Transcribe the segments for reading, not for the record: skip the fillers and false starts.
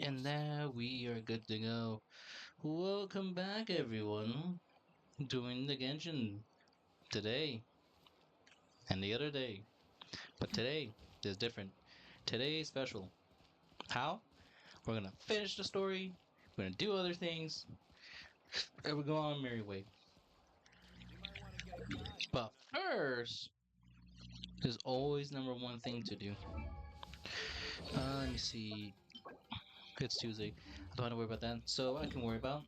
And now we are good to go. Welcome back, everyone. Doing the Genshin today and the other day. But today is different. Today is special. How? We're gonna finish the story, we're gonna do other things, and we're going on our merry way. But first, there's always number one thing to do. Let me see. It's Tuesday. I don't have to worry about that. So I can worry about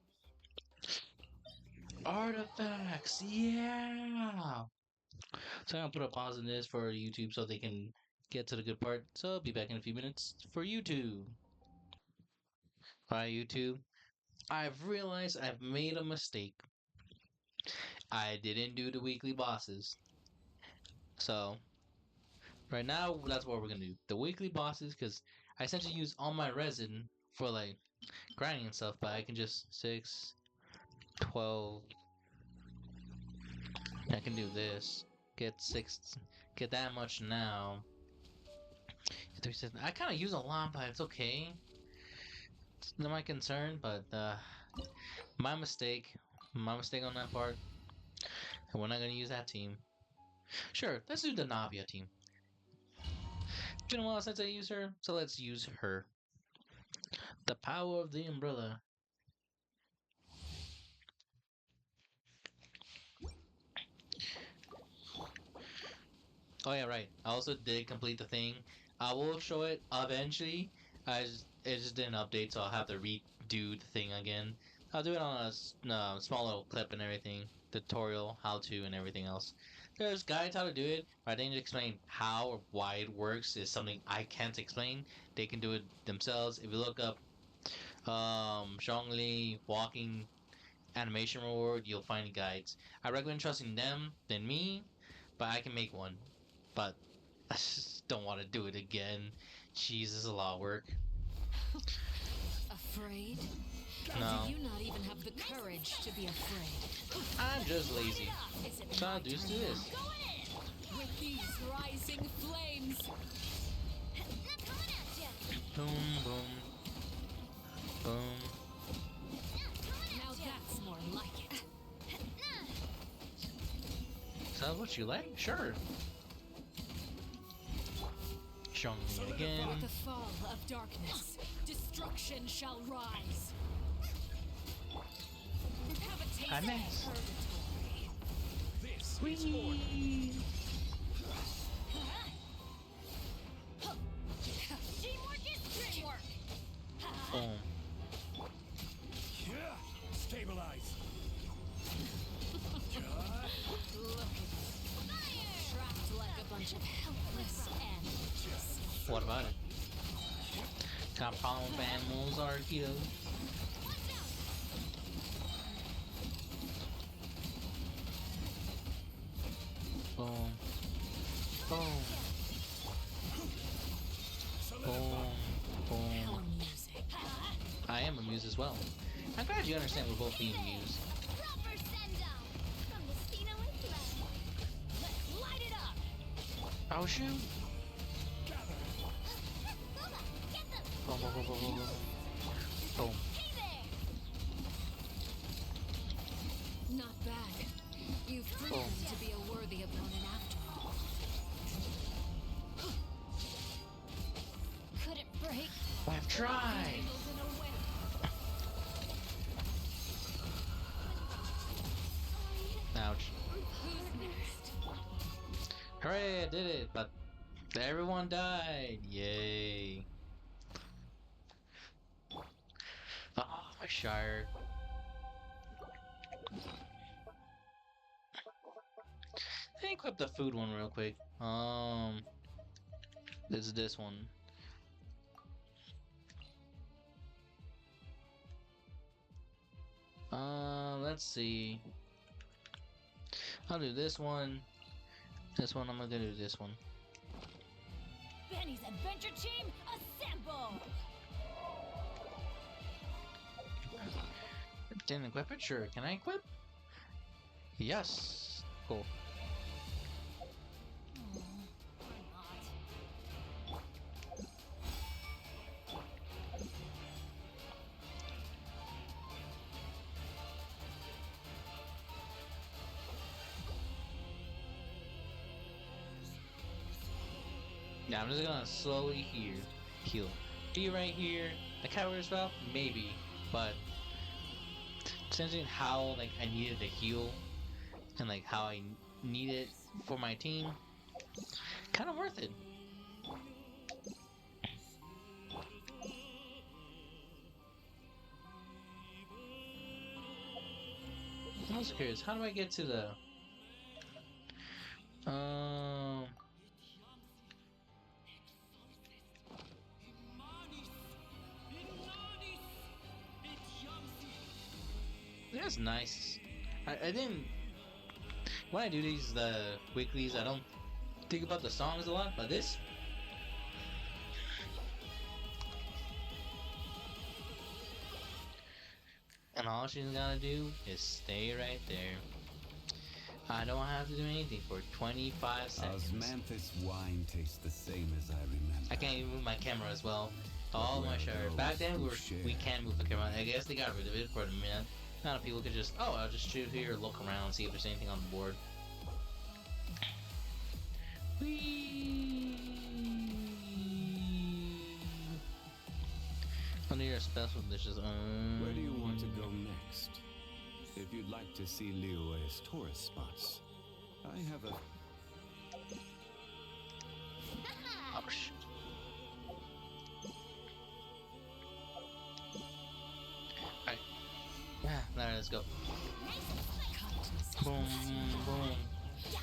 artifacts. Yeah. So I'm gonna put a pause in this for YouTube so they can get to the good part. So I'll be back in a few minutes for YouTube. Hi YouTube. I've realized I've made a mistake. I didn't do the weekly bosses. So right now that's what we're gonna do. The weekly bosses because I essentially use all my resin for like grinding and stuff, but I can just 6, 12. I can do this. Get 6, get that much now. 3, 7. I kind of use a lot, but it's okay. It's not my concern, but my mistake. My mistake on that part. And we're not gonna use that team. Sure, let's do the Navia team. It's been a while since I used her, so let's use her. The power of the umbrella. Oh yeah, right. I also did complete the thing. I will show it eventually. It just didn't update, so I'll have to redo the thing again. I'll do it on a small little clip and everything, tutorial, how to, and everything else. There's guides how to do it, but I didn't explain how or why it works. Is something I can't explain. They can do it themselves. If you look up Zhongli walking animation reward, you'll find guides. I recommend trusting them than me, but I can make one. But I just don't want to do it again. Jeez, this is a lot of work. Afraid? No, Do you not even have the courage to be afraid? I'm just lazy. Is it So my I'll just do turn this. now? Go in! With these rising flames! Not coming at ya! Boom, boom, boom. Now that's more like it. Is that what you like? Sure. Showing me again. With the fall of darkness, destruction shall rise. Have a taste Ah, of nice. purgatory. This is for Whee! Teamwork is dreamwork. Boom. yeah. Stabilize. Look at you. Trapped like a bunch of helpless animals. What about it? Got a problem with animals, Arkido? Boom. Boom. Boom. Boom. Hell music. I am amused as well. I'm glad you understand we're both being amused. Proper send-off from Destino and Thread. Let's light it up. Oh shoot! Get them. Boom, boom, boom, boom, boom, boom. Boom. Hey there. Not bad. You've proven Boom. to be a worthy opponent after all. Couldn't break. I've tried! Handles in a way. Ouch. Who's next? Hooray, I did it, but everyone died. Yay. Oh, my Shire. Let me equip the food one real quick. This one. Let's see. I'll do this one. This one, I'm gonna do this one. Benny's adventure team, assemble! Didn't equip it? Sure. Can I equip? Yes. Cool. Yeah, I'm just gonna slowly heal. Be right here. The cavalry spell, maybe, but considering how like I needed to heal and like how I need it for my team, kind of worth it. I was curious, how do I get to the um? That's nice. I didn't when I do these the weeklies, I don't think about the songs a lot, but this and all she's gotta do is stay right there. I don't have to do anything for 25 seconds. Osmanthus wine tastes the same as I remember. I can't even move my camera as well. Oh my sure. Back then we can move the camera. I guess they got rid of it for a minute. Now people could just I'll just shoot here, look around, see if there's anything on the board. Whee! Under your special dishes. Where do you want to go next? If you'd like to see Liyue's tourist spots, I have a... Oh, sh Alright. Yeah, alright, let's go. Boom, boom.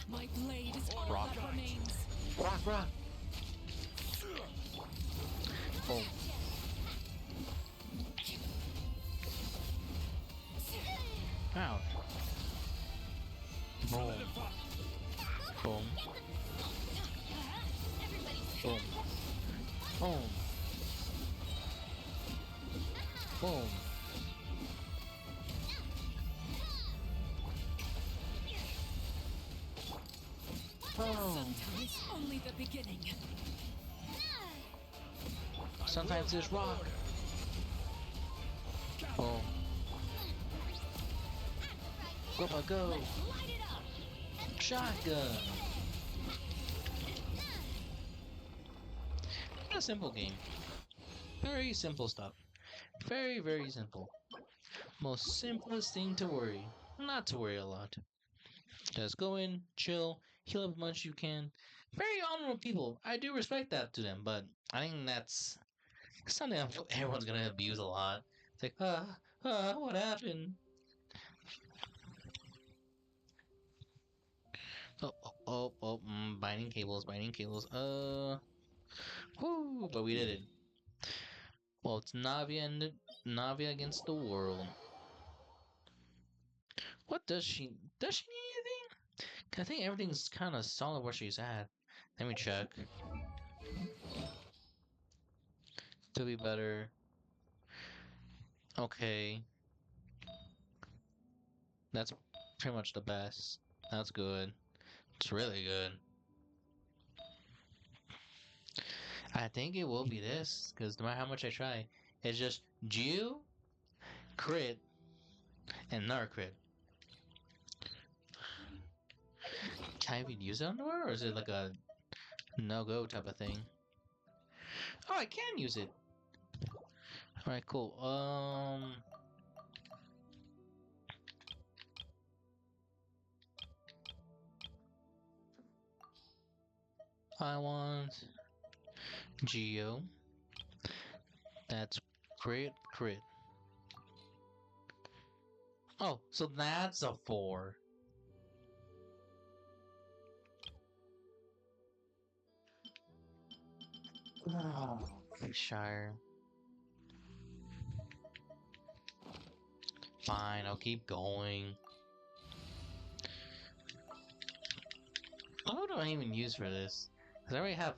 My blade is all Rock. that remains. Rock. Boom. Ow. Boom. Boom. Boom. Boom. Boom. Sometimes only the beginning. Sometimes there's rock. Boom. Go. Shotgun. A simple game. Very simple stuff. Very, very simple. Most simplest thing to worry. Not to worry a lot. Just go in, chill, heal up as much as you can. Very honorable people. I do respect that to them, but I think that's something everyone's gonna abuse a lot. It's like, what happened? Binding cables. But we did it. Well, it's Navia against the world. What does she need anything? 'Cause I think everything's kind of solid where she's at. Let me check. Could be better. Okay. That's pretty much the best. That's good. It's really good. I think it will be this, because no matter how much I try, it's just Jew, crit, and another crit. Can I even use it underwear, or is it like a no-go type of thing? Oh, I can use it. Alright, cool. I want Geo. That's crit. Oh, so that's a 4. Oh, Shire. Fine, I'll keep going. What do I even use for this? Because I already have...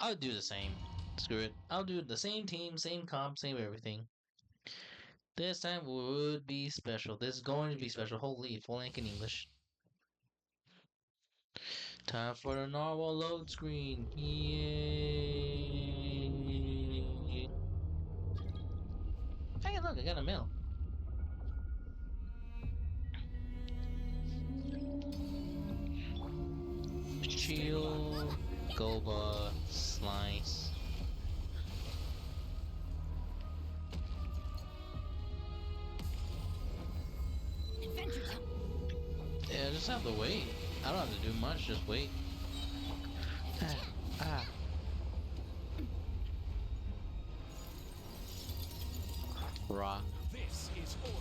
I'll do the same. Screw it. I'll do the same team, same comp, same everything. This time would be special. This is going to be special. Holy, full length in English. Time for the normal load screen. Yay! Hey, look, I got a mail. Goba, slice. Adventure time. Yeah, just have to wait. I don't have to do much, just wait. Ah. Rock. This is order.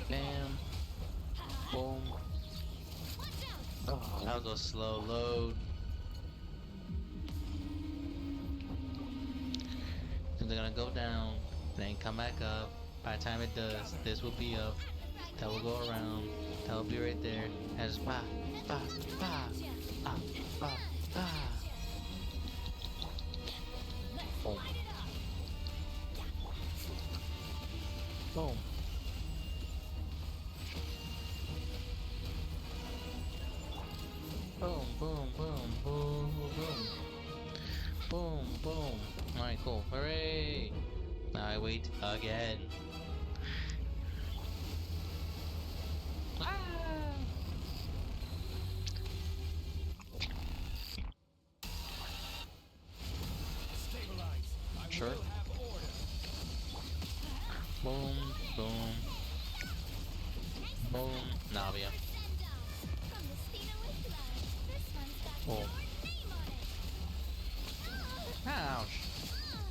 Bam. Boom. Watch out. Oh, that was a slow load. And they're gonna go down, then come back up. By the time it does, this will be up. That will go around. That will be right there. As ba ba ba ah ba ba. Boom. Boom. Boom, boom, boom, boom, boom. Boom, boom. Alright, cool. Hooray! Now I wait again. Ah! Stabilize. I Sure. will have order. Boom, boom, boom. Navia. From the Stina with love. This one's got Boom. your name on it. Ouch!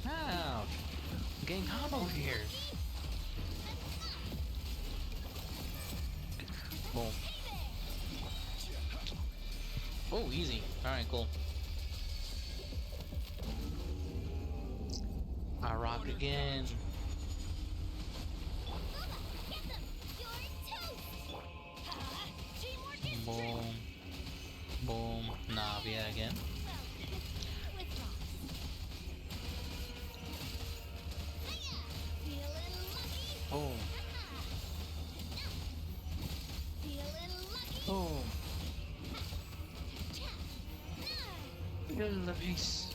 Ouch! I'm getting combo here. Boom. Oh, easy. Alright, cool. I rock again. Get them. You're toast. Teamwork is Boom. Boom. Navia again. with rocks. Hiya. Feeling lucky. Boom. Feeling lucky. Boom. Cha. Feel the peace.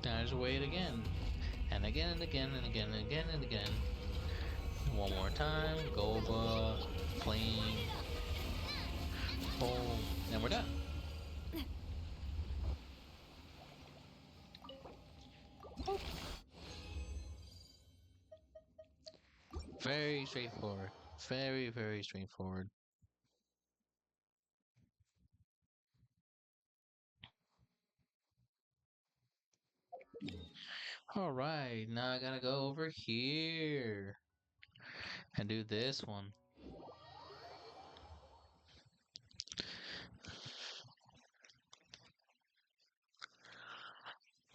Now just wait again. And again and again and again and again and again. One more time. Goba. Flame. Boom. And we're done. Very straightforward. Very, very straightforward. Alright, now I gotta go over here and do this one.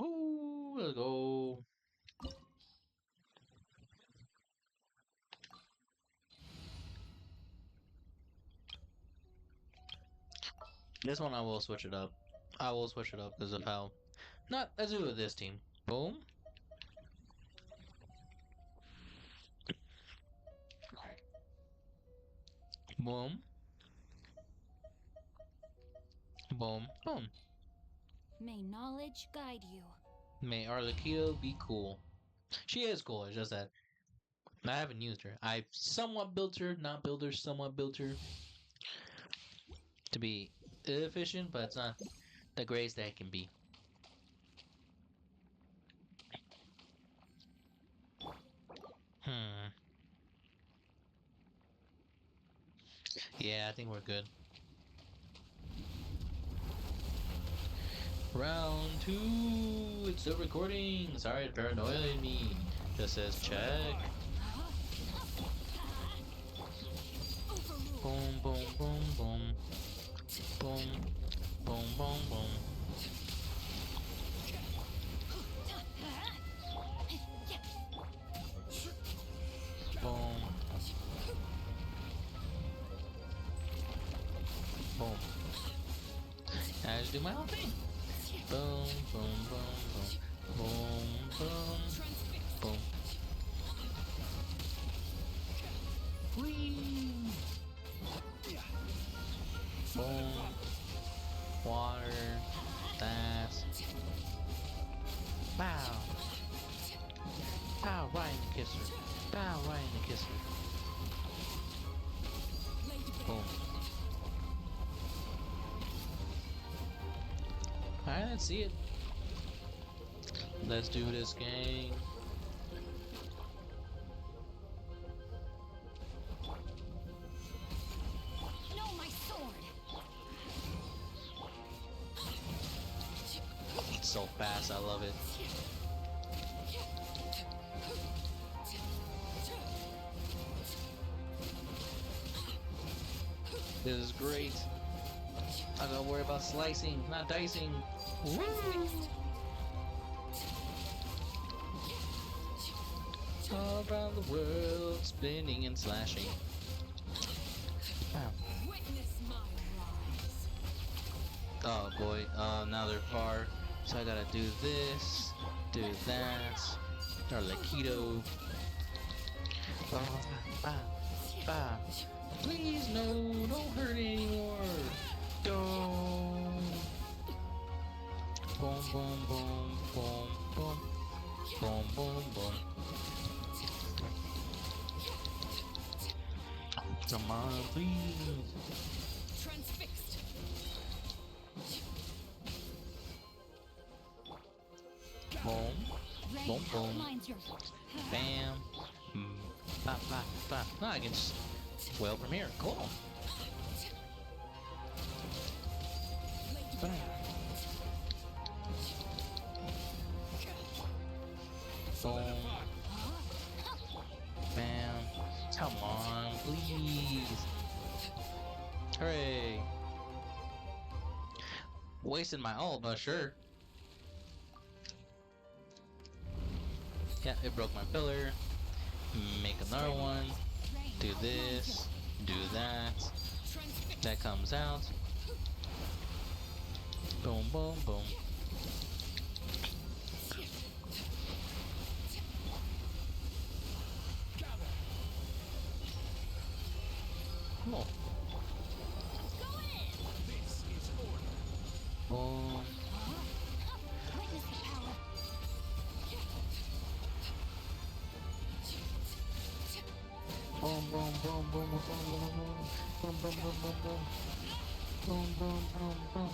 Ooh, let's go. This one I will switch it up. I will switch it up because of how. Not, let's do it with this team. Boom. Boom. Boom. Boom. May knowledge guide you. May Arlecchio be cool. She is cool, it's just that I haven't used her. I somewhat built her, not built her, somewhat built her to be efficient, but it's not the greatest that it can be. Hmm. Yeah, I think we're good. Round 2! It's still recording! Sorry to paranoia me. Just says check. Boom, boom, boom, boom. Boom. Boom, boom, boom. Boom. Boom. I just do my own thing. Boom, boom, boom, boom. Boom, boom. Boom. Whee! Boom. Water. That's. Wow. Pow, right in the kisser. Pow, right in the kisser. Boom. Alright, let's see it. Let's do this, gang. No, my sword. It's so fast, I love it. This is great. I gotta worry about slicing, not dicing. Woo! All around the world, spinning and slashing. Wow. Witness my rise. Oh boy, now they're far. So I gotta do this, do that. Arlequito. Ba, ba, ba. Please, no, don't hurt anymore. Don't. Boom, boom, boom, boom, boom. Boom, boom, boom. Come on, please. Transfixed. Boom, Ray, boom, boom. mine's yours. Bam. Ba, ba, ba. No, I can just well from here. Cool. Bam. Boom. Bam. Come on, please. Hooray. Wasted my ult, but sure. Yeah, it broke my pillar. Make another one. Do this. Do that. That comes out. Boom, boom, boom. Cool. Go in. This is order. Boom. Witness the power. Boom, boom, boom, boom, boom, boom, boom, boom, boom, boom, boom, boom. Boom, boom, boom, boom.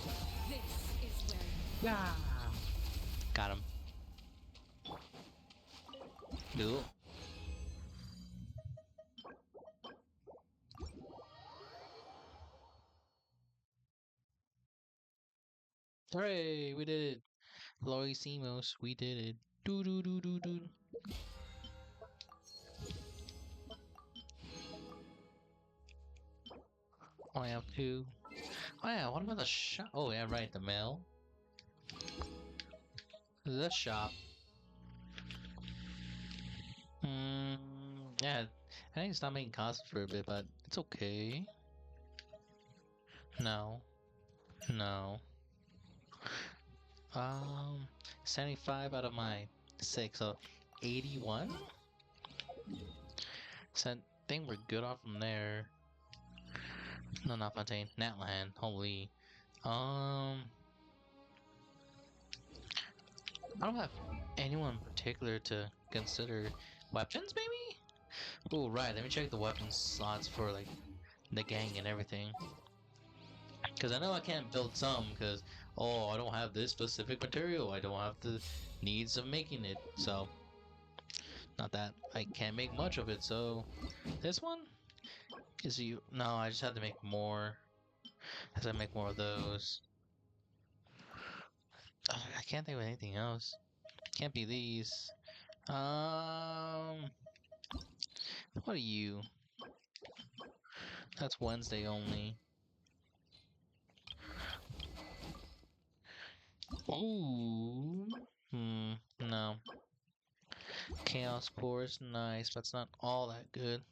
This is where Yeah. Got him. Cool. Hooray, we did it. Loisimos, we did it. Doo doo doo doo doo. Oh, I have two. Oh yeah, what about the shop? Oh yeah, right, the mail. The shop. Hmm. Yeah, I think it's not making costs for a bit, but it's okay. No. No. 75 out of my 6, so 81? So I think we're good off from there. No, not Fontaine. Natland. Holy. I don't have anyone in particular to consider. Weapons, maybe? Oh, right. Let me check the weapons slots for, like, the gang and everything. Because I know I can't build some, because, oh, I don't have this specific material. I don't have the needs of making it. So, not that I can't make much of it, so... This one? Is you? No, I just have to make more. As I make more of those. I can't think of anything else. Can't be these. What are you? That's Wednesday only. Ooh. No. Chaos Core is nice, but it's not all that good.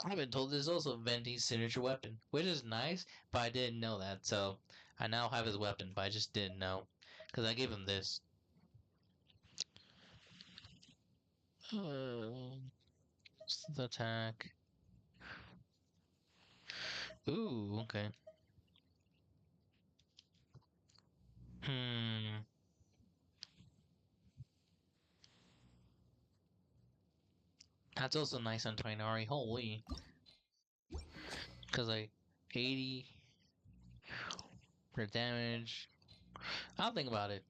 I've been told there's also Venti's signature weapon, which is nice, but I didn't know that, so I now have his weapon, but I just didn't know. Because I gave him this. The attack. Ooh, okay. Hmm. That's also nice on Twinari. Holy. Because, like, 80 for damage. I'll think about it.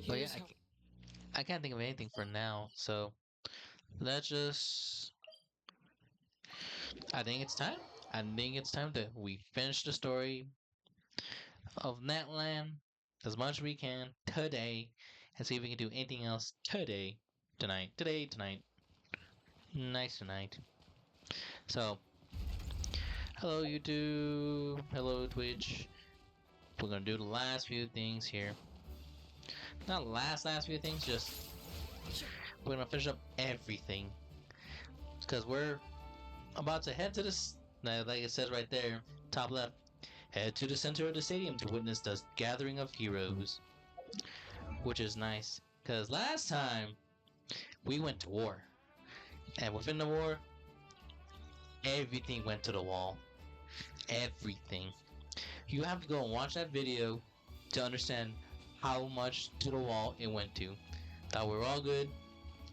But yeah, Here's how. I can't think of anything for now. So let's just. I think it's time. I think it's time that we finish the story of Natland as much as we can today and see if we can do anything else today, tonight. Nice tonight. So, hello YouTube, hello Twitch. We're gonna do the last few things here. Not last few things, just we're gonna finish up everything because we're about to head to this. Like it says right there, top left. Head to the center of the stadium to witness the gathering of heroes, which is nice because last time we went to war, and within the war, everything went to the wall. Everything. You have to go and watch that video to understand how much to the wall it went to. Thought we were all good,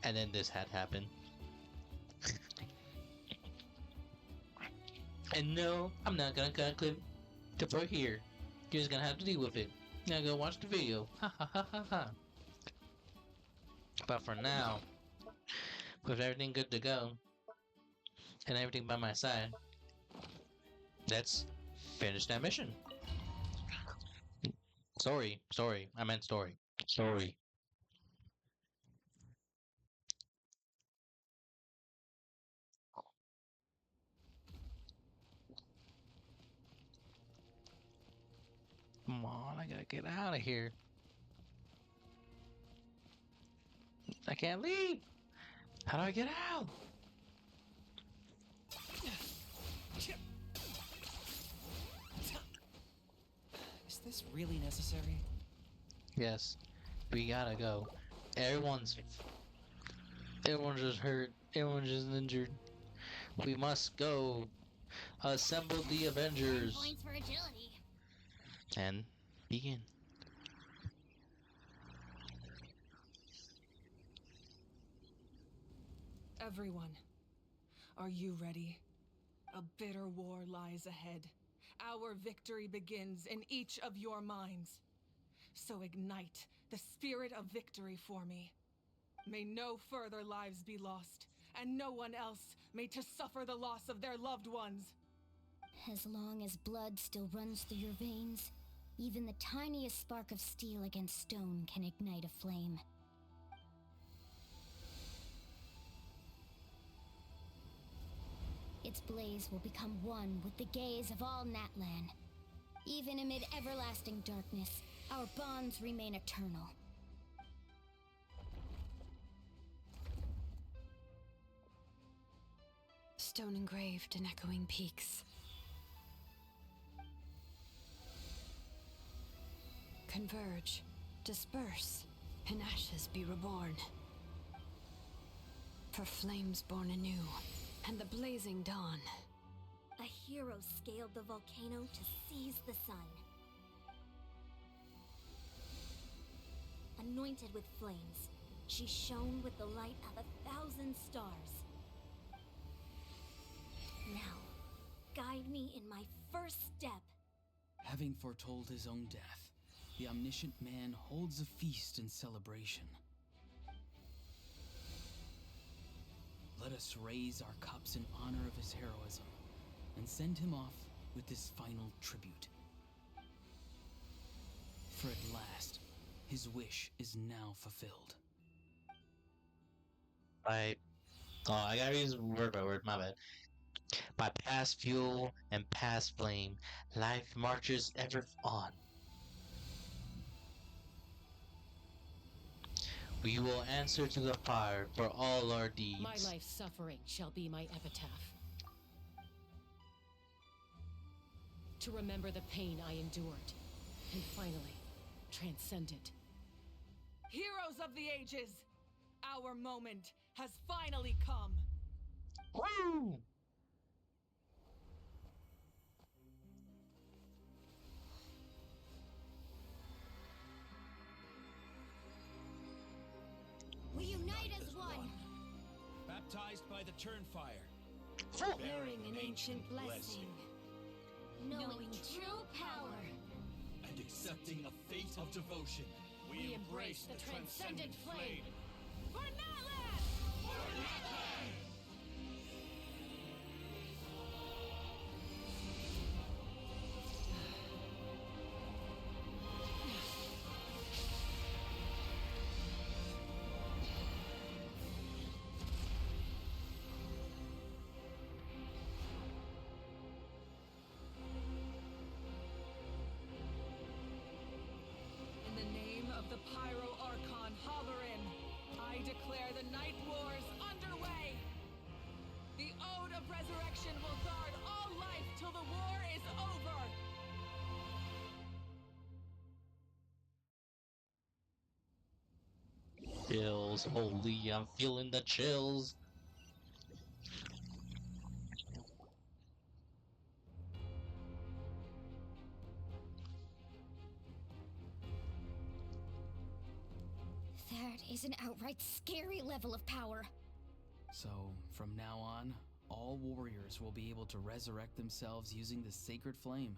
and then this had happened. And no, I'm not gonna cut a clip to put here. You're just gonna have to deal with it. Now go watch the video. Ha ha ha ha ha. But for now, with everything good to go, and everything by my side, let's finish that mission. Sorry, I meant story. Sorry. Come on, I gotta get out of here. I can't leave. How do I get out? Is this really necessary? Yes, we gotta go. Everyone's everyone's just hurt. Everyone's just injured. We must go. Assemble the 10 Avengers points for agility. and begin. Everyone, are you ready? A bitter war lies ahead. Our victory begins in each of your minds. So ignite the spirit of victory for me. May no further lives be lost, and no one else may to suffer the loss of their loved ones. As long as blood still runs through your veins, even the tiniest spark of steel against stone can ignite a flame. Its blaze will become one with the gaze of all Natlan. Even amid everlasting darkness, our bonds remain eternal. Stone engraved in echoing peaks. Converge, disperse, in ashes be reborn. For flames born anew, and the blazing dawn. A hero scaled the volcano to seize the sun. Anointed with flames, she shone with the light of 1,000 stars. Now, guide me in my first step. Having foretold his own death, the omniscient man holds a feast in celebration. Let us raise our cups in honor of his heroism and send him off with this final tribute. For at last, his wish is now fulfilled. I gotta use word by word. My bad. By past fuel and past flame, life marches ever on. We will answer to the fire for all our deeds. My life's suffering shall be my epitaph. To remember the pain I endured, and finally, transcend it. Heroes of the ages, our moment has finally come. Woo! by the Turnfire. Bearing an ancient blessing. Knowing true power. And accepting a fate of devotion. We embrace the transcendent flame. For Natlan! In the name of the Pyro Archon Hollerin, I declare the Night Wars underway! The Ode of Resurrection will guard all life till the war is over! Chills, holy, I'm feeling the chills. That is an outright scary level of power. So, from now on, all warriors will be able to resurrect themselves using the sacred flame.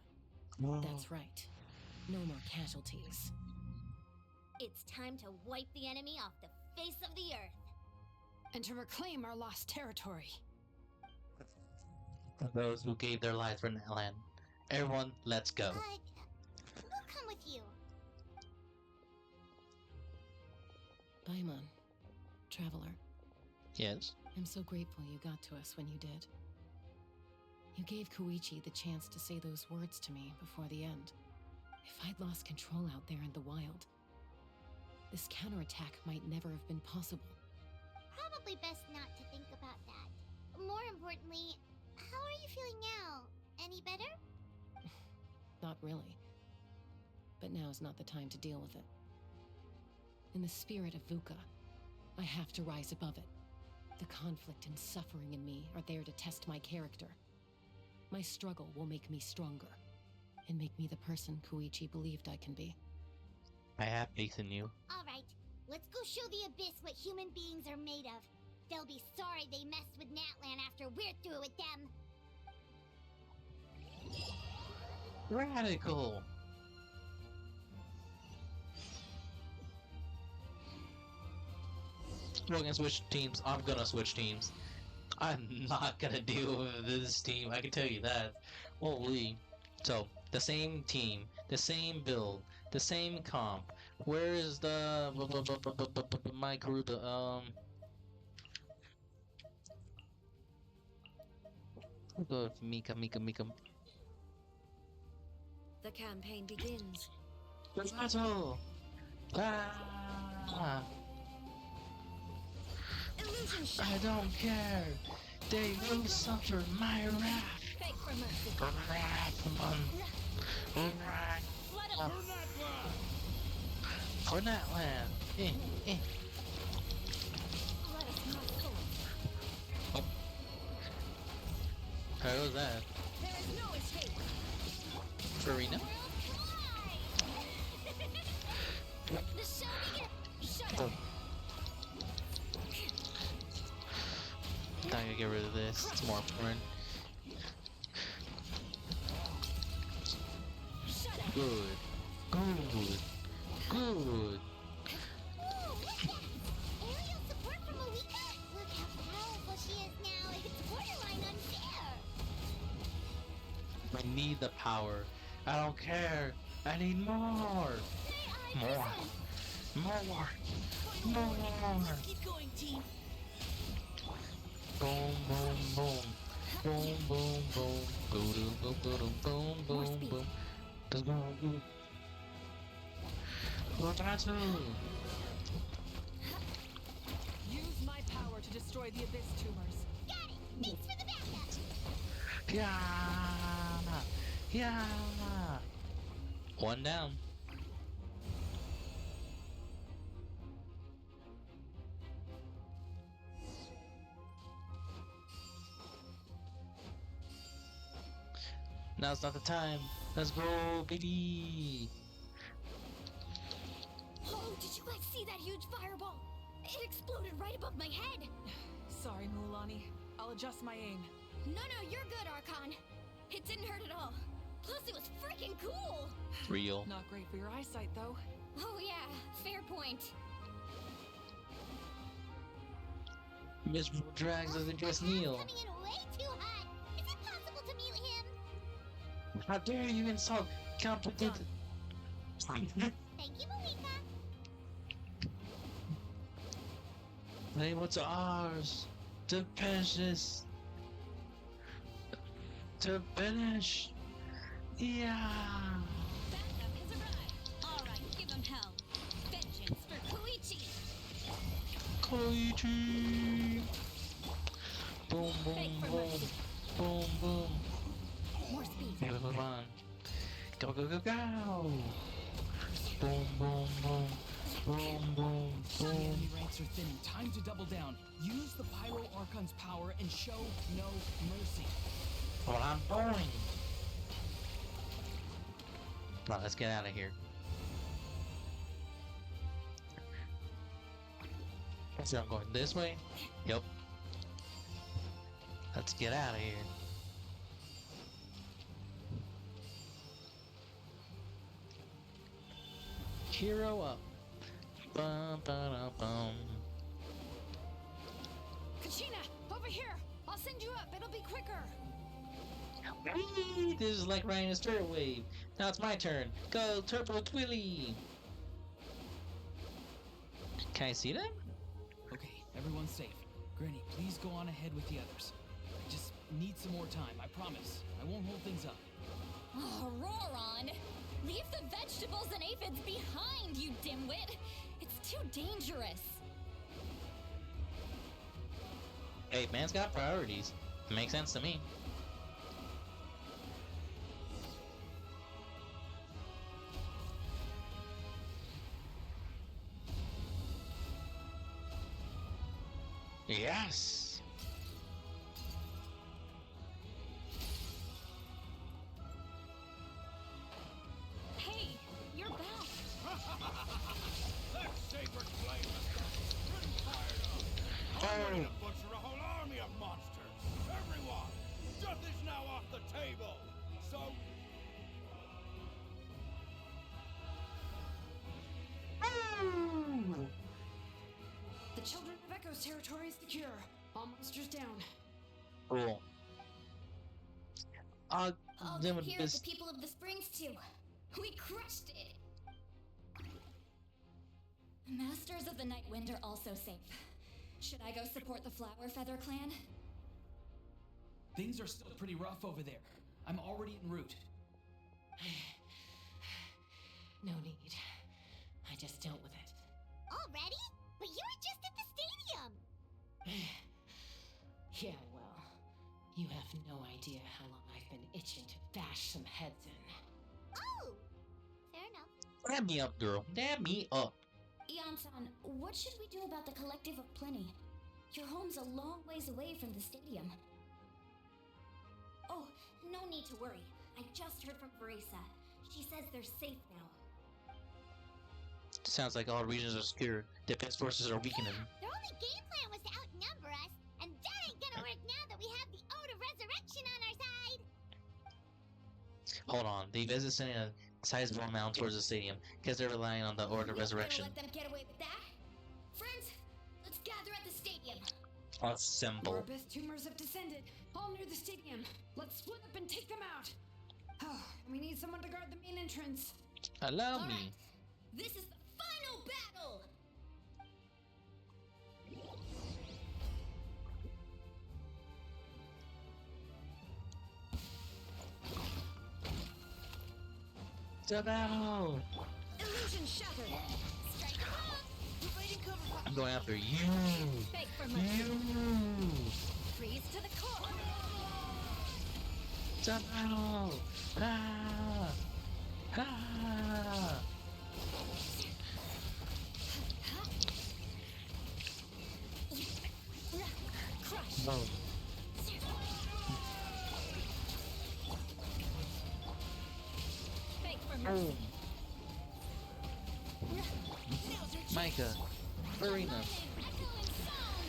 That's right. No more casualties. It's time to wipe the enemy off the face of the earth. And to reclaim our lost territory. Those who gave their lives for Natlan. Everyone, let's go. We'll come with you. Paimon, traveler, Yes. I'm so grateful you got to us when you did. You gave Koichi the chance to say those words to me before the end. If I'd lost control out there in the wild, this counterattack might never have been possible. Probably best not to think about that. More importantly, how are you feeling now? Any better? Not really. But now's not the time to deal with it. In the spirit of VUCA, I have to rise above it. The conflict and suffering in me are there to test my character. My struggle will make me stronger, and make me the person Koichi believed I can be. I have faith in you. Alright, let's go show the Abyss what human beings are made of. They'll be sorry they messed with Natlan after we're through with them. Radical! We're gonna switch teams. I'm gonna switch teams. I'm not gonna deal with this team, I can tell you that. Holy. So, the same team, the same build, the same comp. Where is the my Karuta? We'll go with Mika. The campaign begins. Battle! Ah! Illusion shot. I don't care. They will suffer my wrath. Beg for mercy. Wrath, Wrath. Flood of For Natlan. let us not forward. How was that? There is no escape. Farina? The show begins. Shut Oh. up. I'm gonna get rid of this. It's more important. Shut up. Good. Good. Good. Ooh, what's that? Aerial support from Malika? Look how powerful she is now. It's borderline unfair. I need the power. I don't care. I need more. More. More. More. Keep going, team. Boom, boom, boom. Boom, boom, boom. Boom, boom, boom, boom, boom, boom. Let's go. Rotatsu. Use my power to destroy the Abyss tumors. Got it. Thanks for the backup. Yeah. Yeah. One down. Now's not the time. Let's go, baby. Oh, did you guys see that huge fireball? It exploded right above my head. Sorry, Mulan. I'll adjust my aim. No, you're good, Archon. It didn't hurt at all. Plus, it was freaking cool. Real. Not great for your eyesight, though. Oh yeah, fair point. Miserable drags doesn't just kneel. Coming in way too hot. Is it possible to mute him? How dare you insult competent? Thank you, Malika. Hey, what's ours? To finish. To finish. Yeah. Backup has arrived. Alright, give him hell. Vengeance for Koichi. Koichi. Boom, boom, Fake for boom. mercy. Boom, boom. More speed. Okay, move on. Go, go, go, go. Boom, boom, boom. Boom, boom, The boom. enemy ranks are thinning. Time to double down. Use the Pyro Archon's power and show no mercy. Well, I'm going. Come on, let's get out of here. So I'm going this way? Yep. Let's get out of here. Hero up. Bum, ba, bum. Kachina, over here! I'll send you up, it'll be quicker! Whee! This is like riding a turret wave. Now it's my turn. Go, Turbo Twilly! Can I see them? Okay, everyone's safe. Granny, please go on ahead with the others. I just need some more time, I promise. I won't hold things up. Oh, Roron! Leave the vegetables and aphids behind, you dimwit! It's too dangerous. Hey, man's got priorities. Makes sense to me. Yes! Hey, you're back. That sacred flame has got pretty fired up. I'm ready to butcher a whole army of monsters. Everyone, death is now off the table. So, The Children of Echo's territory is secure. All monsters down. Cool. Oh, then with here's this. the people of the Springs too. We crushed it. Masters of the Night Wind are also safe. Should I go support the Flower Feather clan? Things are still pretty rough over there. I'm already en route. No need. I just dealt with it. Already? But you were just at the stadium. Yeah, well, you have no idea how long I've been itching to bash some heads in. Oh, fair enough. Dab me up, girl. Dab me up. Ian-san, what should we do about the Collective of Plenty? Your home's a long ways away from the stadium. Oh, no need to worry. I just heard from Veresa. She says they're safe now. Sounds like all regions are secured. Defense forces are weakening. Their only game plan was to outnumber us, and that ain't gonna work now that we have the Ode of Resurrection on our side! Hold on. The Ves is sending a sizable amount towards the stadium because they're relying on the Order of Resurrection. Let them get away with that? Friends, let's gather at the stadium. Our Assemble. best tumors have descended, all near the stadium. Let's split up and take them out. Oh, we need someone to guard the main entrance. Allow All me. right, this is the final battle! To battle! Illusion shattered. Strike across! Providing cover fire. I'm going after you! Beg for mercy. You! Freeze to the core! To battle! Ah! Ah! Crush! No. Beg for mercy. Micah! Arena! Echo and song!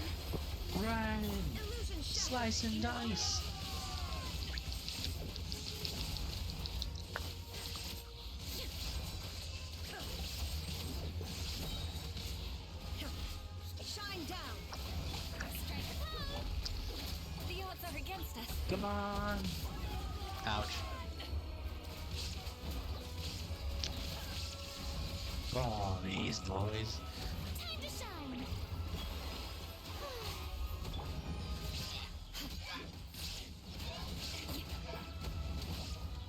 Right. Illusion Slice and dice. Shine down. Strike a blow. The odds are against us. Come on. Ouch. Oh, these boys. Time to shine.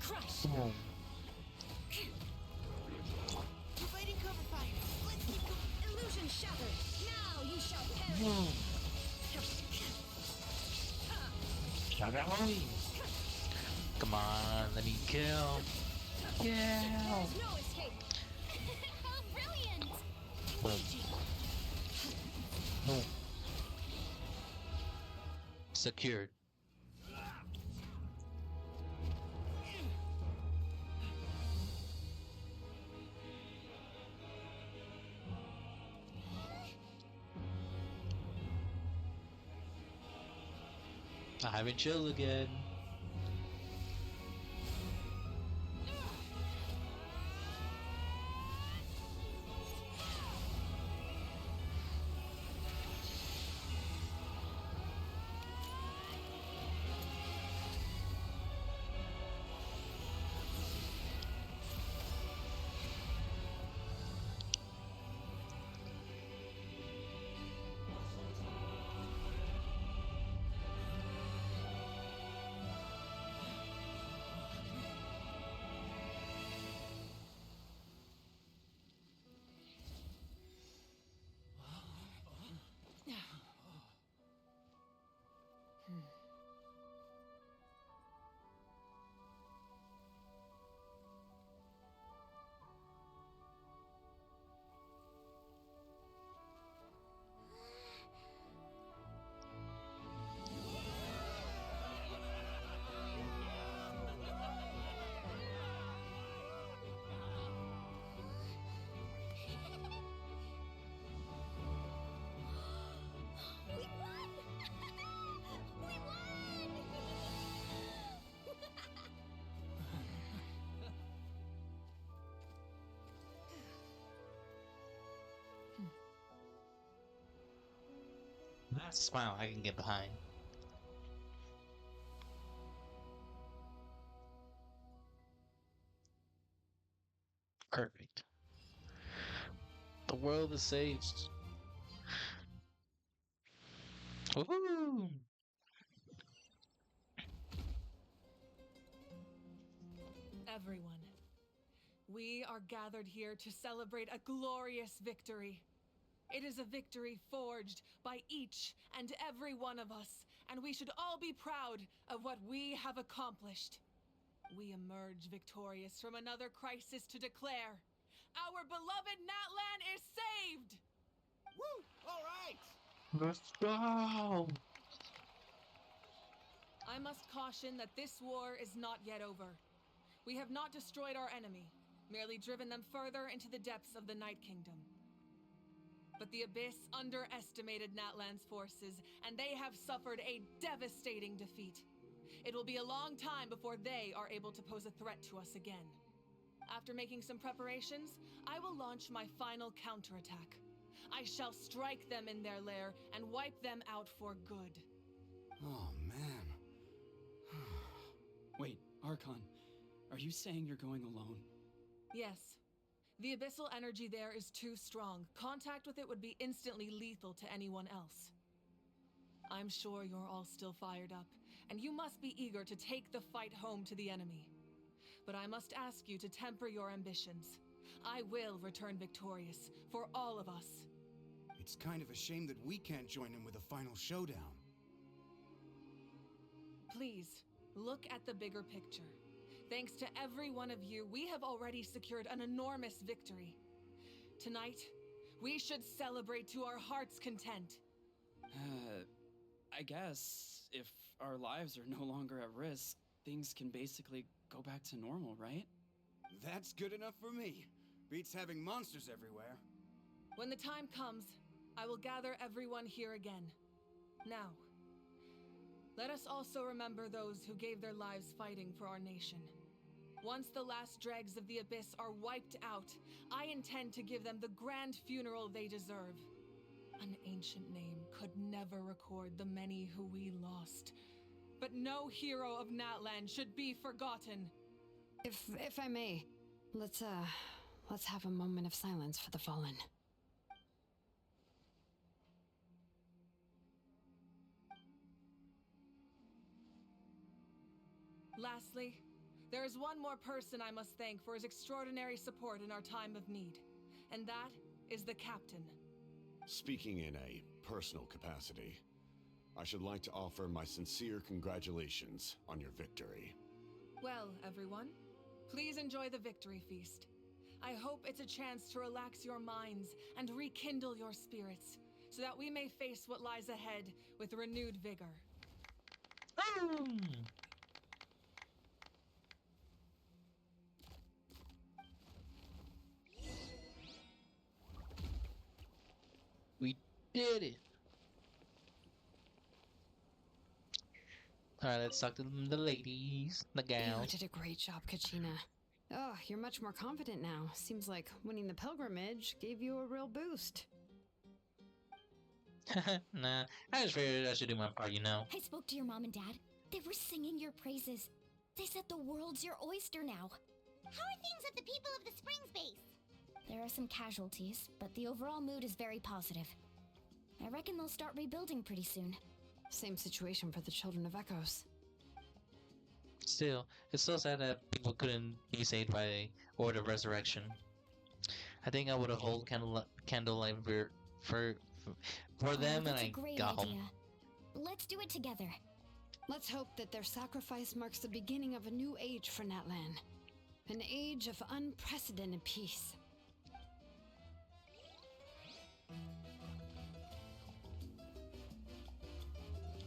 Crush. Boom. Providing cover fire. Let's keep going. Illusion shattered. Now you shall perish. Boom. Shaggy. Come on, let me kill. Yeah. There's no escape. How brilliant! Boom. Boom. Secured. I haven't chill again. We won! We won! That's a smile I can get behind. Perfect. The world is saved. Woohoo! Everyone, we are gathered here to celebrate a glorious victory. It is a victory forged by each and every one of us, and we should all be proud of what we have accomplished. We emerge victorious from another crisis to declare our beloved Natlan is saved! Woo! All right! Let's go! I must caution that this war is not yet over. We have not destroyed our enemy, merely driven them further into the depths of the Night Kingdom. But the Abyss underestimated Natlan's forces, and they have suffered a devastating defeat. It will be a long time before they are able to pose a threat to us again. After making some preparations, I will launch my final counterattack. I shall strike them in their lair and wipe them out for good. Oh, man. Wait, Archon, are you saying you're going alone? Yes. The abyssal energy there is too strong. Contact with it would be instantly lethal to anyone else. I'm sure you're all still fired up, and you must be eager to take the fight home to the enemy. But I must ask you to temper your ambitions. I will return victorious, for all of us. It's kind of a shame that we can't join in with a final showdown. Please, look at the bigger picture. Thanks to every one of you, we have already secured an enormous victory. Tonight, we should celebrate to our heart's content. I guess if our lives are no longer at risk, things can basically go back to normal, right? That's good enough for me. Beats having monsters everywhere. When the time comes, I will gather everyone here again. Now, let us also remember those who gave their lives fighting for our nation. Once the last dregs of the Abyss are wiped out, I intend to give them the grand funeral they deserve. An ancient name could never record the many who we lost. But no hero of Natlan should be forgotten. If I may, let's have a moment of silence for the fallen. Lastly, there is one more person I must thank for his extraordinary support in our time of need, and that is the captain. Speaking in a personal capacity, I should like to offer my sincere congratulations on your victory. Well, everyone, please enjoy the victory feast. I hope it's a chance to relax your minds and rekindle your spirits, so that we may face what lies ahead with renewed vigor. We did it. All right, let's talk to the ladies, the You gals. did a great job, Kachina. Oh, you're much more confident now. Seems like winning the pilgrimage gave you a real boost. Nah, I just figured I should do my part, you know. I spoke to your mom and dad. They were singing your praises. They said the world's your oyster now. How are things at the People of the Springs base? There are some casualties, but the overall mood is very positive. I reckon they'll start rebuilding pretty soon. Same situation for the Children of Echoes. Still, it's so sad that people couldn't be saved by Order of Resurrection. I think I would have hold candlelight for them, and That's a I great got idea. home. Let's do it together. Let's hope that their sacrifice marks the beginning of a new age for Natlan. An age of unprecedented peace.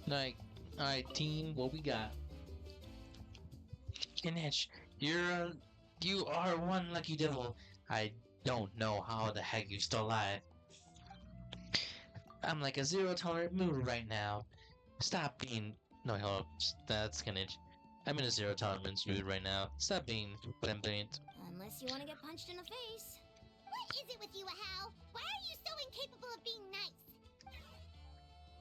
Like, all right, team, what we got? Ganesh, you are one lucky devil. I don't know how the heck you're still alive. I'm like a zero tolerant mood right now. Stop being. No, hold up. That's Ganesh. I'm in a zero tolerance mood right now. Stop being flamboyant. Unless you want to get punched in the face. What is it with you, Ahau? Why are you so incapable of being nice?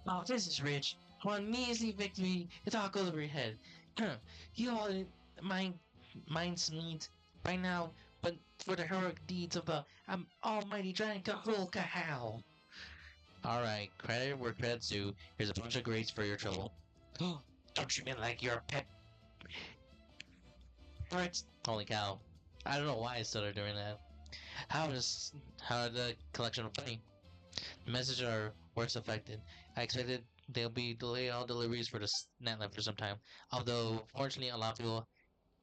Oh, this is rich. One measly victory, it all goes over your head. You all minds meet by now, but for the heroic deeds of the almighty dragon Kahul. Alright, credit where credit's due. Here's a bunch of grades for your trouble. Don't treat me like you're a pet. Right. Holy cow. I don't know why I started doing that. How are the collection of money? The messages are worse affected. I expected they'll be delayed all deliveries for the Natlan for some time. Although, fortunately, a lot of people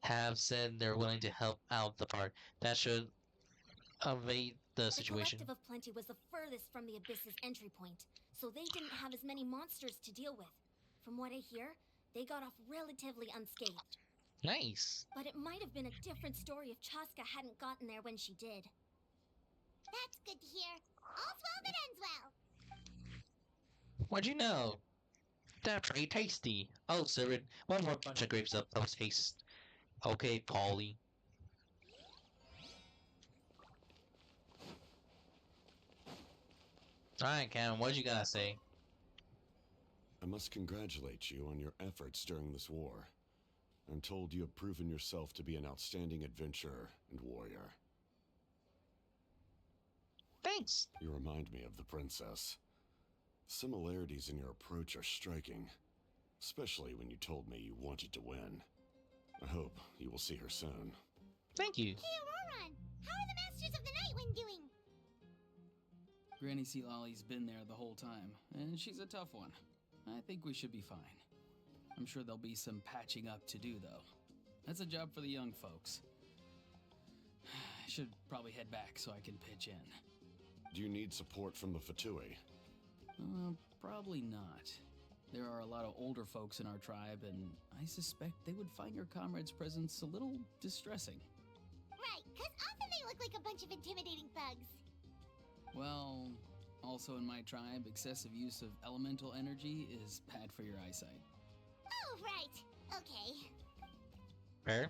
have said they're willing to help out the part. That should evade the situation. The Collective of Plenty was the furthest from the Abyss's entry point, so they didn't have as many monsters to deal with. From what I hear, they got off relatively unscathed. Nice. But it might have been a different story if Chaska hadn't gotten there when she did. That's good to hear. All's well that ends well. What'd you know? That's pretty tasty. Oh, sir, one more bunch of grapes up post haste. Okay, Polly. Alright, Cam, what you gotta say? I must congratulate you on your efforts during this war. I'm told you have proven yourself to be an outstanding adventurer and warrior. Thanks. You remind me of the princess. Similarities in your approach are striking, especially when you told me you wanted to win. I hope you will see her soon. Thank you. Hey, Auroran! How are the Masters of the Night Wind doing? Granny Sea Lolly's been there the whole time, and she's a tough one. I think we should be fine. I'm sure there'll be some patching up to do, though. That's a job for the young folks. I should probably head back so I can pitch in. Do you need support from the Fatui? Probably not. There are a lot of older folks in our tribe, and I suspect they would find your comrade's presence a little distressing. Right, because often they look like a bunch of intimidating thugs. Well, Also, in my tribe, excessive use of elemental energy is bad for your eyesight. Oh, right. Okay. Fair.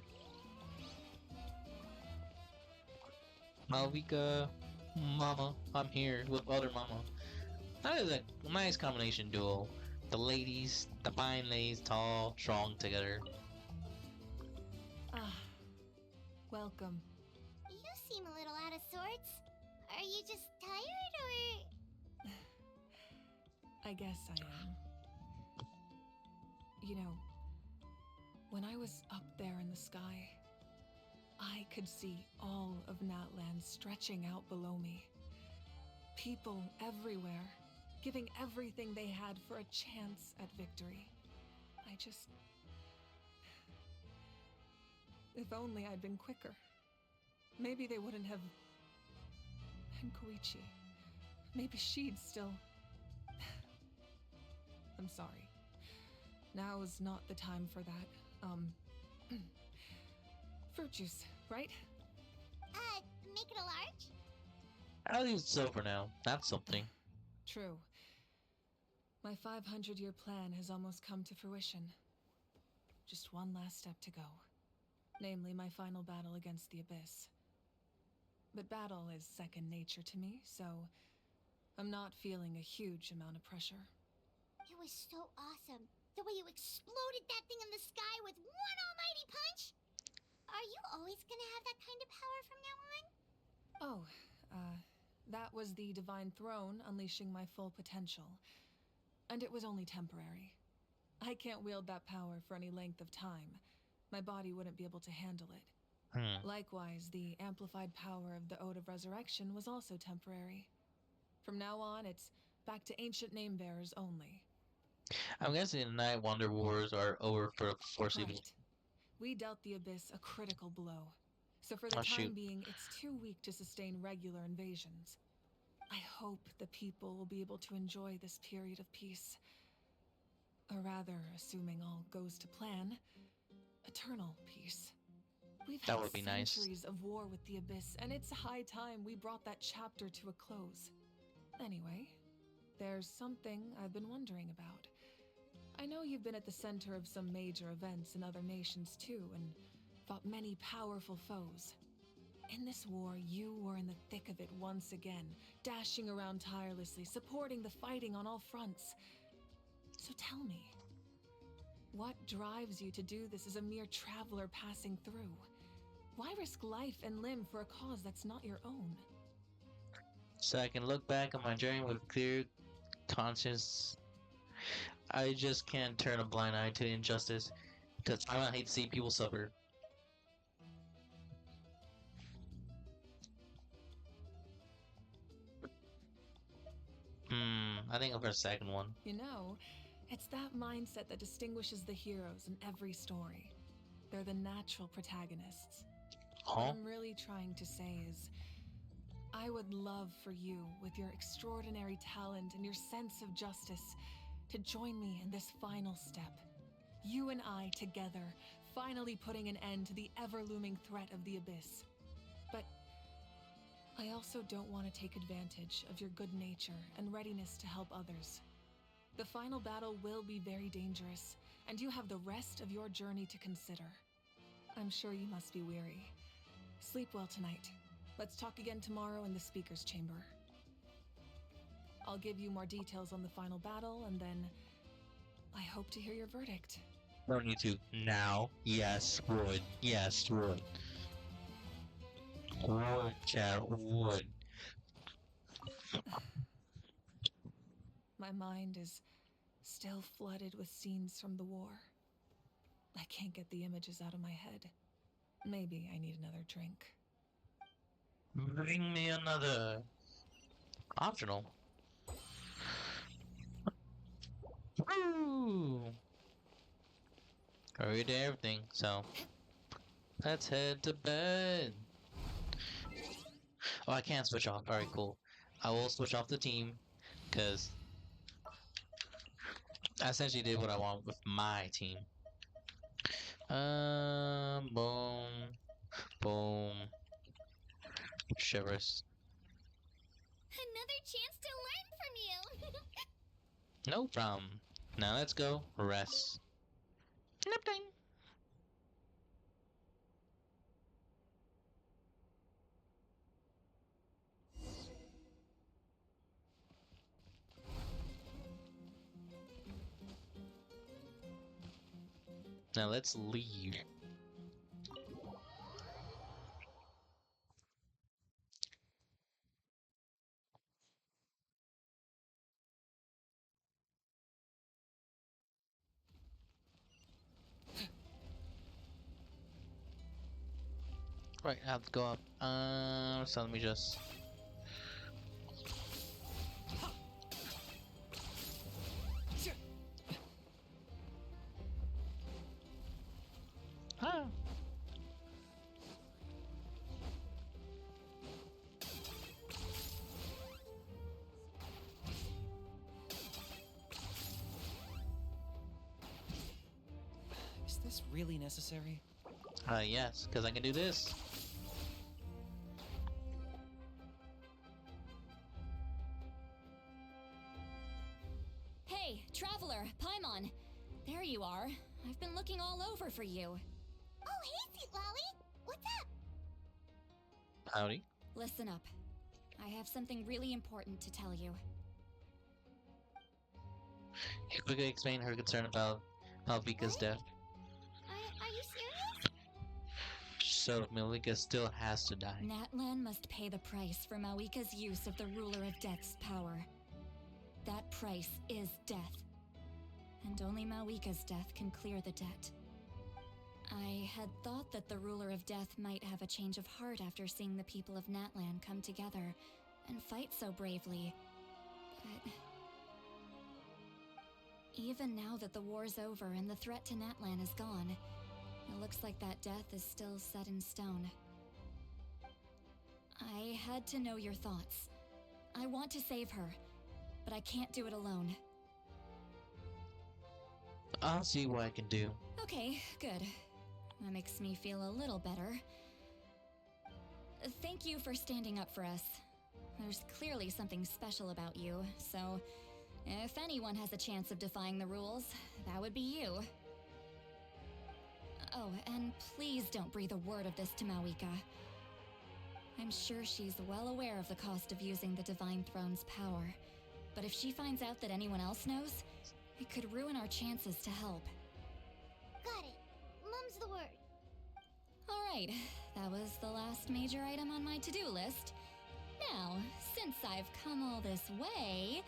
Malvika, Mama, I'm here with other Mama. That is a nice combination duo. The ladies, the fine ladies, tall, strong together. Ah, welcome. You seem a little out of sorts. Are you just tired, or...? I guess I am. You know, when I was up there in the sky, I could see all of Natland stretching out below me. People everywhere, giving everything they had for a chance at victory. I just... If only I'd been quicker. Maybe they wouldn't have... And Koichi. Maybe she'd still... I'm sorry. Now is not the time for that. Fruit juice, right? Make it a large? I'll leave it so for now. That's something. True. My 500-year plan has almost come to fruition. Just one last step to go. Namely, my final battle against the Abyss. But battle is second nature to me, so I'm not feeling a huge amount of pressure. It was so awesome. The way you exploded that thing in the sky with one almighty punch. Are you always gonna have that kind of power from now on? Oh, that was the Divine Throne unleashing my full potential. And it was only temporary. I can't wield that power for any length of time. My body wouldn't be able to handle it. Likewise, the amplified power of the Ode of Resurrection was also temporary. From now on, it's back to ancient name-bearers only. I'm guessing the Night Wonder Wars are over for the foreseeable. Right. We dealt the Abyss a critical blow. So for the Oh, time shoot. being, it's too weak to sustain regular invasions. I hope the people will be able to enjoy this period of peace. Or rather, assuming all goes to plan, eternal peace. We've That had would be nice. centuries of war with the Abyss, and it's high time we brought that chapter to a close. Anyway, there's something I've been wondering about. I know you've been at the center of some major events in other nations too, and fought many powerful foes. In this war, you were in the thick of it once again, dashing around tirelessly, supporting the fighting on all fronts. So tell me, what drives you to do this as a mere traveler passing through? Why risk life and limb for a cause that's not your own? So I can look back on my journey with clear conscience. I just can't turn a blind eye to injustice, because I don't hate to see people suffer. I think I'll press the second one. You know, it's that mindset that distinguishes the heroes in every story. They're the natural protagonists. What Huh? I'm really trying to say is, I would love for you, with your extraordinary talent and your sense of justice, to join me in this final step. You and I together, finally putting an end to the ever-looming threat of the Abyss. But I also don't want to take advantage of your good nature and readiness to help others. The final battle will be very dangerous, and you have the rest of your journey to consider. I'm sure you must be weary. Sleep well tonight. Let's talk again tomorrow in the speaker's chamber. I'll give you more details on the final battle, and then I hope to hear your verdict. Don't need to now. Yes, would. Yes, would. Would, chat, would. My mind is still flooded with scenes from the war. I can't get the images out of my head. Maybe I need another drink. Bring me another. Optional. Woo! Already did everything, so let's head to bed. Oh, I can't switch off. Alright, cool. I will switch off the team, because I essentially did what I want with my team. Boom. Boom. Shivers. Another chance to learn from you. No problem. Now let's go rest. Nap time. Now let's leave. Right, I have to go up. So let me just. Ah. Is this really necessary? Yes, because I can do this. Hey, traveler, Paimon. There you are. I've been looking all over for you. Oh, hey, Sweet Lolly. What's up? Howdy. Listen up. I have something really important to tell you. He quickly explained her concern about Malvika's death. Are you serious? So Malvika still has to die. Natlan must pay the price for Malvika's use of the Ruler of Death's power. That price is death. And only Malvika's death can clear the debt. I had thought that the Ruler of Death might have a change of heart after seeing the people of Natlan come together and fight so bravely. But even now that the war's over and the threat to Natlan is gone, it looks like that death is still set in stone. I had to know your thoughts. I want to save her, but I can't do it alone. I'll see what I can do. Okay, good. That makes me feel a little better. Thank you for standing up for us. There's clearly something special about you, so if anyone has a chance of defying the rules, that would be you. Oh, and please don't breathe a word of this to Malvika. I'm sure she's well aware of the cost of using the Divine Throne's power, but if she finds out that anyone else knows, it could ruin our chances to help. Got it. Mum's the word. Alright, that was the last major item on my to-do list. Now, since I've come all this way,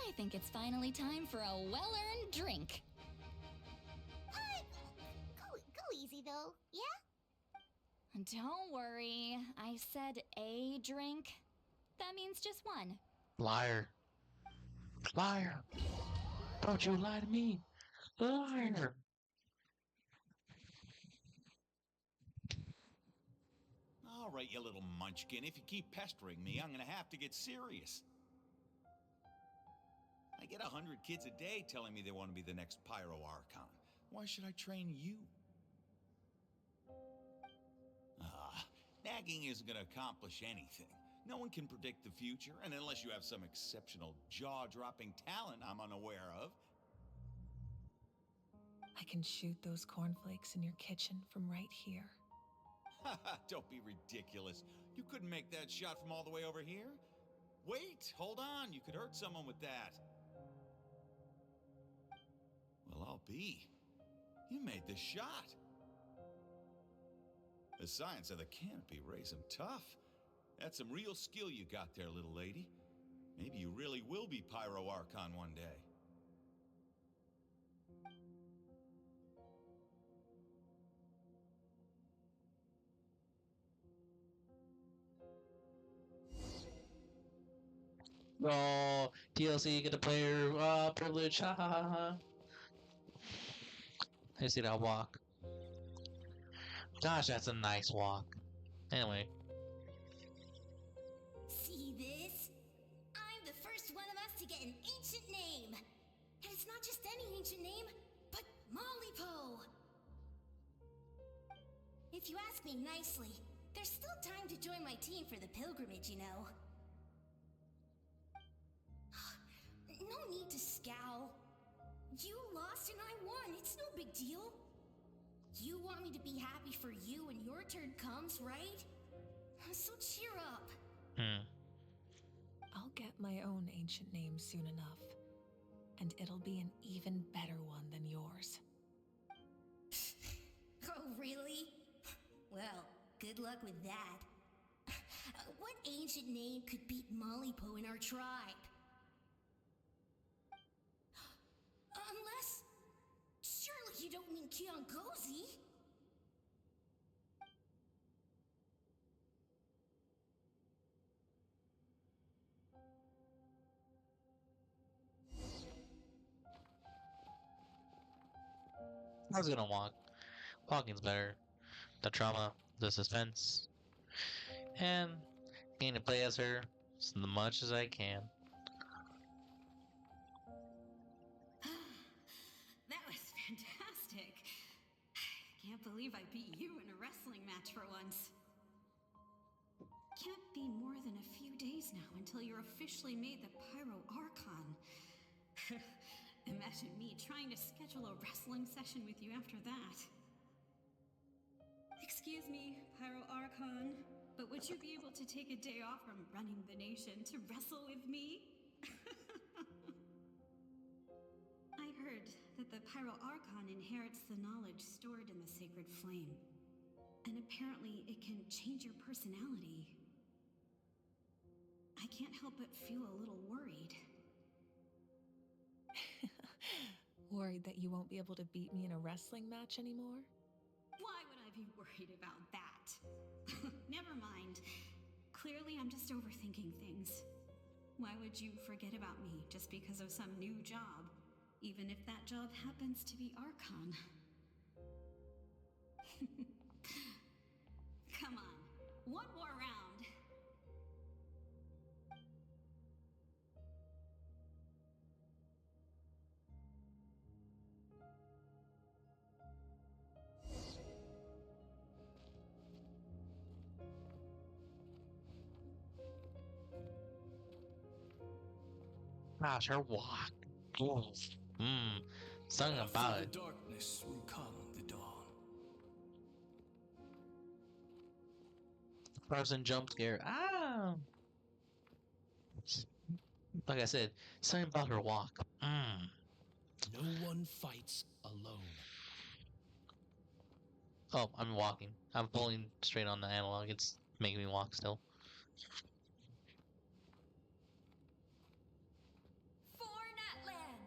I think it's finally time for a well-earned drink. Go easy, though, yeah? Don't worry, I said a drink. That means just one. Liar. Liar. Don't you lie to me. Liar. All right, you little munchkin. If you keep pestering me, I'm gonna have to get serious. I get 100 kids a day telling me they want to be the next Pyro Archon. Why should I train you? Nagging isn't gonna accomplish anything. No one can predict the future, and unless you have some exceptional jaw-dropping talent I'm unaware of. I can shoot those cornflakes in your kitchen from right here. Don't be ridiculous. You couldn't make that shot from all the way over here? Wait, hold on. You could hurt someone with that. Well, I'll be. You made the shot. The science of the canopy raised him tough. That's some real skill you got there, little lady. Maybe you really will be Pyro Archon one day. Oh, DLC, you get to play your privilege. Ha ha ha ha. I see that walk. Gosh, that's a nice walk. Anyway. See this? I'm the first one of us to get an ancient name. And it's not just any ancient name, but Mollypo. If you ask me nicely, there's still time to join my team for the pilgrimage, you know. deal? You want me to be happy for you when your turn comes, right? So cheer up. Hmm. I'll get my own ancient name soon enough, and it'll be an even better one than yours. Oh, really? Well, good luck with that. What ancient name could beat Mollypo in our tribe? Unless... surely you don't mean Kiangozi? I was gonna walk. Walking's better. The trauma, the suspense, and getting to play as her as much as I can. That was fantastic. Can't believe I beat you in a wrestling match for once. Can't be more than a few days now until you're officially made the Pyro Archon. Imagine me trying to schedule a wrestling session with you after that. Excuse me, Pyro Archon, but would you be able to take a day off from running the nation to wrestle with me? I heard that the Pyro Archon inherits the knowledge stored in the sacred flame. And apparently it can change your personality. I can't help but feel a little worried. Worried that you won't be able to beat me in a wrestling match anymore? Why would I be worried about that? Never mind. Clearly I'm just overthinking things. Why would you forget about me just because of some new job? Even if that job happens to be Archon. Come on, one more round. Gosh, her walk. Mmm. Something After about the it. darkness will come the dawn. Frozen jump scare. Ah. Like I said, something about her walk. Mmm. No one fights alone. Oh, I'm walking. I'm pulling straight on the analog. It's making me walk still. For Natlan!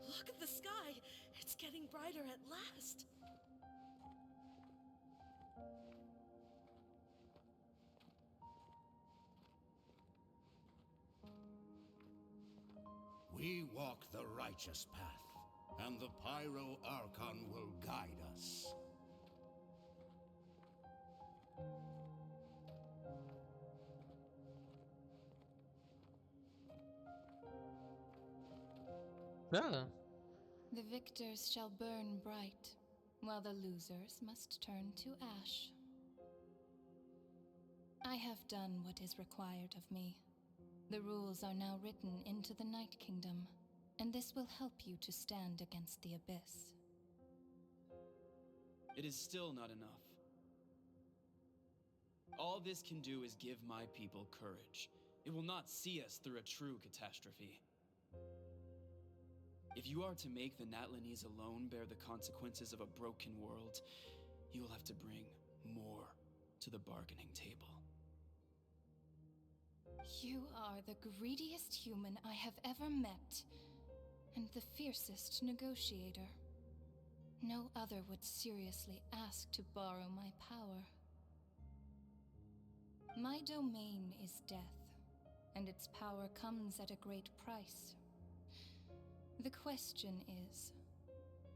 Look at the sky! It's getting brighter at last! We walk the righteous path, and the Pyro Archon will guide us. Yeah. The victors shall burn bright, while the losers must turn to ash. I have done what is required of me. The rules are now written into the Night Kingdom, and this will help you to stand against the Abyss. It is still not enough. All this can do is give my people courage. It will not see us through a true catastrophe. If you are to make the Natlanese alone bear the consequences of a broken world, you will have to bring more to the bargaining table. You are the greediest human I have ever met, and the fiercest negotiator. No other would seriously ask to borrow my power. My domain is death, and its power comes at a great price. The question is,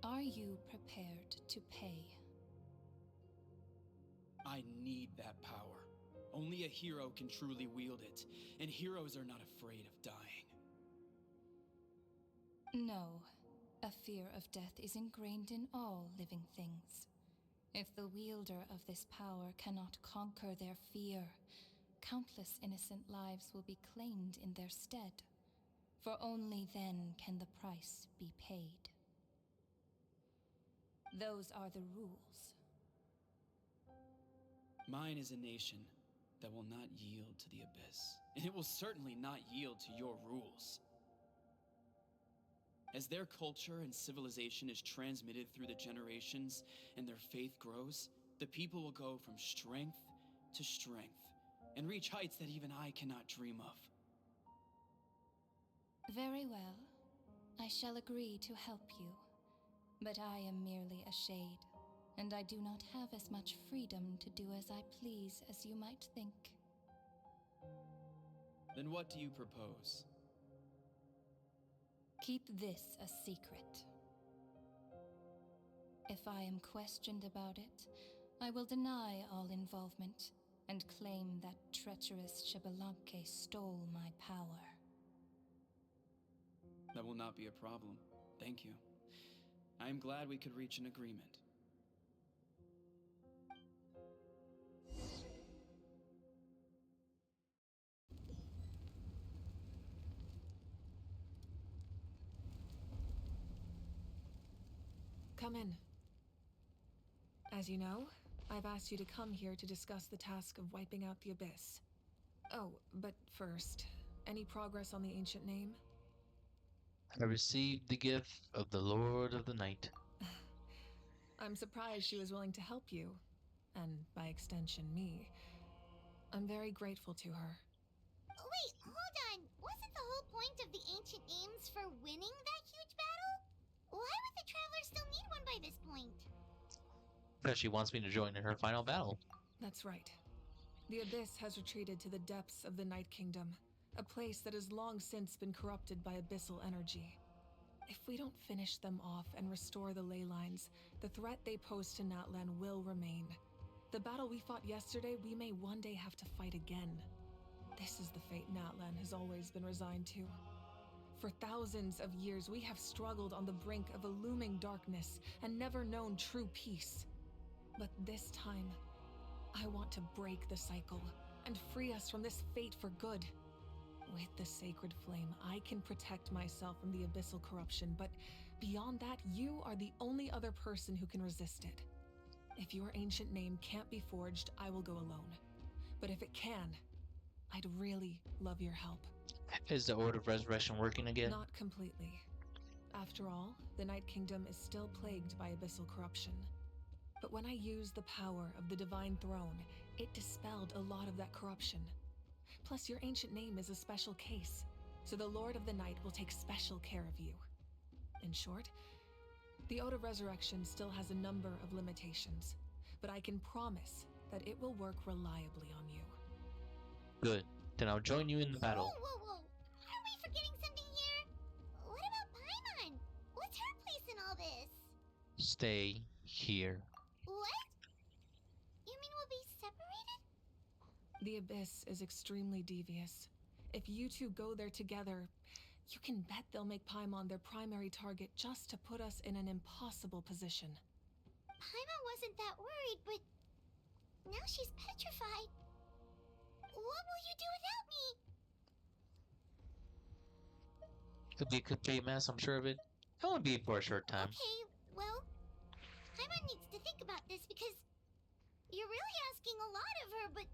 are you prepared to pay? I need that power. Only a hero can truly wield it, and heroes are not afraid of dying. No, a fear of death is ingrained in all living things. If the wielder of this power cannot conquer their fear, countless innocent lives will be claimed in their stead. For only then can the price be paid. Those are the rules. Mine is a nation that will not yield to the Abyss, and it will certainly not yield to your rules. As their culture and civilization is transmitted through the generations and their faith grows, the people will go from strength to strength and reach heights that even I cannot dream of. Very well. I shall agree to help you. But I am merely a shade, and I do not have as much freedom to do as I please as you might think. Then what do you propose? Keep this a secret. If I am questioned about it, I will deny all involvement and claim that treacherous Xbalanque stole my power. That will not be a problem. Thank you. I am glad we could reach an agreement. Come in. As you know, I've asked you to come here to discuss the task of wiping out the Abyss. Oh, but first, any progress on the ancient name? I received the gift of the Lord of the Night. I'm surprised she was willing to help you, and by extension, me. I'm very grateful to her. Wait, hold on. Wasn't the whole point of the ancient names for winning that huge battle? Why would the Traveler still need one by this point? Because she wants me to join in her final battle. That's right. The Abyss has retreated to the depths of the Night Kingdom, a place that has long since been corrupted by abyssal energy. If we don't finish them off and restore the ley lines, the threat they pose to Natlan will remain. The battle we fought yesterday, we may one day have to fight again. This is the fate Natlan has always been resigned to. For thousands of years, we have struggled on the brink of a looming darkness and never known true peace. But this time, I want to break the cycle and free us from this fate for good. With the sacred flame, I can protect myself from the abyssal corruption, but beyond that, you are the only other person who can resist it. If your ancient name can't be forged, I will go alone. But if it can, I'd really love your help. Is the Order of Resurrection working again? Not completely. After all, the Night Kingdom is still plagued by abyssal corruption. But when I used the power of the Divine Throne, it dispelled a lot of that corruption. Plus, your ancient name is a special case, so the Lord of the Night will take special care of you. In short, the Ode of Resurrection still has a number of limitations, but I can promise that it will work reliably on you. Good. Then I'll join you in the battle. Whoa. Are we forgetting something here? What about Paimon? What's her place in all this? Stay here. What? You mean we'll be separated? The Abyss is extremely devious. If you two go there together, you can bet they'll make Paimon their primary target just to put us in an impossible position. Paimon wasn't that worried, but now she's petrified. What will you do without me? Could be a complete mess, I'm sure of it. It won't be for a short time. Okay, well, Paimon needs to think about this because you're really asking a lot of her, but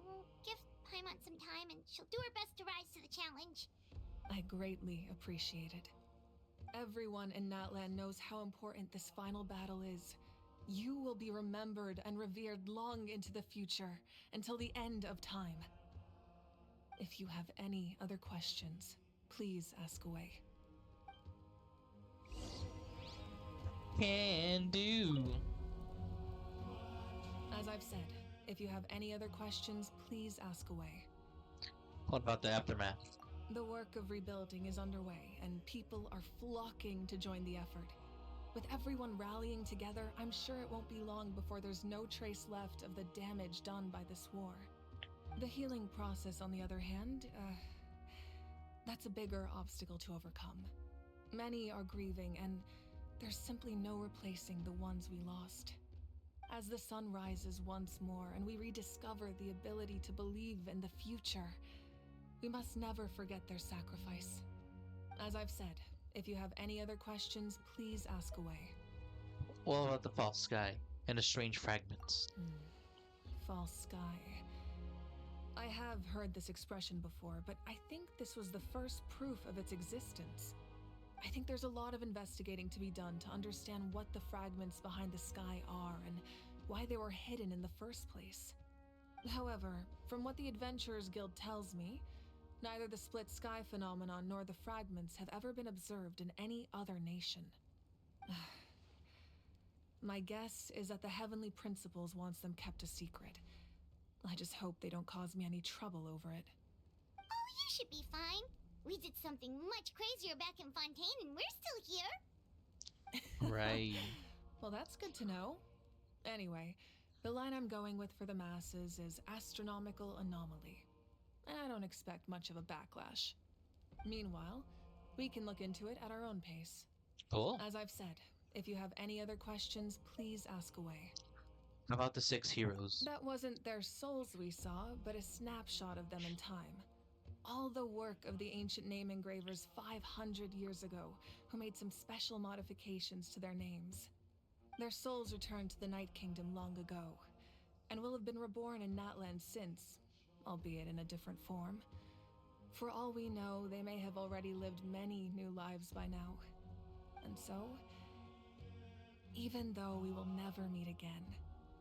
we'll give Paimon some time and she'll do her best to rise to the challenge. I greatly appreciate it. Everyone in Natlan knows how important this final battle is. You will be remembered and revered long into the future, until the end of time. If you have any other questions, please ask away. Can do. As I've said, if you have any other questions, please ask away. What about the aftermath? The work of rebuilding is underway, and people are flocking to join the effort. With everyone rallying together, I'm sure it won't be long before there's no trace left of the damage done by this war. The healing process, on the other hand, that's a bigger obstacle to overcome. Many are grieving, and there's simply no replacing the ones we lost. As the sun rises once more and we rediscover the ability to believe in the future, we must never forget their sacrifice. As I've said, if you have any other questions, please ask away. What about the false sky and the strange fragments? False sky. I have heard this expression before, but I think this was the first proof of its existence. I think there's a lot of investigating to be done to understand what the fragments behind the sky are and why they were hidden in the first place. However, from what the Adventurers Guild tells me, neither the split sky phenomenon nor the fragments have ever been observed in any other nation. My guess is that the Heavenly Principles wants them kept a secret. I just hope they don't cause me any trouble over it. Oh, you should be fine. We did something much crazier back in Fontaine and we're still here. Right. Well, that's good to know. Anyway, the line I'm going with for the masses is astronomical anomaly. And I don't expect much of a backlash. Meanwhile, we can look into it at our own pace. Cool. As I've said, if you have any other questions, please ask away. How about the 6 heroes? That wasn't their souls we saw, but a snapshot of them in time. All the work of the ancient name engravers 500 years ago, who made some special modifications to their names. Their souls returned to the Night Kingdom long ago, and will have been reborn in Natland since, albeit in a different form. For all we know, they may have already lived many new lives by now. And so, even though we will never meet again,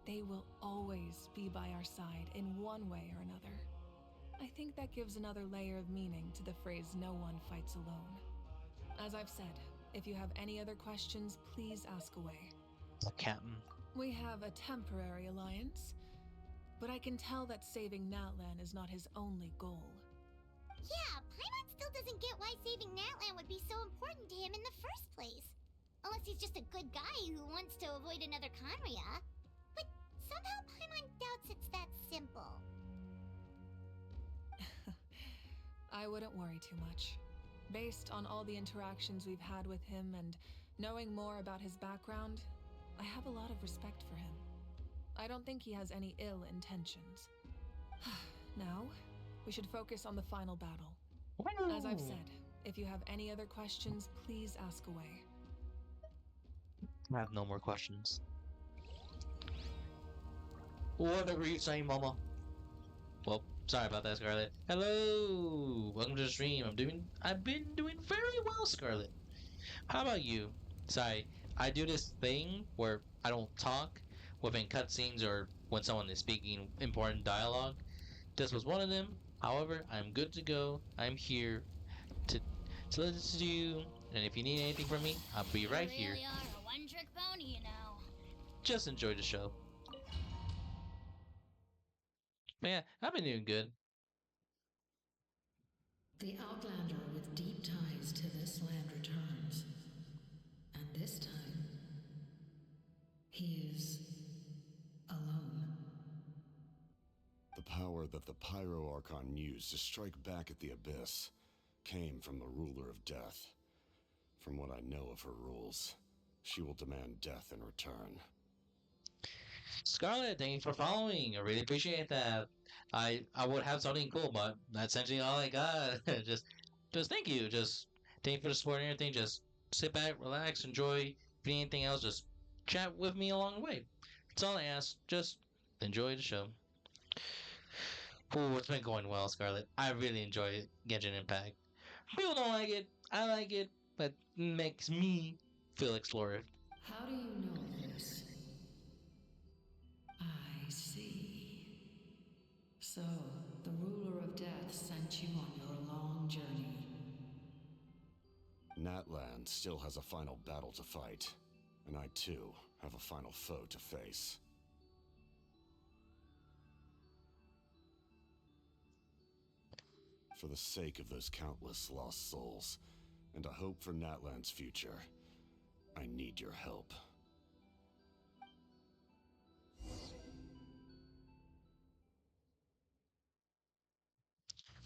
they will always be by our side in one way or another. I think that gives another layer of meaning to the phrase "no one fights alone." As I've said, if you have any other questions, please ask away. Captain. We have a temporary alliance, but I can tell that saving Natlan is not his only goal. Yeah, Paimon still doesn't get why saving Natlan would be so important to him in the first place. Unless he's just a good guy who wants to avoid another Conria. But somehow Paimon doubts it's that simple. I wouldn't worry too much. Based on all the interactions we've had with him and knowing more about his background, I have a lot of respect for him. I don't think he has any ill intentions. Now, we should focus on the final battle. As I've said, if you have any other questions, please ask away. I have no more questions. Whatever you say, Mama. Well, sorry about that, Scarlet. Hello! Welcome to the stream. I've been doing very well, Scarlet. How about you? Sorry, I do this thing where I don't talk within cutscenes or when someone is speaking important dialogue. This was one of them. However, I'm good to go. I'm here to listen to you, and if you need anything from me, I'll be right here. You really are a one-trick pony, you know. Just enjoy the show. But yeah, I've been doing good. The Outlander with deep ties to this land returns. And this time, he is alone. The power that the Pyro Archon used to strike back at the Abyss came from the Ruler of Death. From what I know of her rules, she will demand death in return. Scarlet, thank you for following. I really appreciate that. I would have something cool, but that's essentially all I got. just thank you. Just thank you for the support and everything. Just sit back, relax, enjoy. If you need anything else, just chat with me along the way. That's all I ask. Just enjoy the show. Ooh, it's been going well, Scarlet. I really enjoy Genshin Impact. People don't like it. I like it, but it makes me feel explored. How do you know this? I see. So, the Ruler of Death sent you on your long journey. Natlan still has a final battle to fight, and I too have a final foe to face. For the sake of those countless lost souls, and a hope for Natlan's future, I need your help.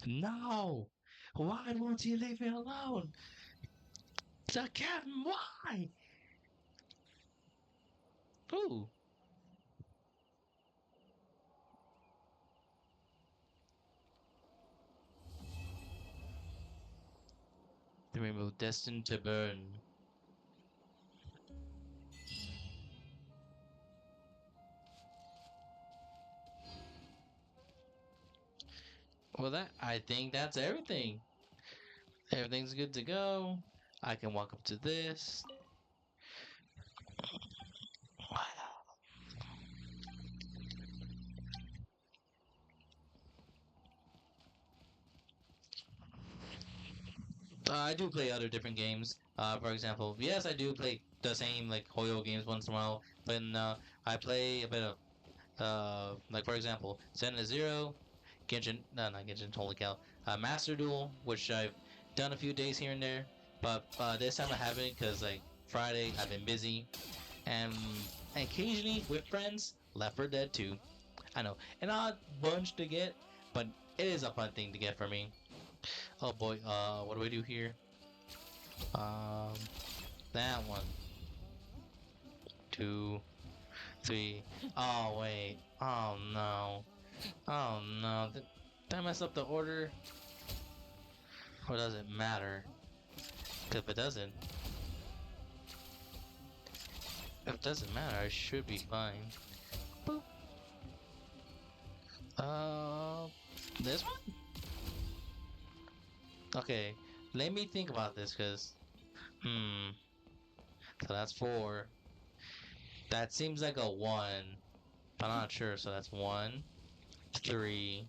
No! Why won't he leave me alone? The captain, why? Ooh. The rainbow destined to burn. Well, I think that's everything. Everything's good to go. I can walk up to this. I do play other different games. For example, yes, I do play the same like Hoyo games once in a while. But I play a bit of like for example, Zen Zero, Genshin, no, not Genshin, holy cow, Master Duel, which I've done a few days here and there. But this time I haven't because like Friday I've been busy, and occasionally with friends, Left 4 Dead 2. I know, an odd bunch to get, but it is a fun thing to get for me. Oh boy, what do I do here? Um, that one, two, three. Oh wait. Oh no. Oh no. Did I mess up the order? Or does it matter? 'Cause if it doesn't matter, I should be fine. Boop. This one? Okay. Let me think about this, cause so that's 4. That seems like a 1. But I'm not sure, so that's 1, 3.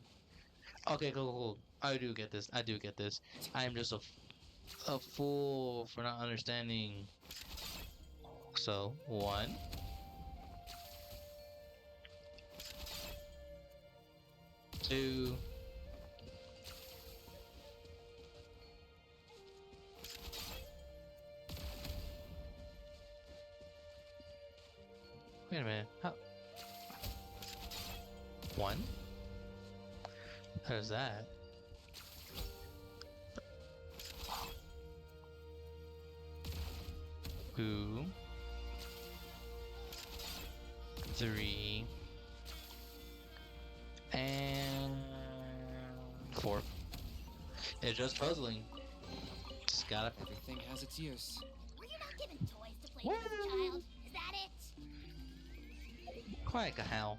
Okay, cool. I do get this. I do get this. I am just a fool for not understanding. So, 1, 2, wait a minute. How? 1? There's that. 2, 3, and 4. It's just puzzling. Just gotta. Everything has its use. Were you not given toys to play with as a child? Is that it? Quite a hell.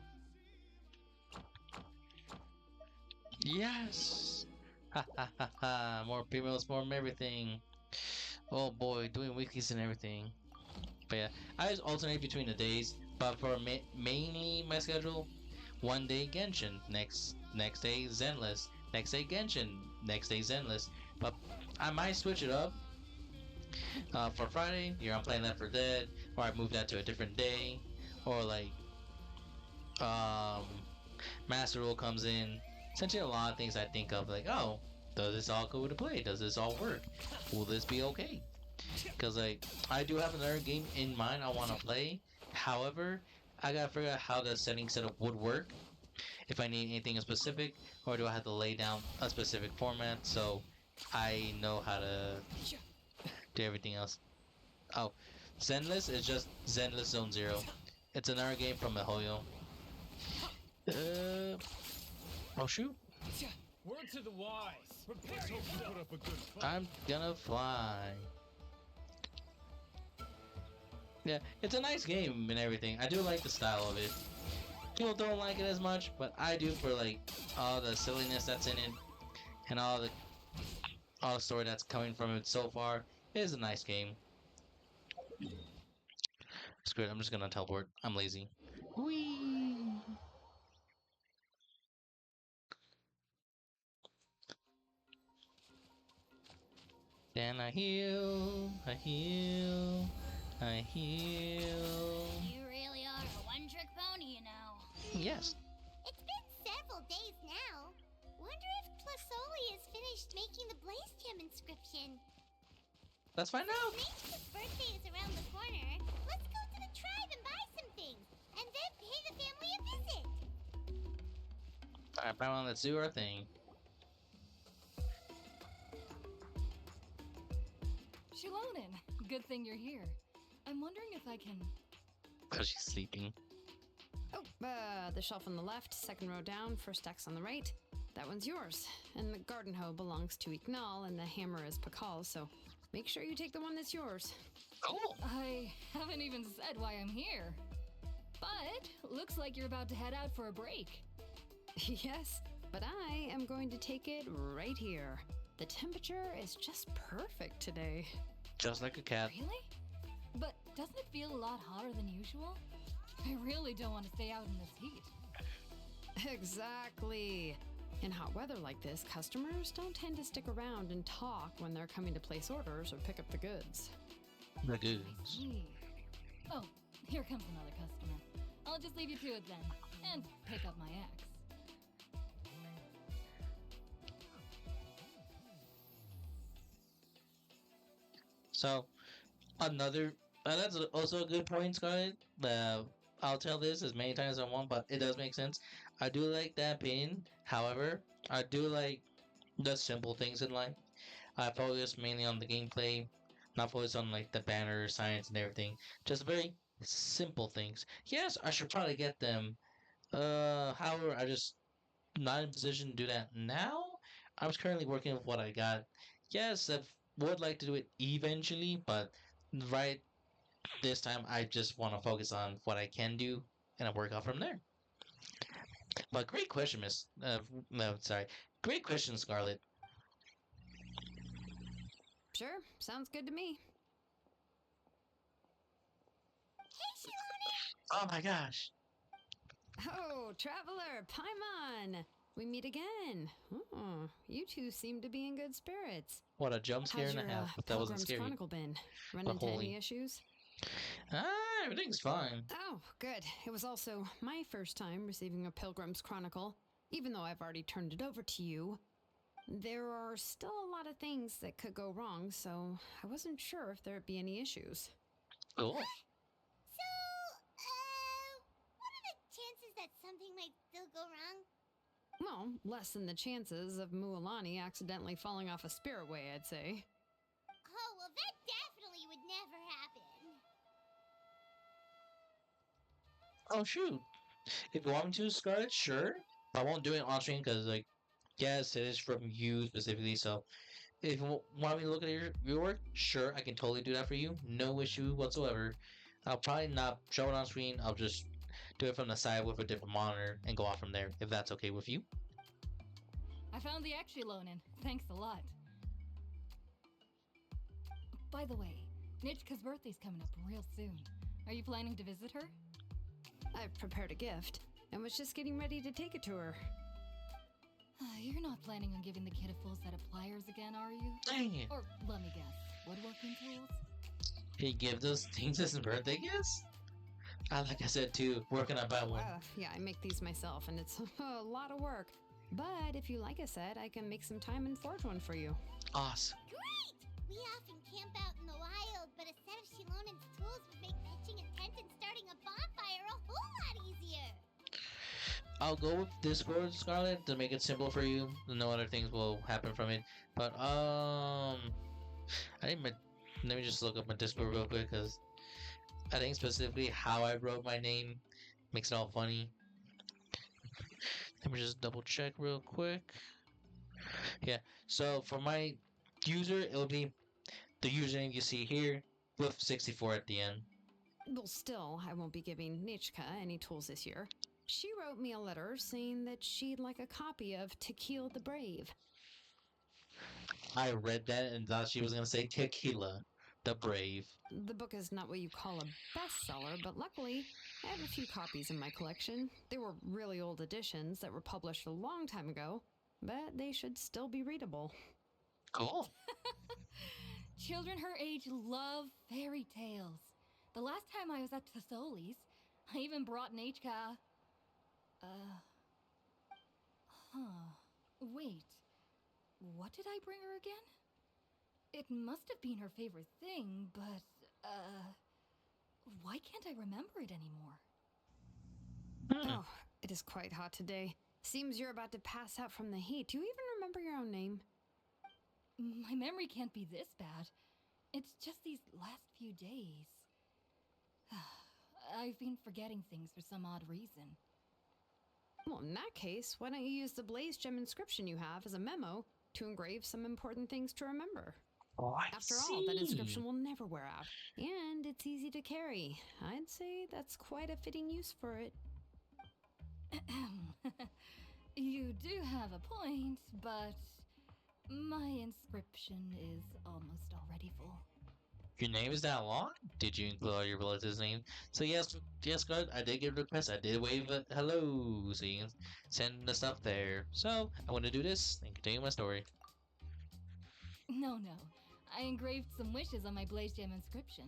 Yes! Ha ha ha ha! More females, more everything. Oh boy, doing weeklies and everything. But yeah, I just alternate between the days. But for mainly my schedule, one day Genshin, next day Zenless, next day Genshin, next day Zenless. But I might switch it up. For Friday, I'm playing Left 4 Dead, or I move that to a different day, or like um, Master Rule comes in. Essentially, a lot of things I think of like, oh, does this all go to play? Does this all work? Will this be okay? Because like I do have another game in mind I want to play. However, I gotta figure out how the setting setup would work. If I need anything specific, or do I have to lay down a specific format so I know how to do everything else. Oh, Zenless is just Zenless Zone Zero. It's another game from Mihoyo. Oh shoot! Word to the wise. Let's hope you put up a good fight. I'm gonna fly. Yeah, it's a nice game and everything. I do like the style of it. People don't like it as much, but I do for like all the silliness that's in it and all the story that's coming from it so far. It is a nice game. Screw it, I'm just gonna teleport. I'm lazy. Whee! Then I heal, I heal, I heal. You really are a one-trick pony, you know. Yes. It's been several days now. Wonder if Plasoli has finished making the Blaze Gem inscription. Let's find out. His birthday is around the corner. Let's go to the tribe and buy some things, and then pay the family a visit. Alright, Padawan, let's do our thing. Shilonin, good thing you're here. I'm wondering if I can... Because she's sleeping. Oh, the shelf on the left, second row down, first axe on the right. That one's yours. And the garden hoe belongs to Ignal, and the hammer is Pakal's, so Make sure you take the one that's yours. Cool. I haven't even said why I'm here. But looks like you're about to head out for a break. Yes, but I am going to take it right here. The temperature is just perfect today. Just like a cat. Really? But doesn't it feel a lot hotter than usual? I really don't want to stay out in this heat. Exactly. In hot weather like this, customers don't tend to stick around and talk when they're coming to place orders or pick up the goods. The goods. Oh, here comes another customer. I'll just leave you to it then, and pick up my axe. So, another, that's also a good point, Scarlett. I'll tell this as many times as I want, but it does make sense. I do like that opinion. However, I do like the simple things in life. I focus mainly on the gameplay, not focus on like the banner, science, and everything. Just very simple things. Yes, I should probably get them. However, I just not in position to do that now. I was currently working with what I got. Yes, I would like to do it eventually, but right this time I just want to focus on what I can do and I work out from there. But great question, Miss. No, sorry. Great question, Scarlett. Sure, sounds good to me. Oh my gosh. Oh, Traveler, Paimon! We meet again. Oh, you two seem to be in good spirits. What a jump scare How's and a your, half, but that wasn't Pilgrim's scary. Chronicle been? Run But into holy. any issues? Everything's fine. Oh, good. It was also my first time receiving a Pilgrim's Chronicle, even though I've already turned it over to you. There are still a lot of things that could go wrong, so I wasn't sure if there'd be any issues. Cool. So, what are the chances that something might still go wrong? Well, less than the chances of Mualani accidentally falling off a spirit way, I'd say. Oh, well, that definitely would never happen. Oh shoot. If you want me to, Scarlett, sure. I won't do it on stream because, like, yes, it is from you specifically. So, if you want me to look at your work, sure, I can totally do that for you. No issue whatsoever. I'll probably not show it on screen. I'll just do it from the side with a different monitor and go off from there, if that's okay with you. I found the extra loan in. Thanks a lot. By the way, Nitchka's birthday's coming up real soon. Are you planning to visit her? I've prepared a gift and was just getting ready to take it to her. You're not planning on giving the kid a full set of pliers again, are you? Dang it. Or, let me guess, woodworking tools? He give those things as birthday gifts? Like I said too, working on that one. Yeah, I make these myself, and it's a lot of work. But if you like a set, I can make some time and forge one for you. Awesome. Great! We often camp out in the wild, but a set of Shilonen's tools would make pitching a tent and starting a bonfire a whole lot easier. I'll go with Discord, Scarlett, to make it simple for you. No other things will happen from it. But let me just look up my Discord real quick because I think specifically how I wrote my name makes it all funny. Let me just double check real quick. Yeah, so for my user, it'll be the username you see here with 64 at the end. Well, still, I won't be giving Nichka any tools this year. She wrote me a letter saying that she'd like a copy of Tequila the Brave. I read that and thought she was going to say Tequila the Brave. The book is not what you call a bestseller, but luckily, I have a few copies in my collection. They were really old editions that were published a long time ago, but they should still be readable. Cool. Children her age love fairy tales. The last time I was at Thesoli's, I even brought Nechka. Wait. What did I bring her again? It must have been her favorite thing, but, why can't I remember it anymore? Oh, it is quite hot today. Seems you're about to pass out from the heat. Do you even remember your own name? My memory can't be this bad. It's just these last few days. I've been forgetting things for some odd reason. Well, in that case, why don't you use the Blaze Gem inscription you have as a memo to engrave some important things to remember? Oh, I After all, that see. inscription will never wear out, and it's easy to carry. I'd say that's quite a fitting use for it. You do have a point, but my inscription is almost already full. Your name is that long? Did you include all your relatives' names? So yes, God, I did get a request. I did wave a hello, so you can send the stuff there. So I want to do this and continue my story. No, no. I engraved some wishes on my Blaze Gem inscription.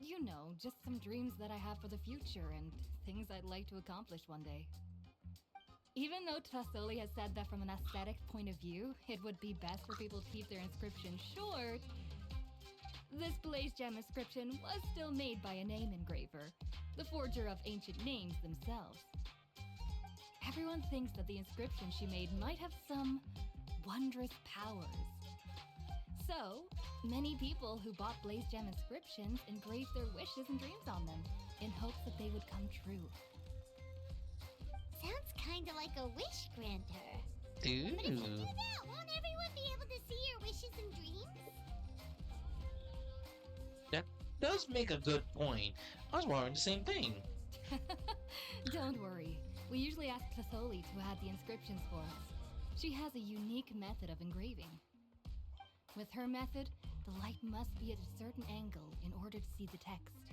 You know, just some dreams that I have for the future and things I'd like to accomplish one day. Even though Tassoli has said that from an aesthetic point of view, it would be best for people to keep their inscription short, this Blaze Gem inscription was still made by a name engraver, the forger of ancient names themselves. Everyone thinks that the inscription she made might have some wondrous powers. So, many people who bought Blaze Gem inscriptions engraved their wishes and dreams on them, in hopes that they would come true. Sounds kinda like a wish granter. Ooh. But if you do that, won't everyone be able to see your wishes and dreams? That does make a good point. I was wondering the same thing. Don't worry. We usually ask Tassoli to add the inscriptions for us. She has a unique method of engraving. With her method, the light must be at a certain angle in order to see the text.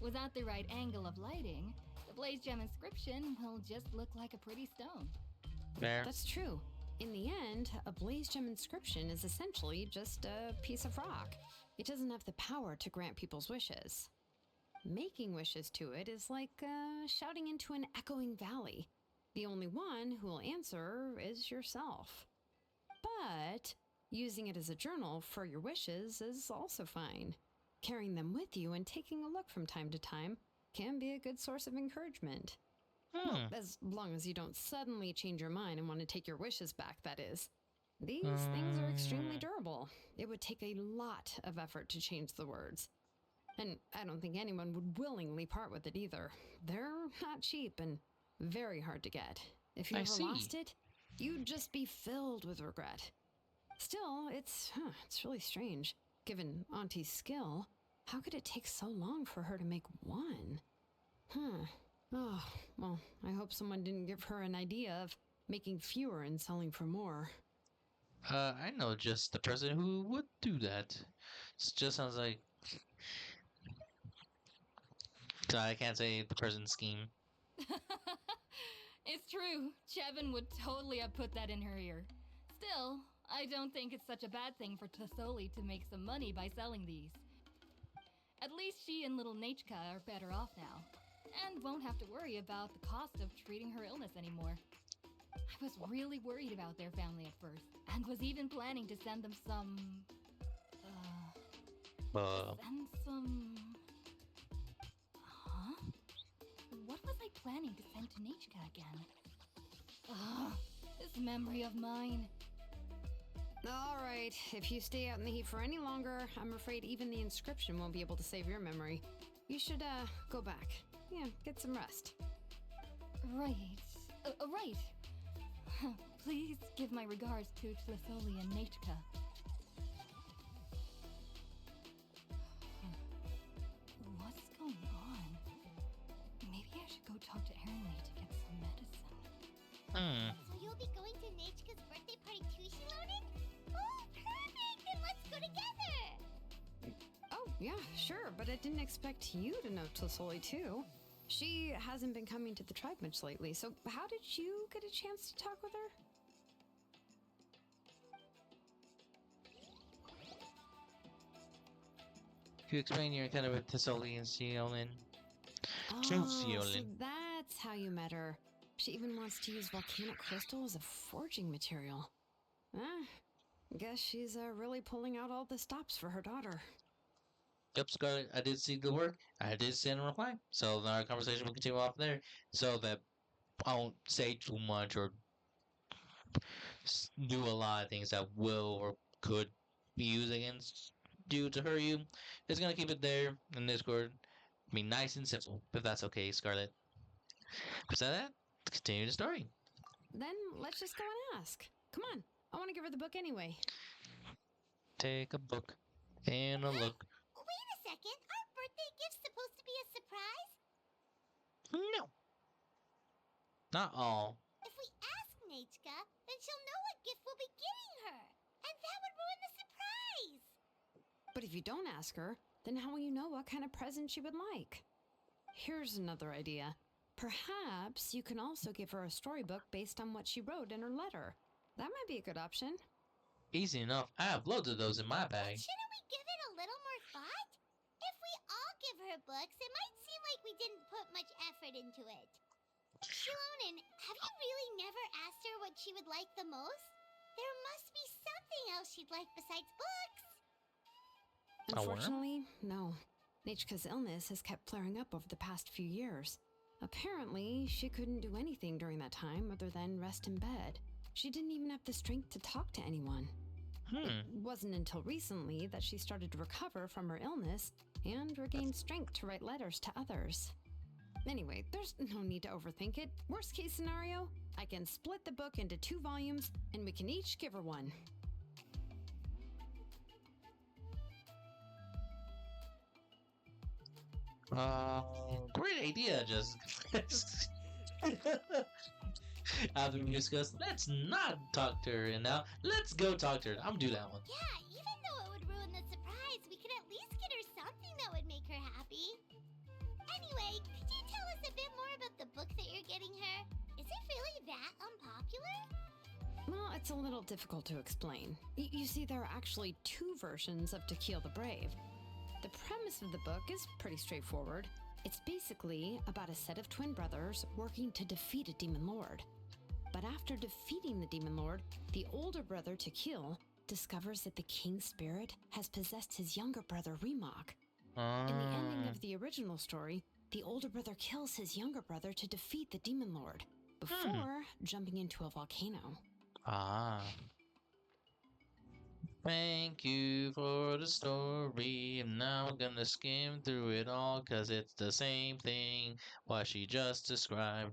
Without the right angle of lighting, the Blaze Gem inscription will just look like a pretty stone. Fair. That's true. In the end, a Blaze Gem inscription is essentially just a piece of rock. It doesn't have the power to grant people's wishes. Making wishes to it is like shouting into an echoing valley. The only one who will answer is yourself. But using it as a journal for your wishes is also fine. Carrying them with you and taking a look from time to time can be a good source of encouragement. Well, as long as you don't suddenly change your mind and want to take your wishes back, that is. These things are extremely durable. It would take a lot of effort to change the words. And I don't think anyone would willingly part with it either. They're not cheap and very hard to get. If you ever lost it, you'd just be filled with regret. Still, it's really strange. Given Auntie's skill, how could it take so long for her to make one? Oh, well, I hope someone didn't give her an idea of making fewer and selling for more. I know just the person who would do that. It just sounds like... So I can't say the person's scheme. It's true. Chevin would totally have put that in her ear. Still, I don't think it's such a bad thing for Tassoli to make some money by selling these. At least she and little Nachka are better off now, and won't have to worry about the cost of treating her illness anymore. I was really worried about their family at first, and was even planning to send them some... Send some... Huh? What was I planning to send to Nachka again? This memory of mine. All right, if you stay out in the heat for any longer, I'm afraid even the inscription won't be able to save your memory. You should, go back. Yeah, get some rest. Right. Right. Please give my regards to Tassoli and Nachka. What's going on? Maybe I should go talk to Erinley to get some medicine. So you'll be going to Nachka's birthday party too, she loaded? Oh, perfect! Then let's go together! Oh, yeah, sure, but I didn't expect you to know Tassoli too. She hasn't been coming to the tribe much lately, so how did you get a chance to talk with her? Could you explain your encounter with Tassoli and Xiolin? Oh, so that's how you met her. She even wants to use volcanic crystal as a forging material. Guess she's really pulling out all the stops for her daughter. Yep, Scarlet, I did see the work. I did send a reply. So our conversation will continue off there. So that I won't say too much or do a lot of things that will or could be used against you to hurt you. Just gonna keep it there in Discord. Be nice and simple, if that's okay, Scarlet. Besides that, let's continue the story. Then let's just go and ask. Come on, I want to give her the book anyway. take a book and a look. Wait a second. Aren't birthday gifts supposed to be a surprise? No. Not all. If we ask Nechka, then she'll know what gift we'll be getting her. And that would ruin the surprise. But if you don't ask her, then how will you know what kind of present she would like? Here's another idea. Perhaps you can also give her a storybook based on what she wrote in her letter. That might be a good option. Easy enough. I have loads of those in my bag. Shouldn't we give it a little more thought? If we all give her books, it might seem like we didn't put much effort into it. Shilonen, have you really never asked her what she would like the most? There must be something else she'd like besides books. Unfortunately, no. Nechka's illness has kept flaring up over the past few years. Apparently, she couldn't do anything during that time other than rest in bed. She didn't even have the strength to talk to anyone. It wasn't until recently that she started to recover from her illness and regained strength to write letters to others. Anyway, there's no need to overthink it. Worst case scenario, I can split the book into 2 volumes and we can each give her one. Great idea, just after we discussed, let's not talk to her, and now let's go talk to her. I'm gonna do that one. Yeah, even though it would ruin the surprise, we could at least get her something that would make her happy. Anyway, could you tell us a bit more about the book that you're getting her? Is it really that unpopular? Well, it's a little difficult to explain. You see, there are actually 2 versions of To Kill the Brave. The premise of the book is pretty straightforward. It's basically about a set of twin brothers working to defeat a demon lord. But after defeating the demon lord, the older brother, To Kill, discovers that the king's spirit has possessed his younger brother, Remok. In the ending of the original story, the older brother kills his younger brother to defeat the demon lord before jumping into a volcano. Thank you for the story. I'm now gonna skim through it all, cause it's the same thing what she just described.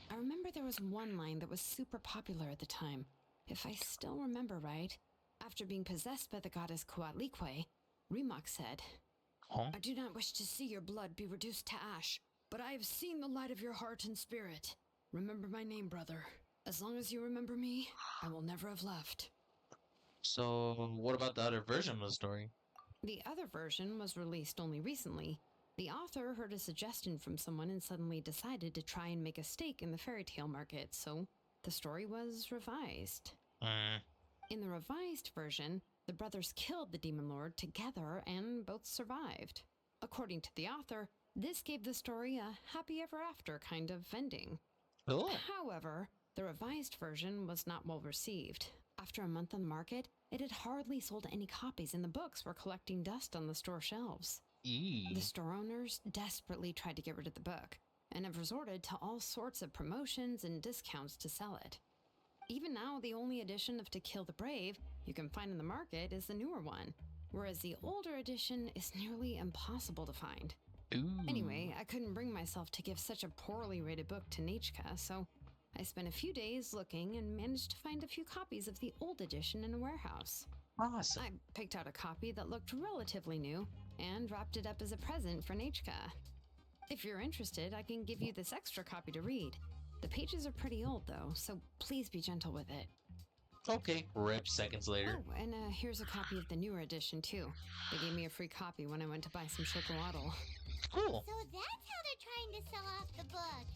I remember there was one line that was super popular at the time. If I still remember right, after being possessed by the goddess Coatlicue, Remok said, I do not wish to see your blood be reduced to ash, but I have seen the light of your heart and spirit. Remember my name, brother. As long as you remember me, I will never have left. So, what about the other version of the story? The other version was released only recently. The author heard a suggestion from someone and suddenly decided to try and make a stake in the fairy tale market, so the story was revised. In the revised version, the brothers killed the demon lord together and both survived. According to the author, this gave the story a happy ever after kind of ending. However, the revised version was not well received. After a month on the market, it had hardly sold any copies and the books were collecting dust on the store shelves. The store owners desperately tried to get rid of the book and have resorted to all sorts of promotions and discounts to sell it. Even now, the only edition of To Kill the Brave you can find in the market is the newer one, whereas the older edition is nearly impossible to find. Anyway, I couldn't bring myself to give such a poorly rated book to Nechka, so I spent a few days looking and managed to find a few copies of the old edition in a warehouse. Awesome. I picked out a copy that looked relatively new and wrapped it up as a present for Nechka. If you're interested, I can give you this extra copy to read. The pages are pretty old though, so please be gentle with it. Okay, rip seconds later. Oh, and here's a copy of the newer edition too. They gave me a free copy when I went to buy some chocolatl. Cool. So that's how they're trying to sell off the book.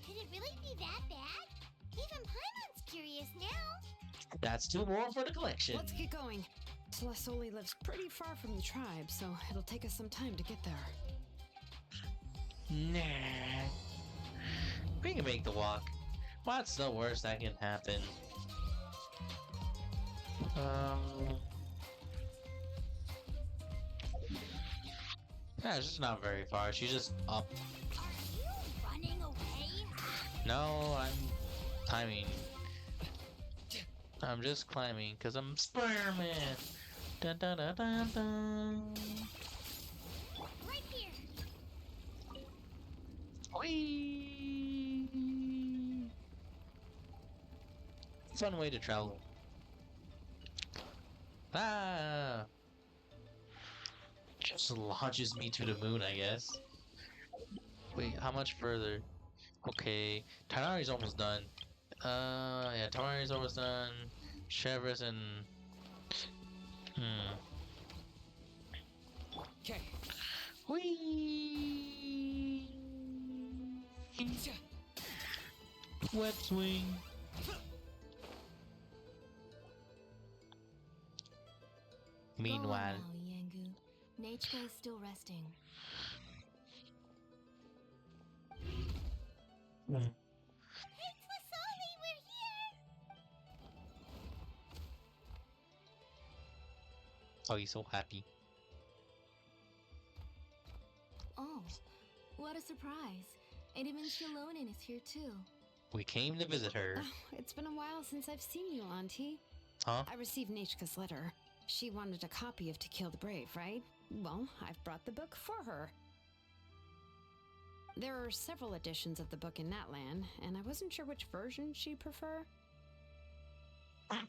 Could it really be that bad? Even Paimon's curious now. That's 2 more for the collection. Let's get going. Celestoli lives pretty far from the tribe, so it'll take us some time to get there. Nah. We can make the walk. What's the worst that can happen? Yeah, it's just not very far. She's just up. Are you running away? No, I'm timing. I'm just climbing because I'm Spider-Man. Dun dun dun dun dun. Right here. Whee! Fun way to travel. Ah! just launches me to the moon, I guess. Wait, how much further? Okay, Tighnari's almost done. Yeah, Tighnari's almost done. Chevrolet and Okay. Whee! Web swing. Meanwhile, Go on now, Yangu. Nachka is still resting. Prince Wasoli, we're here! oh, he's so happy. Oh, what a surprise. And even Shilonin is here too. We came to visit her. Oh, it's been a while since I've seen you, Auntie. Huh? I received Nachka's letter. She wanted a copy of To Kill the Brave, right? Well, I've brought the book for her. There are several editions of the book in Natlan, and I wasn't sure which version she'd prefer. I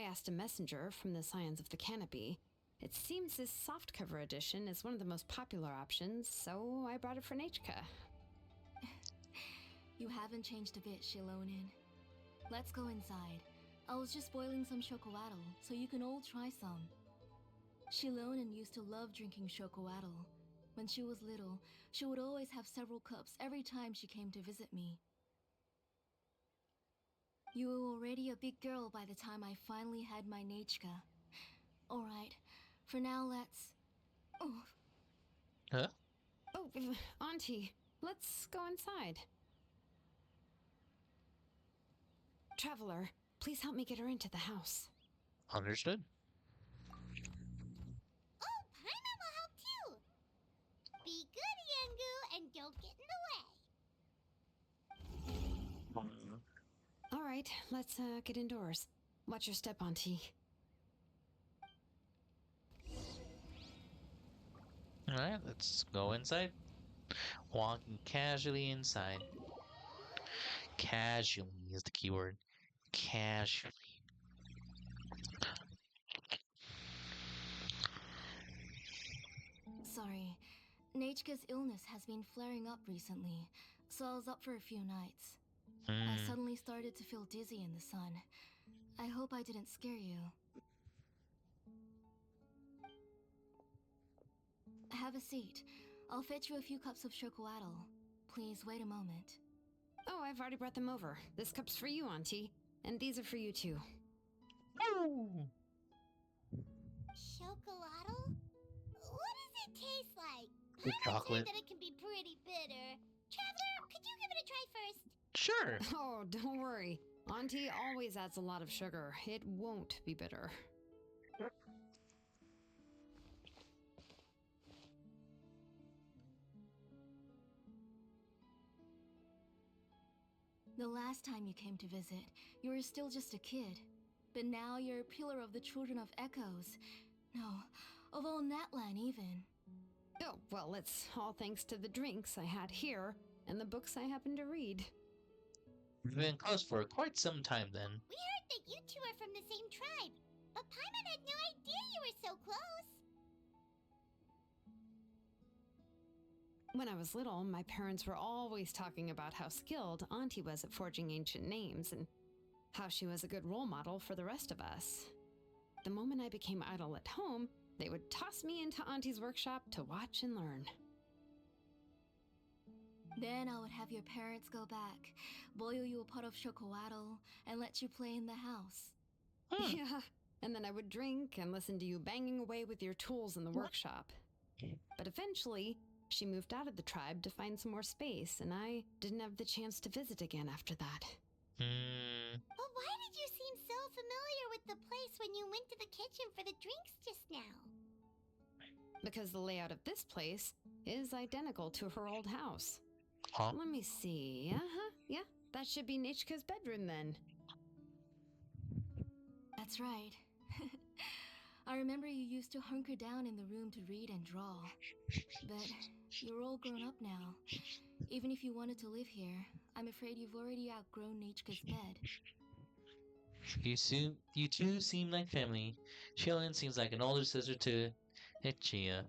asked a messenger from the Scions of the Canopy. It seems this softcover edition is one of the most popular options, so I brought it for Nachka. You haven't changed a bit, Shilonin. Let's go inside. I was just boiling some chocolatl, so you can all try some. Shilonin used to love drinking chocolatl. When she was little, she would always have several cups every time she came to visit me. You were already a big girl by the time I finally had my Nachka. Alright, for now let's... Oh. Huh? Oh, Auntie, let's go inside. Traveler, please help me get her into the house. Understood. Oh, Paimon will help too! Be good, Yangu, and don't get in the way! All right, let's get indoors. Watch your step, Auntie. Alright, let's go inside. Walking casually inside. Casually is the keyword. Casually. Sorry. Nachka's illness has been flaring up recently, so I was up for a few nights. I suddenly started to feel dizzy in the sun. I hope I didn't scare you. Have a seat. I'll fetch you a few cups of chocolatl. Please wait a moment. Oh, I've already brought them over. This cup's for you, Auntie. And these are for you, too. Chocolatl? What does it taste like? Good I'm chocolate. that it can be pretty bitter. Traveler, could you give it a try first? Sure. Oh, don't worry. Auntie always adds a lot of sugar. It won't be bitter. The last time you came to visit, you were still just a kid. But now you're a pillar of the Children of Echoes. No, of all Natlan even. Oh, well, it's all thanks to the drinks I had here and the books I happened to read. We've been close for quite some time then. We heard that you two are from the same tribe, but Paimon had no idea you were so close. When I was little, my parents were always talking about how skilled Auntie was at forging ancient names and how she was a good role model for the rest of us. The moment I became idle at home, they would toss me into Auntie's workshop to watch and learn. Then I would have your parents go back, boil you a pot of chocolatl, and let you play in the house. Yeah, and then I would drink and listen to you banging away with your tools in the workshop. But eventually, she moved out of the tribe to find some more space, and I didn't have the chance to visit again after that. But why did you seem so familiar with the place when you went to the kitchen for the drinks just now? Because the layout of this place is identical to her old house. Huh? Let me see. Yeah, that should be Nachka's bedroom then. That's right. I remember you used to hunker down in the room to read and draw. But you're all grown up now. Even if you wanted to live here, I'm afraid you've already outgrown Nachka's bed. You two seem like family. Shilin seems like an older sister to Hechia.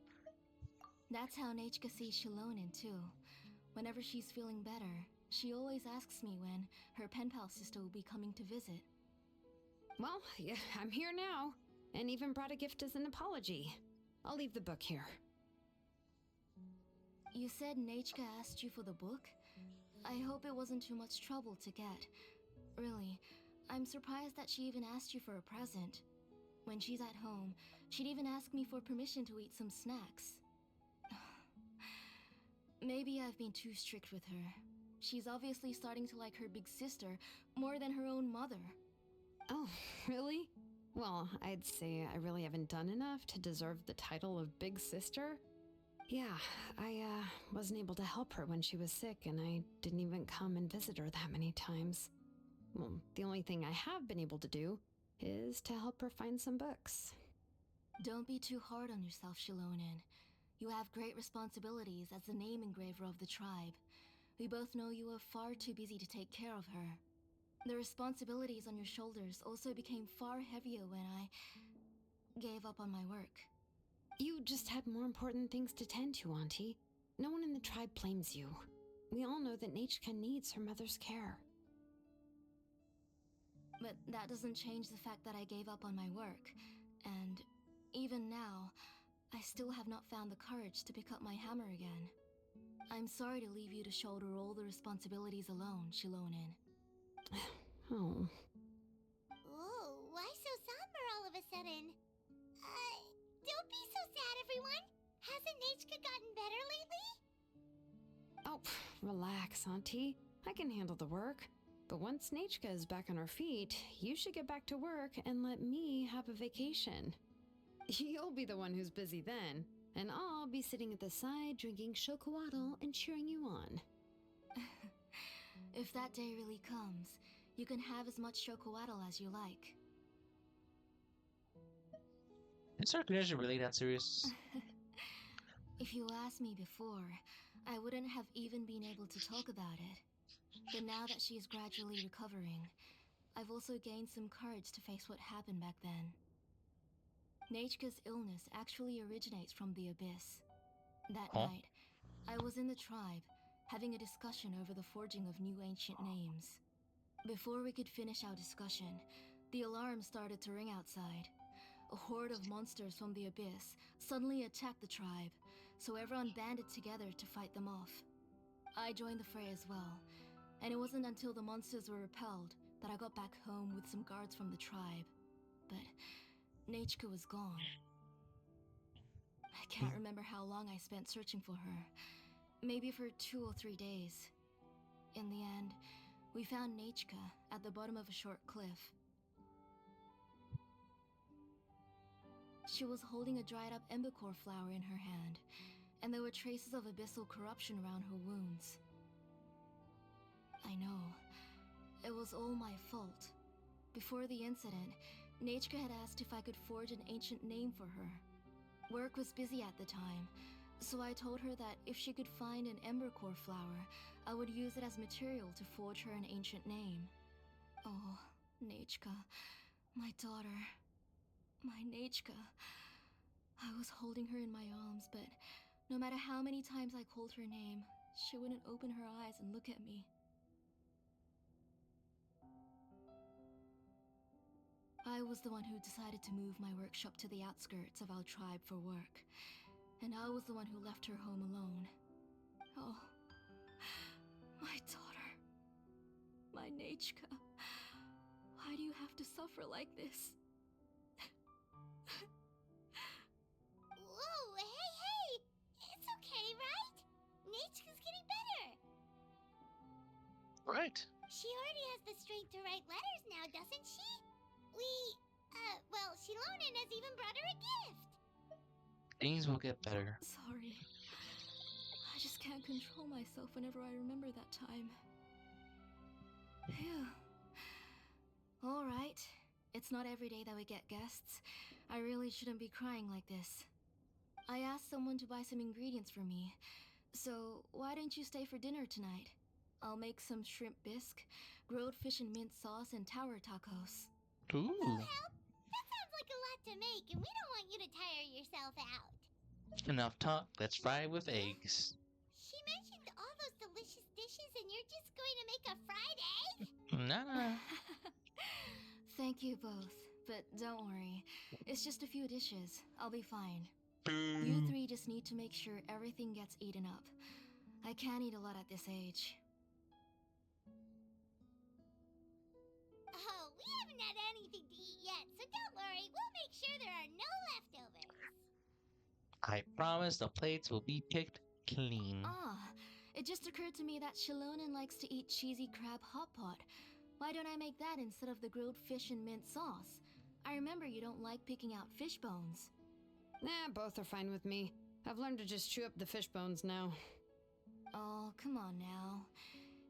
That's how Nachka sees Shilonen, too. Whenever she's feeling better, she always asks me when her pen pal sister will be coming to visit. Well, yeah, I'm here now, and even brought a gift as an apology. I'll leave the book here. You said Nachka asked you for the book? I hope it wasn't too much trouble to get. Really, I'm surprised that she even asked you for a present. When she's at home, she'd even ask me for permission to eat some snacks. Maybe I've been too strict with her. She's obviously starting to like her big sister more than her own mother. Oh, really? Well, I'd say I really haven't done enough to deserve the title of Big Sister. Yeah, I wasn't able to help her when she was sick, and I didn't even come and visit her that many times. Well, the only thing I have been able to do is to help her find some books. Don't be too hard on yourself, Shilonen. You have great responsibilities as the name engraver of the tribe. We both know you are far too busy to take care of her. The responsibilities on your shoulders also became far heavier when I gave up on my work. You just had more important things to tend to, Auntie. No one in the tribe blames you. We all know that Nachka needs her mother's care. But that doesn't change the fact that I gave up on my work. And even now, I still have not found the courage to pick up my hammer again. I'm sorry to leave you to shoulder all the responsibilities alone, Shilonen. Oh. Whoa, why so somber all of a sudden? Don't be so sad, everyone! Hasn't Nachka gotten better lately? Oh, relax, Auntie. I can handle the work. But once Nachka is back on her feet, you should get back to work and let me have a vacation. You'll be the one who's busy then, and I'll be sitting at the side drinking chocolatl and cheering you on. If that day really comes, you can have as much chocolatl as you like. Is our connection really that serious? If you asked me before, I wouldn't have even been able to talk about it. But now that she is gradually recovering, I've also gained some courage to face what happened back then. Nachka's illness actually originates from the Abyss. That night, I was in the tribe, having a discussion over the forging of new ancient names. Before we could finish our discussion, the alarm started to ring outside. A horde of monsters from the Abyss suddenly attacked the tribe, so everyone banded together to fight them off. I joined the fray as well, and it wasn't until the monsters were repelled that I got back home with some guards from the tribe. But Nachka was gone. I can't remember how long I spent searching for her. Maybe for 2 or 3 days. In the end, we found Nachka at the bottom of a short cliff. She was holding a dried up embercore flower in her hand, and there were traces of abyssal corruption around her wounds. I know. It was all my fault. Before the incident, Nachka had asked if I could forge an ancient name for her. Work was busy at the time, so I told her that if she could find an embercore flower, I would use it as material to forge her an ancient name. Oh, Nachka, my daughter. My Nachka. I was holding her in my arms, but no matter how many times I called her name, she wouldn't open her eyes and look at me. I was the one who decided to move my workshop to the outskirts of our tribe for work, and I was the one who left her home alone. Oh, my daughter. My Nachka. Why do you have to suffer like this? Whoa, hey! It's okay, right? Nachka's getting better. Right. She already has the strength to write letters now, doesn't she? Well, Shilonen has even brought her a gift. Things will get better. Sorry. I just can't control myself whenever I remember that time. Phew. Alright. It's not every day that we get guests. I really shouldn't be crying like this. I asked someone to buy some ingredients for me. So, why don't you stay for dinner tonight? I'll make some shrimp bisque, grilled fish and mint sauce, and tower tacos. Ooh. Help? That sounds like a lot to make, and we don't want you to tire yourself out. Enough talk. Let's fry with eggs. She mentioned all those delicious dishes, and you're just going to make a fried egg? Nah. Thank you both, but don't worry. It's just a few dishes. I'll be fine. Boo. You three just need to make sure everything gets eaten up. I can't eat a lot at this age. Oh, we haven't had anything to eat yet, so don't worry. We'll make sure there are no leftovers. I promise the plates will be picked clean. Ah, it just occurred to me that Shilonen likes to eat cheesy crab hot pot. Why don't I make that instead of the grilled fish and mint sauce? I remember you don't like picking out fish bones. Nah, both are fine with me. I've learned to just chew up the fish bones now. Oh, come on now.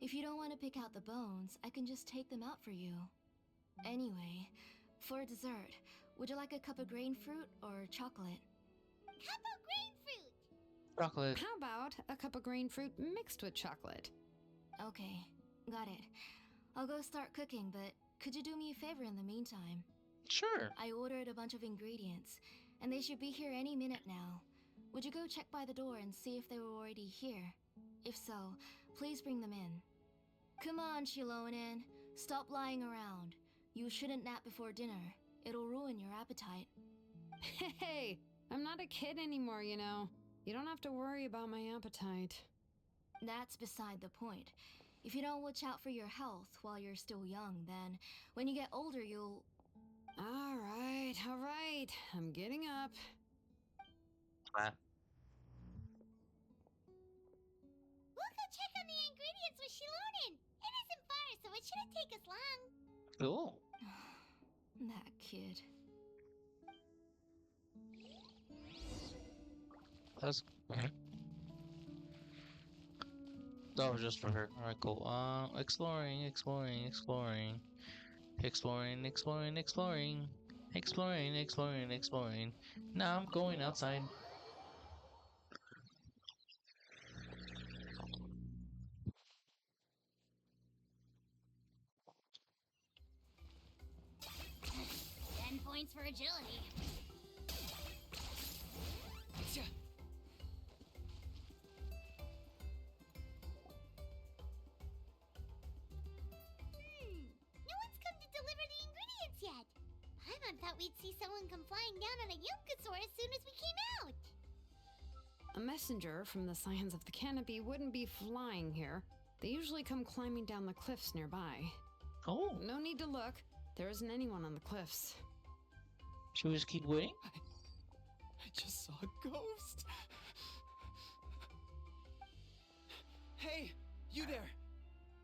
If you don't want to pick out the bones, I can just take them out for you. Anyway, for dessert, would you like a cup of grain fruit or chocolate? Cup of grain fruit! Chocolate. How about a cup of grain fruit mixed with chocolate? Okay, got it. I'll go start cooking, but could you do me a favor in the meantime? Sure. I ordered a bunch of ingredients, and they should be here any minute now. Would you go check by the door and see if they were already here? If so, please bring them in. Come on, Shilonen. Stop lying around. You shouldn't nap before dinner. It'll ruin your appetite. Hey, I'm not a kid anymore, you know. You don't have to worry about my appetite. That's beside the point. If you don't watch out for your health while you're still young, then when you get older, you'll... All right. I'm getting up. Ah. We'll go check on the ingredients with Shilonen. It isn't far, so it shouldn't take us long. Cool. That kid. That's... That was just for her. Alright, cool. Exploring. Now I'm going outside. Points for agility. No one's come to deliver the ingredients yet. Paimon thought we'd see someone come flying down on a Yunkasaur as soon as we came out. A messenger from the Scions of the Canopy wouldn't be flying here. They usually come climbing down the cliffs nearby. Oh. No need to look. There isn't anyone on the cliffs. Should we just keep waiting? I just saw a ghost. Hey, you there.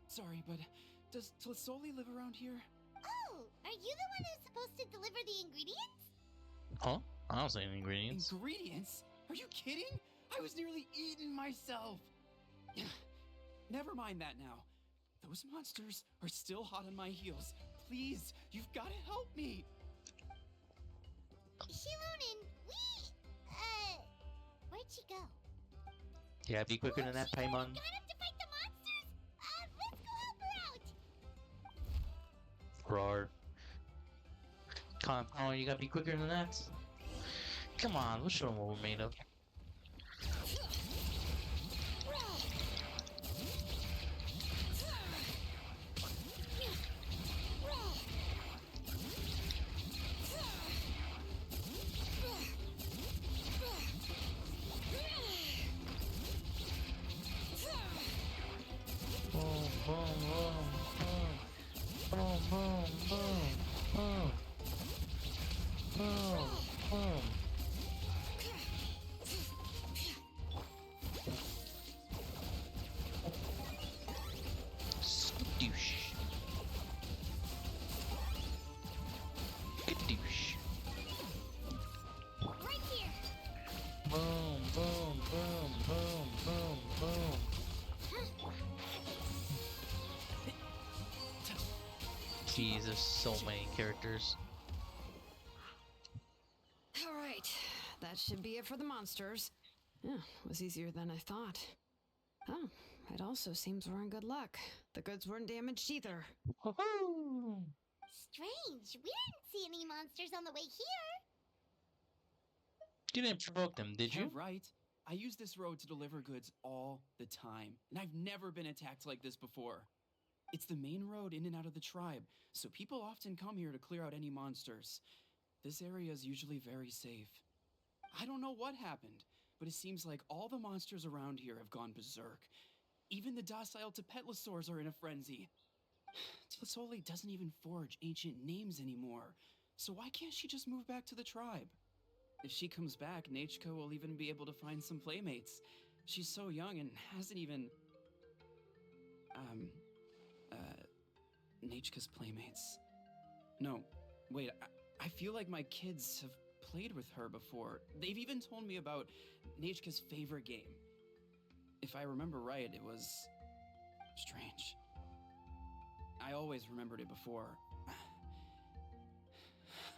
Sorry, but does Tlisoli live around here? Oh, are you the one who's supposed to deliver the ingredients? Huh? I don't see any ingredients. Ingredients? Are you kidding? I was nearly eaten myself. Never mind that now. Those monsters are still hot on my heels. Please, you've got to help me. Shilonen, where'd she go? Yeah, be quicker than that, Paimon. Got him to fight the monsters? Let's go help her out. Roar. Come on, Paimon, you gotta be quicker than that. Come on, let's show them what we're made of. Jeez, there's so many characters. Alright, that should be it for the monsters. Yeah, it was easier than I thought. Oh, it also seems we're in good luck. The goods weren't damaged either. Woohoo! Strange. We didn't see any monsters on the way here. You didn't provoke them, did you? You're right. I use this road to deliver goods all the time, and I've never been attacked like this before. It's the main road in and out of the tribe, so people often come here to clear out any monsters. This area is usually very safe. I don't know what happened, but it seems like all the monsters around here have gone berserk. Even the docile Tepetlosaurs are in a frenzy. Tlisoli doesn't even forge ancient names anymore, so why can't she just move back to the tribe? If she comes back, Nachka will even be able to find some playmates. She's so young and hasn't even... Nachka's playmates. No, wait, I feel like my kids have played with her before. They've even told me about Nachka's favorite game. If I remember right, it was... strange. I always remembered it before.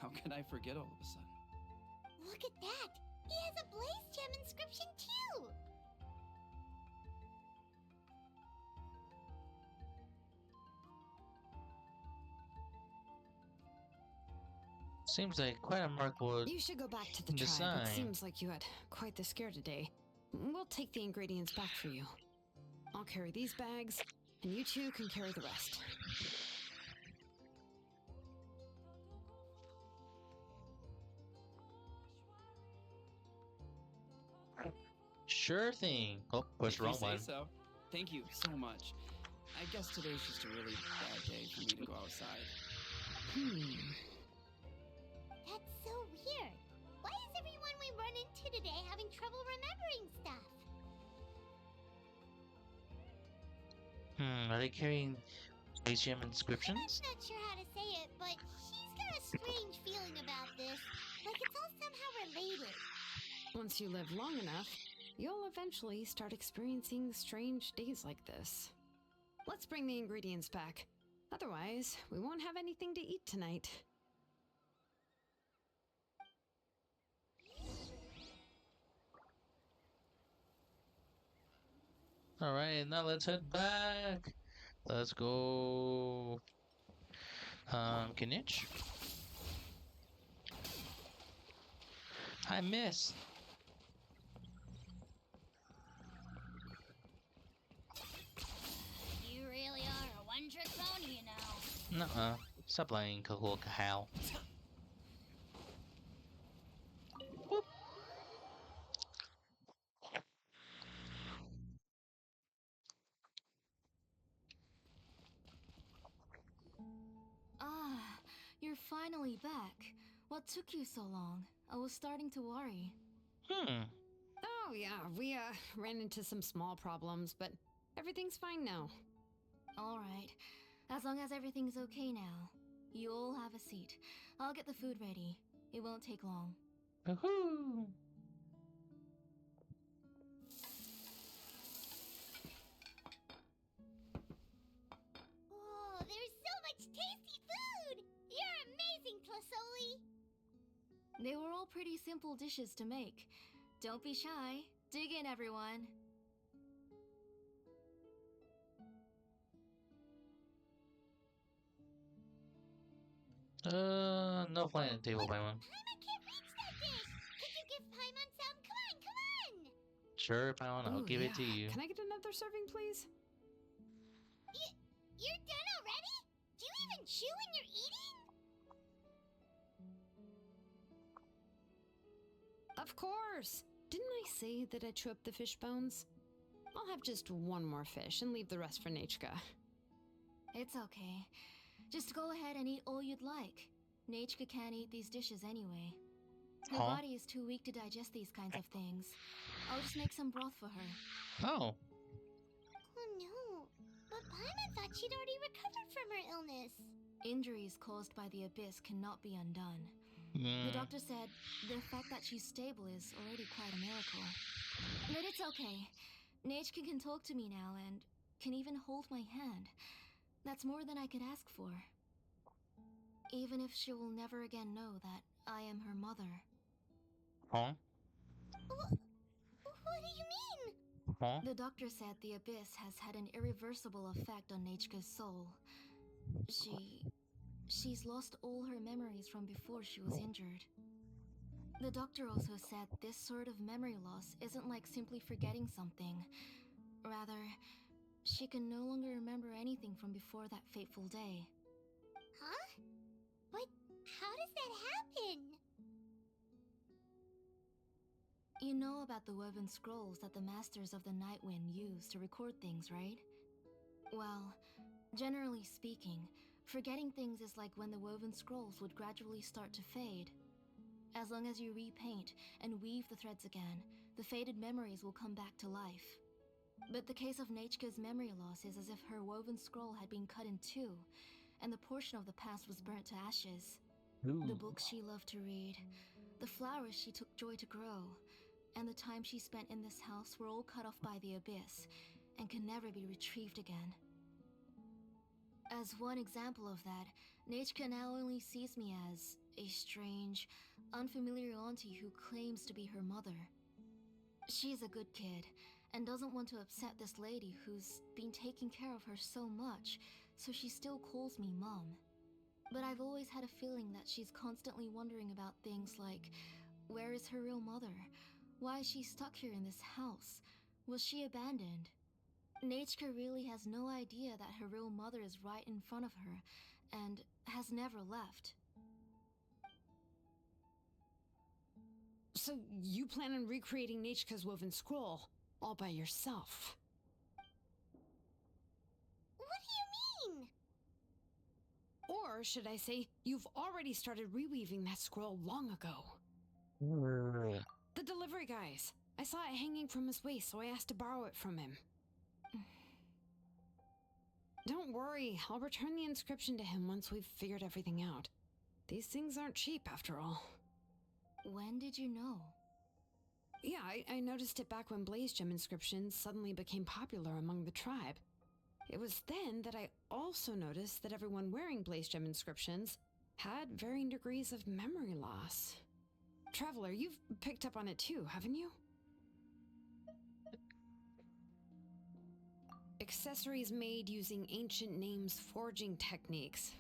How could I forget all of a sudden? Look at that! He has a blaze gem inscription too! Seems like quite a remarkable You should go back to the tribe. design. It seems like you had quite the scare today. We'll take the ingredients back for you. I'll carry these bags, and you two can carry the rest. Sure thing. Oh, push If wrong you say one. so. Thank you so much. I guess today's just a really bad day for me to go outside. That's so weird. Why is everyone we run into today having trouble remembering stuff? Are they carrying Space Jam inscriptions? I'm not sure how to say it, but she's got a strange feeling about this. Like it's all somehow related. Once you live long enough, you'll eventually start experiencing strange days like this. Let's bring the ingredients back. Otherwise, we won't have anything to eat tonight. Alright, now let's head back. Let's go. Kinich? I missed. You really are a one-trick pony, you know. Nuh-uh. Stop lying, Kahul Kahal. Ah, you're finally back. What took you so long? I was starting to worry. Oh yeah, we ran into some small problems, but everything's fine now. Alright. As long as everything's okay now. You all have a seat. I'll get the food ready. It won't take long. Woohoo! Whoa, there's so much tasty food! You're amazing, Tlisoli! They were all pretty simple dishes to make. Don't be shy. Dig in, everyone. No planet table, Paimon. Paimon can't reach that dish! Could you give Paimon some? Come on, come on! Sure, Paimon, I'll Ooh, give it to yeah. you. Can I get another serving, please? You're done already? Do you even chew when you're eating? Of course! Didn't I say that I'd chew up the fish bones? I'll have just one more fish and leave the rest for Nachka. It's okay. Just go ahead and eat all you'd like. Nachka can't eat these dishes anyway. Her body is too weak to digest these kinds of things. I'll just make some broth for her. Oh. Oh no. But Paimon thought she'd already recovered from her illness. Injuries caused by the abyss cannot be undone. The doctor said the fact that she's stable is already quite a miracle. But it's okay. Nachka can talk to me now and can even hold my hand. That's more than I could ask for. Even if she will never again know that I am her mother. Huh? What do you mean? Huh? The doctor said the abyss has had an irreversible effect on Nachka's soul. She's lost all her memories from before she was injured. The doctor also said this sort of memory loss isn't like simply forgetting something. Rather, she can no longer remember anything from before that fateful day. Huh? But how does that happen? You know about the woven scrolls that the Masters of the Night Wind use to record things, right? Well, generally speaking, forgetting things is like when the woven scrolls would gradually start to fade. As long as you repaint and weave the threads again, the faded memories will come back to life. But the case of Nechka's memory loss is as if her woven scroll had been cut in two, and the portion of the past was burnt to ashes. Ooh. The books she loved to read, the flowers she took joy to grow, and the time she spent in this house were all cut off by the abyss, and can never be retrieved again. As one example of that, Nechka now only sees me as a strange, unfamiliar auntie who claims to be her mother. She's a good kid, and doesn't want to upset this lady who's been taking care of her so much, so she still calls me Mom. But I've always had a feeling that she's constantly wondering about things like, where is her real mother? Why is she stuck here in this house? Was she abandoned? Nechka really has no idea that her real mother is right in front of her, and has never left. So you plan on recreating Nechka's woven scroll all by yourself? What do you mean? Or should I say, you've already started reweaving that scroll long ago? The delivery guys. I saw it hanging from his waist, so I asked to borrow it from him. Don't worry, I'll return the inscription to him once we've figured everything out. These things aren't cheap, after all. When did you know? Yeah, I noticed it back when Blaze Gem inscriptions suddenly became popular among the tribe. It was then that I also noticed that everyone wearing Blaze Gem inscriptions had varying degrees of memory loss. Traveler, you've picked up on it too, haven't you? Accessories made using ancient names forging techniques.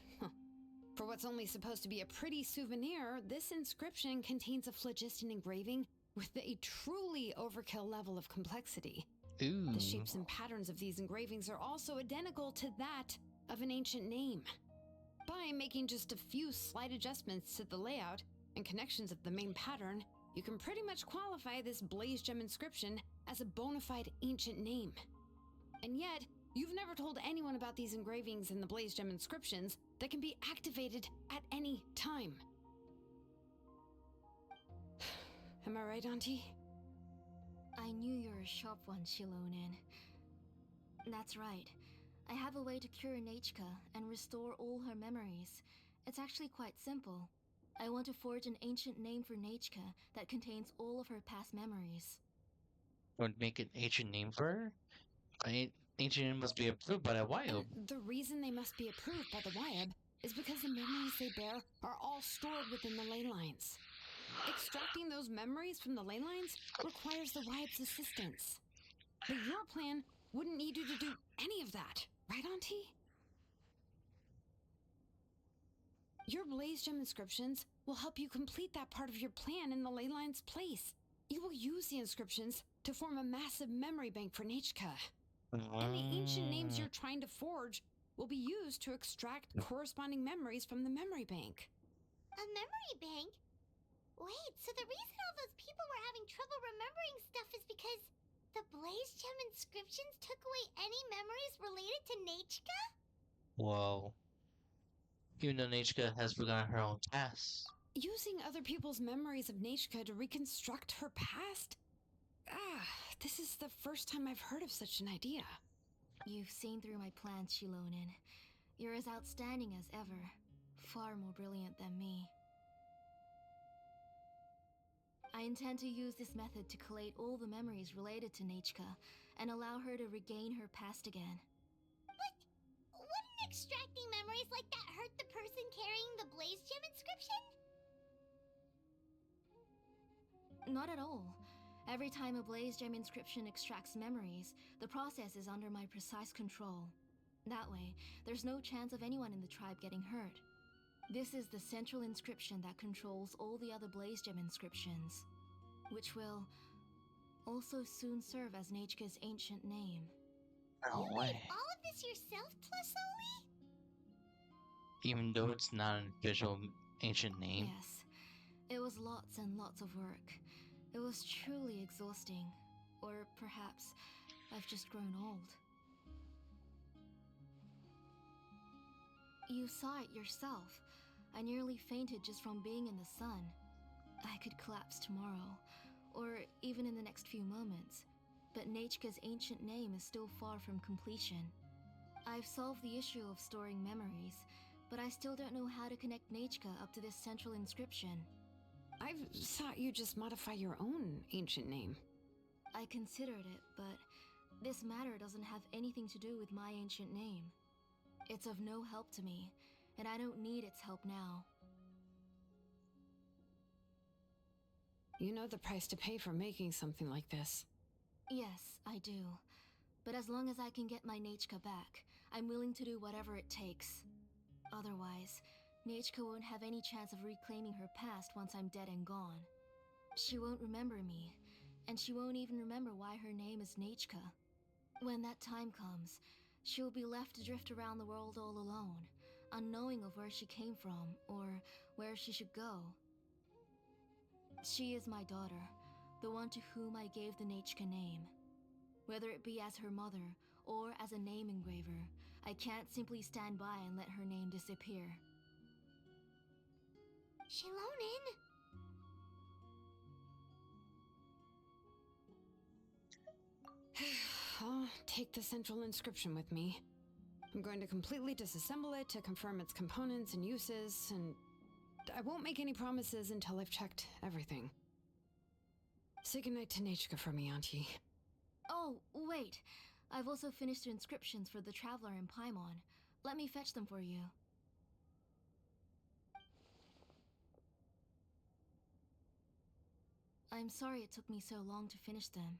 For what's only supposed to be a pretty souvenir, this inscription contains a phlogiston engraving with a truly overkill level of complexity. Ooh. The shapes and patterns of these engravings are also identical to that of an ancient name. By making just a few slight adjustments to the layout and connections of the main pattern, you can pretty much qualify this Blaze Gem inscription as a bona fide ancient name. And yet, you've never told anyone about these engravings and the Blaze Gem inscriptions that can be activated at any time. Am I right, Auntie? I knew you were a sharp one, Shilonin. That's right. I have a way to cure Nechka and restore all her memories. It's actually quite simple. I want to forge an ancient name for Nechka that contains all of her past memories. Would make an ancient name for her? Ancient name must be approved by the Wyob. The reason they must be approved by the Wyob is because the memories they bear are all stored within the ley lines. Extracting those memories from the ley lines requires the Wyob's assistance. But your plan wouldn't need you to do any of that, right, Auntie? Your Blaze Gem inscriptions will help you complete that part of your plan in the ley line's place. You will use the inscriptions to form a massive memory bank for Nechka. And the ancient names you're trying to forge will be used to extract corresponding memories from the memory bank. A memory bank? Wait, so the reason all those people were having trouble remembering stuff is because the Blaze Gem inscriptions took away any memories related to Nechka? Whoa. Even though Nechka has forgotten her own past. Using other people's memories of Nechka to reconstruct her past? This is the first time I've heard of such an idea. You've seen through my plans, Shilonin. You're as outstanding as ever. Far more brilliant than me. I intend to use this method to collate all the memories related to Nechka and allow her to regain her past again. But wouldn't extracting memories like that hurt the person carrying the Blaze Gem inscription? Not at all. Every time a Blaze Gem inscription extracts memories, the process is under my precise control. That way, there's no chance of anyone in the tribe getting hurt. This is the central inscription that controls all the other Blaze Gem inscriptions, which will also soon serve as Nechka's ancient name. No You way. made all of this yourself, Tlusoli? Even though it's not an official ancient name. Yes, it was lots and lots of work. It was truly exhausting. Or perhaps I've just grown old. You saw it yourself. I nearly fainted just from being in the sun. I could collapse tomorrow, or even in the next few moments. But Nechka's ancient name is still far from completion. I've solved the issue of storing memories, but I still don't know how to connect Nechka up to this central inscription. I thought you just modify your own ancient name. I considered it, but this matter doesn't have anything to do with my ancient name. It's of no help to me, and I don't need its help now. You know the price to pay for making something like this. Yes, I do. But as long as I can get my Nechka back, I'm willing to do whatever it takes. Otherwise, Nechka won't have any chance of reclaiming her past once I'm dead and gone. She won't remember me, and she won't even remember why her name is Nechka. When that time comes, she'll be left to drift around the world all alone, unknowing of where she came from or where she should go. She is my daughter, the one to whom I gave the Nechka name. Whether it be as her mother or as a name engraver, I can't simply stand by and let her name disappear. Shilonin! I'll take the central inscription with me. I'm going to completely disassemble it to confirm its components and uses, and I won't make any promises until I've checked everything. Say goodnight to Nechka for me, Auntie. Oh, wait. I've also finished the inscriptions for the Traveler in Paimon. Let me fetch them for you. I'm sorry it took me so long to finish them.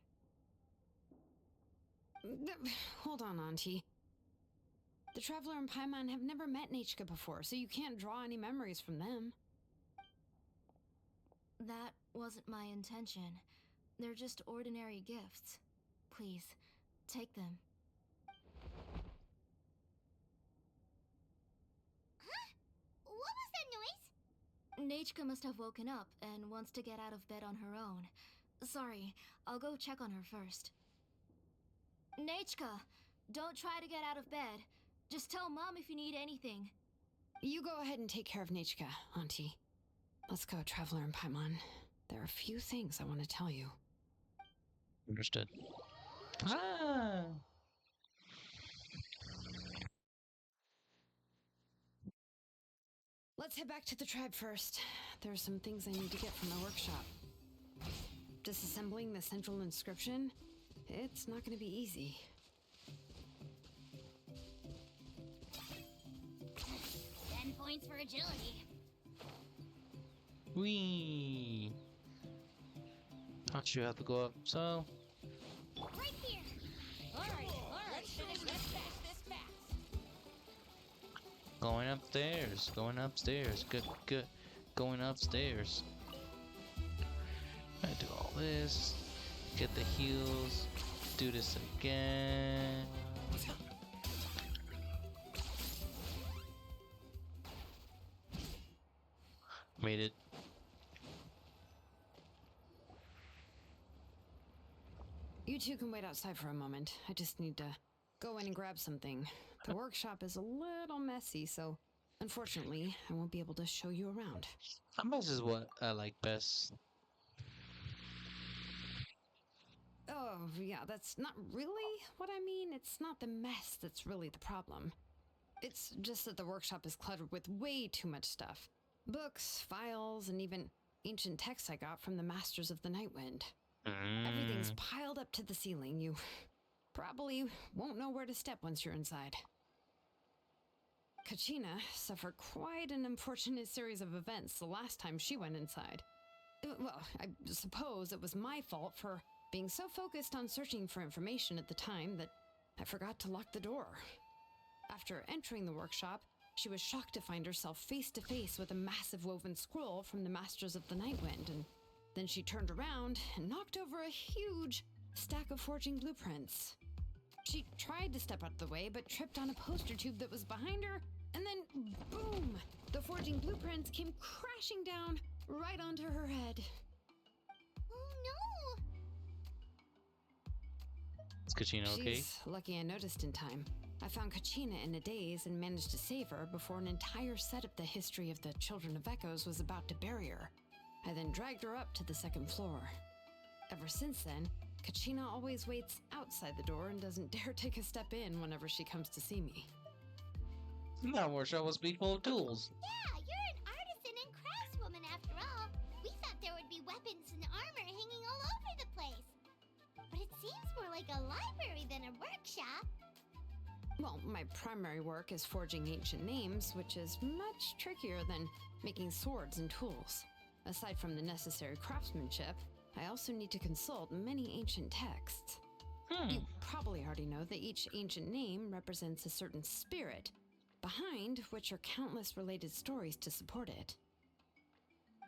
Hold on, Auntie. The Traveler and Paimon have never met Nechka before, so you can't draw any memories from them. That wasn't my intention. They're just ordinary gifts. Please, take them. Huh? What was that noise? Nechka must have woken up and wants to get out of bed on her own. Sorry, I'll go check on her first. Nechka, don't try to get out of bed. Just tell Mom if you need anything. You go ahead and take care of Nechka, Auntie. Let's go, Traveler and Paimon. There are a few things I want to tell you. Understood. Ah! Let's head back to the tribe first. There are some things I need to get from my workshop. Disassembling the central inscription? It's not going to be easy. 10 points for agility. Whee! Thought you have to go up, so... Right here. Alright, let's finish this fast. Going upstairs, going upstairs, good, going upstairs. I do all this, get the heals, do this again. Made it. You two can wait outside for a moment. I just need to go in and grab something. The workshop is a little messy, so unfortunately, I won't be able to show you around. A mess is what I like best. Oh, yeah, that's not really what I mean. It's not the mess that's really the problem. It's just that the workshop is cluttered with way too much stuff. Books, files, and even ancient texts I got from the Masters of the Nightwind. Everything's piled up to the ceiling. You probably won't know where to step once you're inside. Kachina suffered quite an unfortunate series of events the last time she went inside. Well, I suppose it was my fault for being so focused on searching for information at the time that I forgot to lock the door. After entering the workshop, She was shocked to find herself face to face with a massive woven scroll from the Masters of the Nightwind, and then she turned around and knocked over a huge stack of forging blueprints. She tried to step out of the way, but tripped on a poster tube that was behind her, and then boom! The forging blueprints came crashing down right onto her head. Oh no! Is Kachina okay? She's lucky I noticed in time. I found Kachina in a daze and managed to save her before an entire set of the history of the Children of Echoes was about to bury her. I then dragged her up to the second floor. Ever since then, Kachina always waits outside the door and doesn't dare take a step in whenever she comes to see me. That workshop must be full of tools. Yeah, you're an artisan and craftswoman after all. We thought there would be weapons and armor hanging all over the place. But it seems more like a library than a workshop. Well, my primary work is forging ancient names, which is much trickier than making swords and tools. Aside from the necessary craftsmanship, I also need to consult many ancient texts. You probably already know that each ancient name represents a certain spirit, behind which are countless related stories to support it.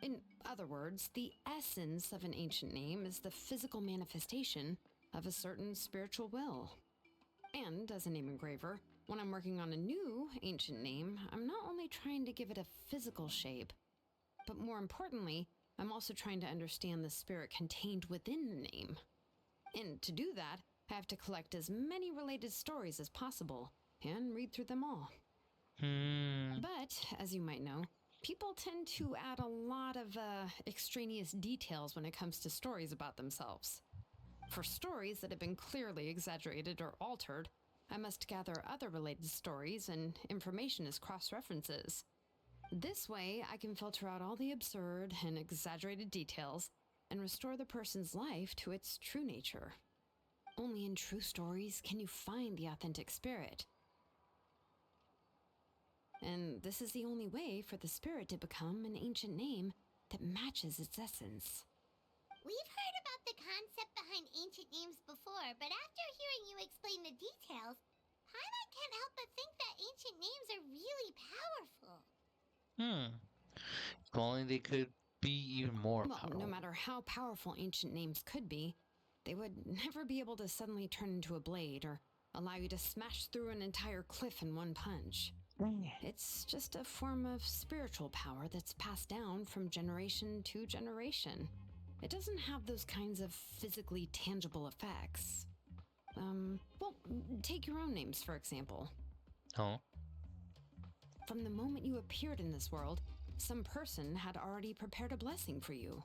In other words, the essence of an ancient name is the physical manifestation of a certain spiritual will. And as a name engraver, when I'm working on a new ancient name, I'm not only trying to give it a physical shape, but more importantly, I'm also trying to understand the spirit contained within the name. And to do that, I have to collect as many related stories as possible and read through them all. But, as you might know, people tend to add a lot of extraneous details when it comes to stories about themselves. For stories that have been clearly exaggerated or altered, I must gather other related stories and information as cross-references. This way, I can filter out all the absurd and exaggerated details and restore the person's life to its true nature. Only in true stories can you find the authentic spirit. And this is the only way for the spirit to become an ancient name that matches its essence. We've heard about the concept behind ancient names before, but after hearing you explain the details, Paimon can't help but think that ancient names are really powerful. If only they could be even more powerful. No matter how powerful ancient names could be, they would never be able to suddenly turn into a blade or allow you to smash through an entire cliff in one punch. It's just a form of spiritual power that's passed down from generation to generation. It doesn't have those kinds of physically tangible effects. Well, take your own names, for example. Oh? From the moment you appeared in this world, some person had already prepared a blessing for you.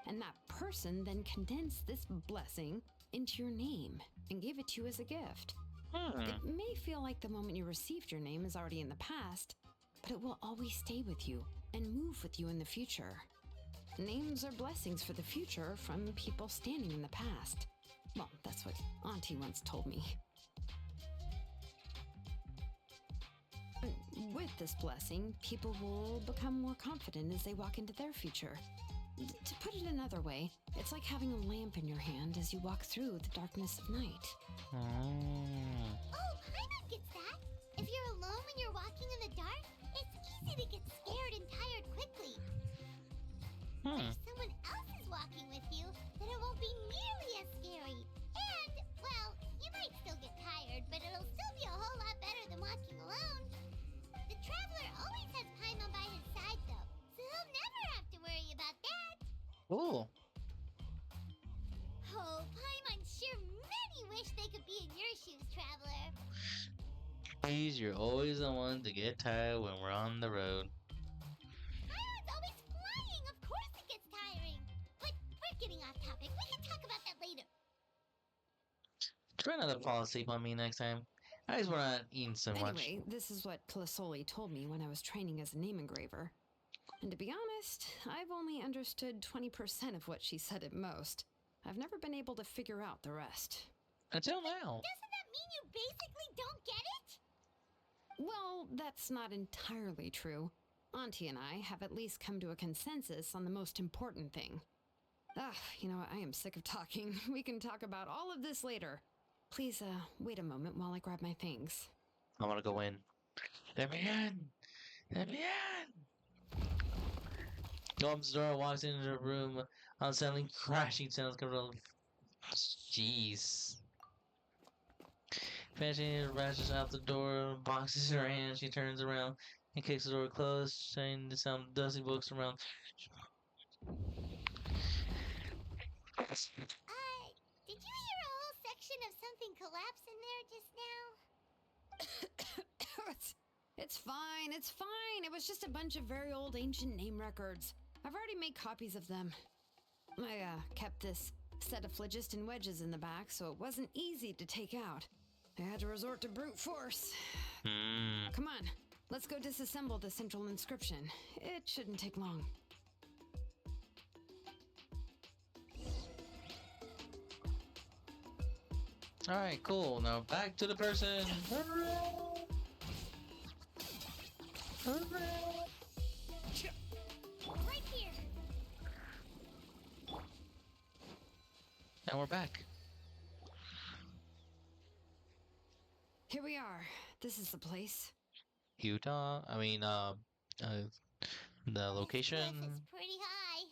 And that person then condensed this blessing into your name and gave it to you as a gift. It may feel like the moment you received your name is already in the past, but it will always stay with you and move with you in the future. Names are blessings for the future from people standing in the past. Well, that's what Auntie once told me. With this blessing, people will become more confident as they walk into their future. To put it another way, it's like having a lamp in your hand as you walk through the darkness of night. Oh, Paimon gets that. If you're alone when you're walking in the dark, it's easy to get scared and tired quickly. But if someone else is walking with you, then it won't be nearly as scary. And, well, you might still get tired, but it'll still be a whole lot better than walking alone. The traveler always has Paimon by his side, though, so he'll never have to worry about that. Cool. Oh, Paimon sure many wish they could be in your shoes, traveler. Please, you're always the one to get tired when we're on the road. Paimon's always flying. Of course it gets tiring. But we're getting off topic. We can talk about that later. Try not to fall asleep on me next time. I just want to eat so much. Anyway, this is what Clisoli told me when I was training as a name engraver. And to be honest, I've only understood 20% of what she said at most. I've never been able to figure out the rest. Until now. Doesn't that mean you basically don't get it? Well, that's not entirely true. Auntie and I have at least come to a consensus on the most important thing. You know what? I am sick of talking. We can talk about all of this later. Please, wait a moment while I grab my things. I want to go in. Let me in! Let me in! Opens the door, walks into the room, unsettling crashing sounds come from. Jeez. Fancy rushes out the door, boxes in her hand. She turns around and kicks the door closed, showing the sound of dusty books around. Did you hear a whole section of something collapse in there just now? It's fine, it's fine. It was just a bunch of very old ancient name records. I've already made copies of them. I kept this set of phlogiston wedges in the back, so it wasn't easy to take out. I had to resort to brute force. Come on, let's go disassemble the central inscription. It shouldn't take long. Alright, cool. Now back to the person. Right here. And we're back. Here we are. This is the place. Utah. I mean, the location. This is pretty high.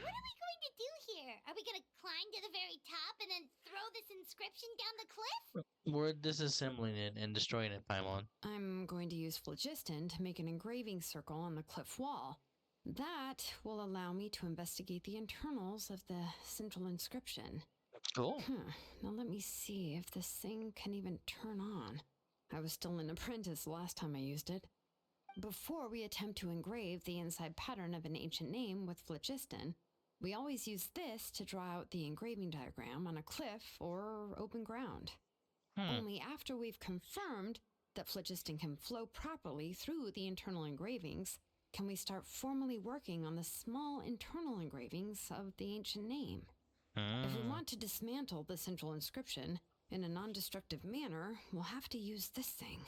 What are we going to do here? Are we going to climb to the very top and then throw this inscription down the cliff? We're disassembling it and destroying it, Paimon. I'm going to use phlogiston to make an engraving circle on the cliff wall. That will allow me to investigate the internals of the central inscription. Cool. Now let me see if this thing can even turn on. I was still an apprentice the last time I used it. Before we attempt to engrave the inside pattern of an ancient name with phlogiston, we always use this to draw out the engraving diagram on a cliff or open ground. Only after we've confirmed that phlogiston can flow properly through the internal engravings can we start formally working on the small internal engravings of the ancient name. If we want to dismantle the central inscription in a non-destructive manner, we'll have to use this thing.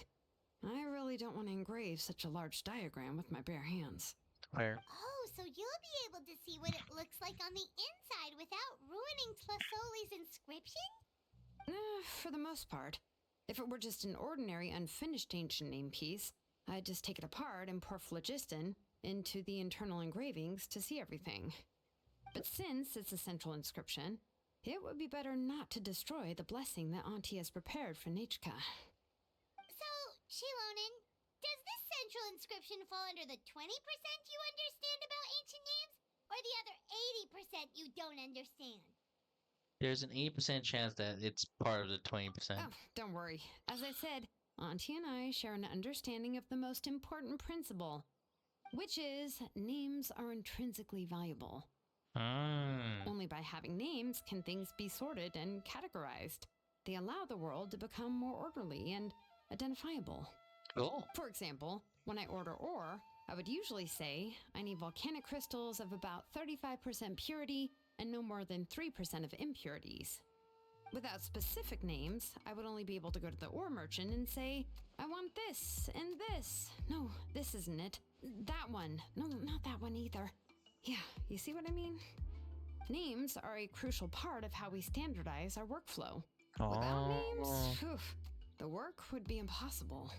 I really don't want to engrave such a large diagram with my bare hands. Where? Oh, so you'll be able to see what it looks like on the inside without ruining Tlasoli's inscription? For the most part. If it were just an ordinary unfinished ancient name piece, I'd just take it apart and pour phlogiston into the internal engravings to see everything. But since it's a central inscription, it would be better not to destroy the blessing that Auntie has prepared for Nechka. So, Shilonin, does this central inscription fall under the 20% you understand about ancient names, or the other 80% you don't understand? There's an 80% chance that it's part of the 20%. Oh, don't worry. As I said, Auntie and I share an understanding of the most important principle, which is names are intrinsically valuable. Only by having names can things be sorted and categorized. They allow the world to become more orderly and identifiable. Cool. For example, when I order ore, I would usually say I need volcanic crystals of about 35% purity and no more than 3% of impurities. Without specific names, I would only be able to go to the ore merchant and say, I want this and this. No, this isn't it. That one. No, not that one either. Yeah, you see what I mean? Names are a crucial part of how we standardize our workflow. Without names, the work would be impossible.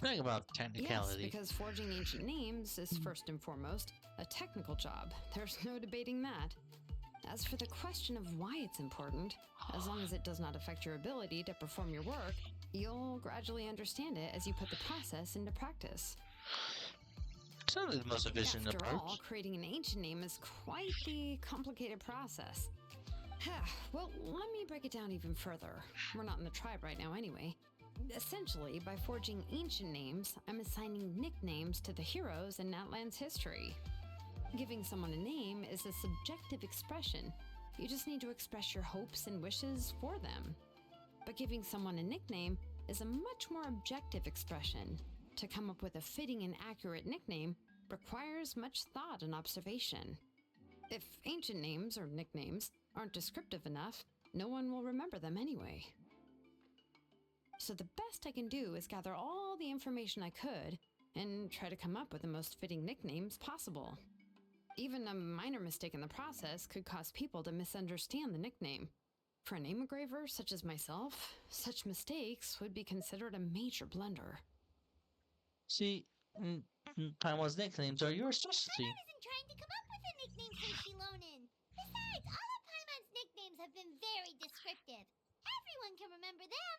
Think about technicality. Yes, because forging ancient names is first and foremost a technical job. There's no debating that. As for the question of why it's important, as long as it does not affect your ability to perform your work, you'll gradually understand it as you put the process into practice. Certainly the most efficient After approach. all, creating an ancient name is quite the complicated process. Well, let me break it down even further. We're not in the tribe right now anyway. Essentially, by forging ancient names, I'm assigning nicknames to the heroes in Natlan's history. Giving someone a name is a subjective expression. You just need to express your hopes and wishes for them. But giving someone a nickname is a much more objective expression. To come up with a fitting and accurate nickname requires much thought and observation. If ancient names or nicknames aren't descriptive enough, no one will remember them anyway. So the best I can do is gather all the information I could and try to come up with the most fitting nicknames possible. Even a minor mistake in the process could cause people to misunderstand the nickname. For a name engraver such as myself, such mistakes would be considered a major blunder. See, Taiwan's nicknames are your specialty. Paimon isn't trying to come up with a nickname for Shilonen. Besides, all of Paimon's nicknames have been very descriptive. Everyone can remember them.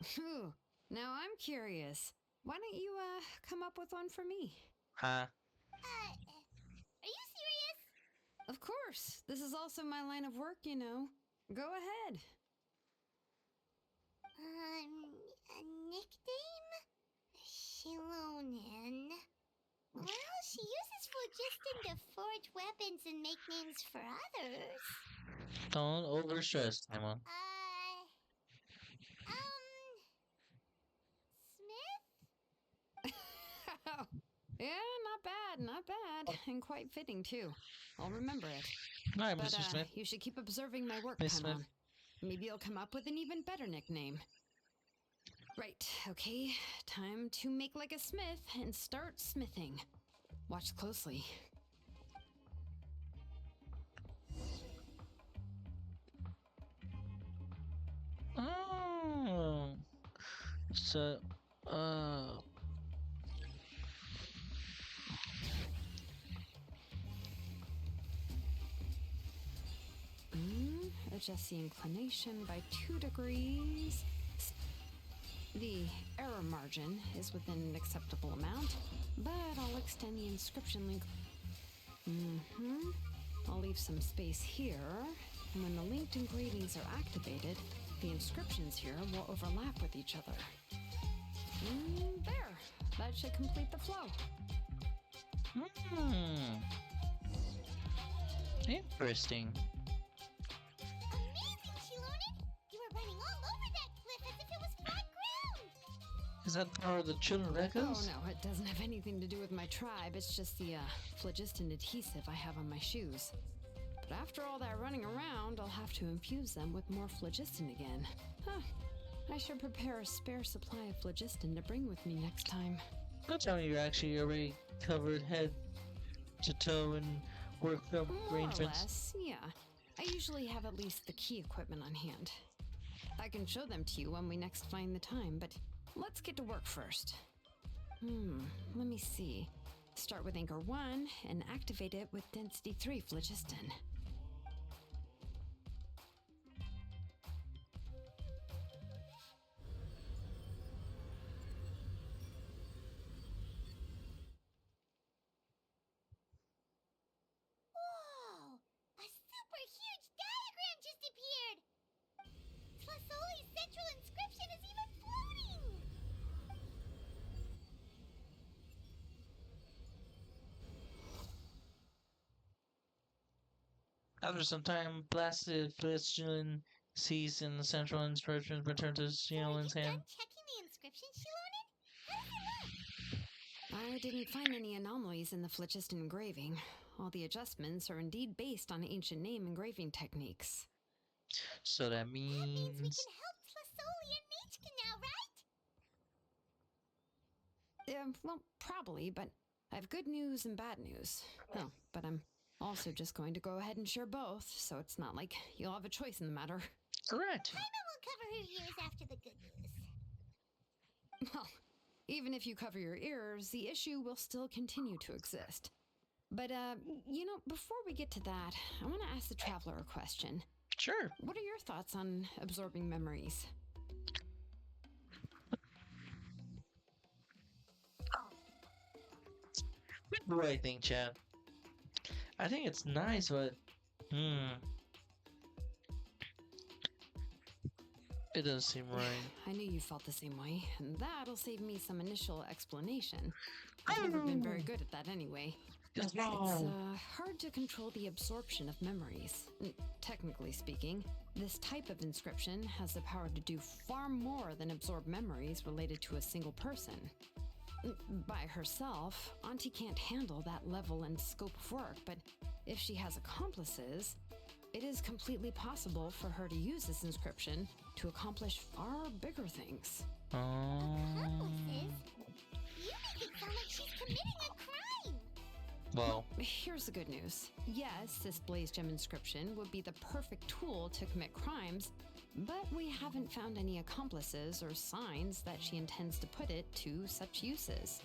Phew. Now I'm curious. Why don't you, come up with one for me? Huh? Are you serious? Of course. This is also my line of work, you know. Go ahead. A nickname? Shilonen. Well, she uses phlogiston to forge weapons and make names for others. Don't overstress, Taiwan. Smith? Yeah, not bad. And quite fitting, too. I'll remember it. All right, But, Mr. Smith. you should keep observing my work, Miss Smith. Paimon. Maybe you'll come up with an even better nickname. Right, okay. Time to make like a smith and start smithing. Watch closely. Oh. So, Adjust the inclination by 2 degrees. The error margin is within an acceptable amount, but I'll extend the inscription link. I'll leave some space here, and when the linked engravings are activated, the inscriptions here will overlap with each other. There! That should complete the flow. Interesting. Amazing, Shilonen! You were running all over that cliff as if it was flat ground! Is that part of the Children of Echoes? Oh no, it doesn't have anything to do with my tribe. It's just the phlogiston adhesive I have on my shoes. But after all that running around, I'll have to infuse them with more phlogiston again. Huh. I should prepare a spare supply of phlogiston to bring with me next time. Don't tell me you're actually already covered head to toe in work arrangements. More or less, yeah. I usually have at least the key equipment on hand. I can show them to you when we next find the time, but let's get to work first. Let me see. Start with Anchor 1 and activate it with Density 3 phlogiston. Whoa! A super huge diagram just appeared! Tlasoli's central inscription is even floating! After some time, blasted Flistian sees in the central inscription return to Shield's hand. Done checking the inscription, Shilonen? How does it look? I didn't find any anomalies in the phlogiston engraving. All the adjustments are indeed based on ancient name engraving techniques. So that means we can help Tlasoli and Nechka now, right? Well, probably, but I have good news and bad news. Oh, but I'm also just going to go ahead and share both, so it's not like you'll have a choice in the matter. Correct. Paimon will cover her ears after the good news. Well, even if you cover your ears, the issue will still continue to exist. But, you know, before we get to that, I want to ask the Traveler a question. Sure. What are your thoughts on absorbing memories? What do I think, Chad? I think it's nice, but it doesn't seem right. I knew you felt the same way, and that'll save me some initial explanation. I've never been very good at that anyway. It's hard to control the absorption of memories. Technically speaking, this type of inscription has the power to do far more than absorb memories related to a single person. By herself, Auntie can't handle that level and scope of work, but if she has accomplices, it is completely possible for her to use this inscription to accomplish far bigger things. Accomplices? You make it sound like she's committing a crime! Well, here's the good news. Yes, this blaze gem inscription would be the perfect tool to commit crimes, but we haven't found any accomplices or signs that she intends to put it to such uses.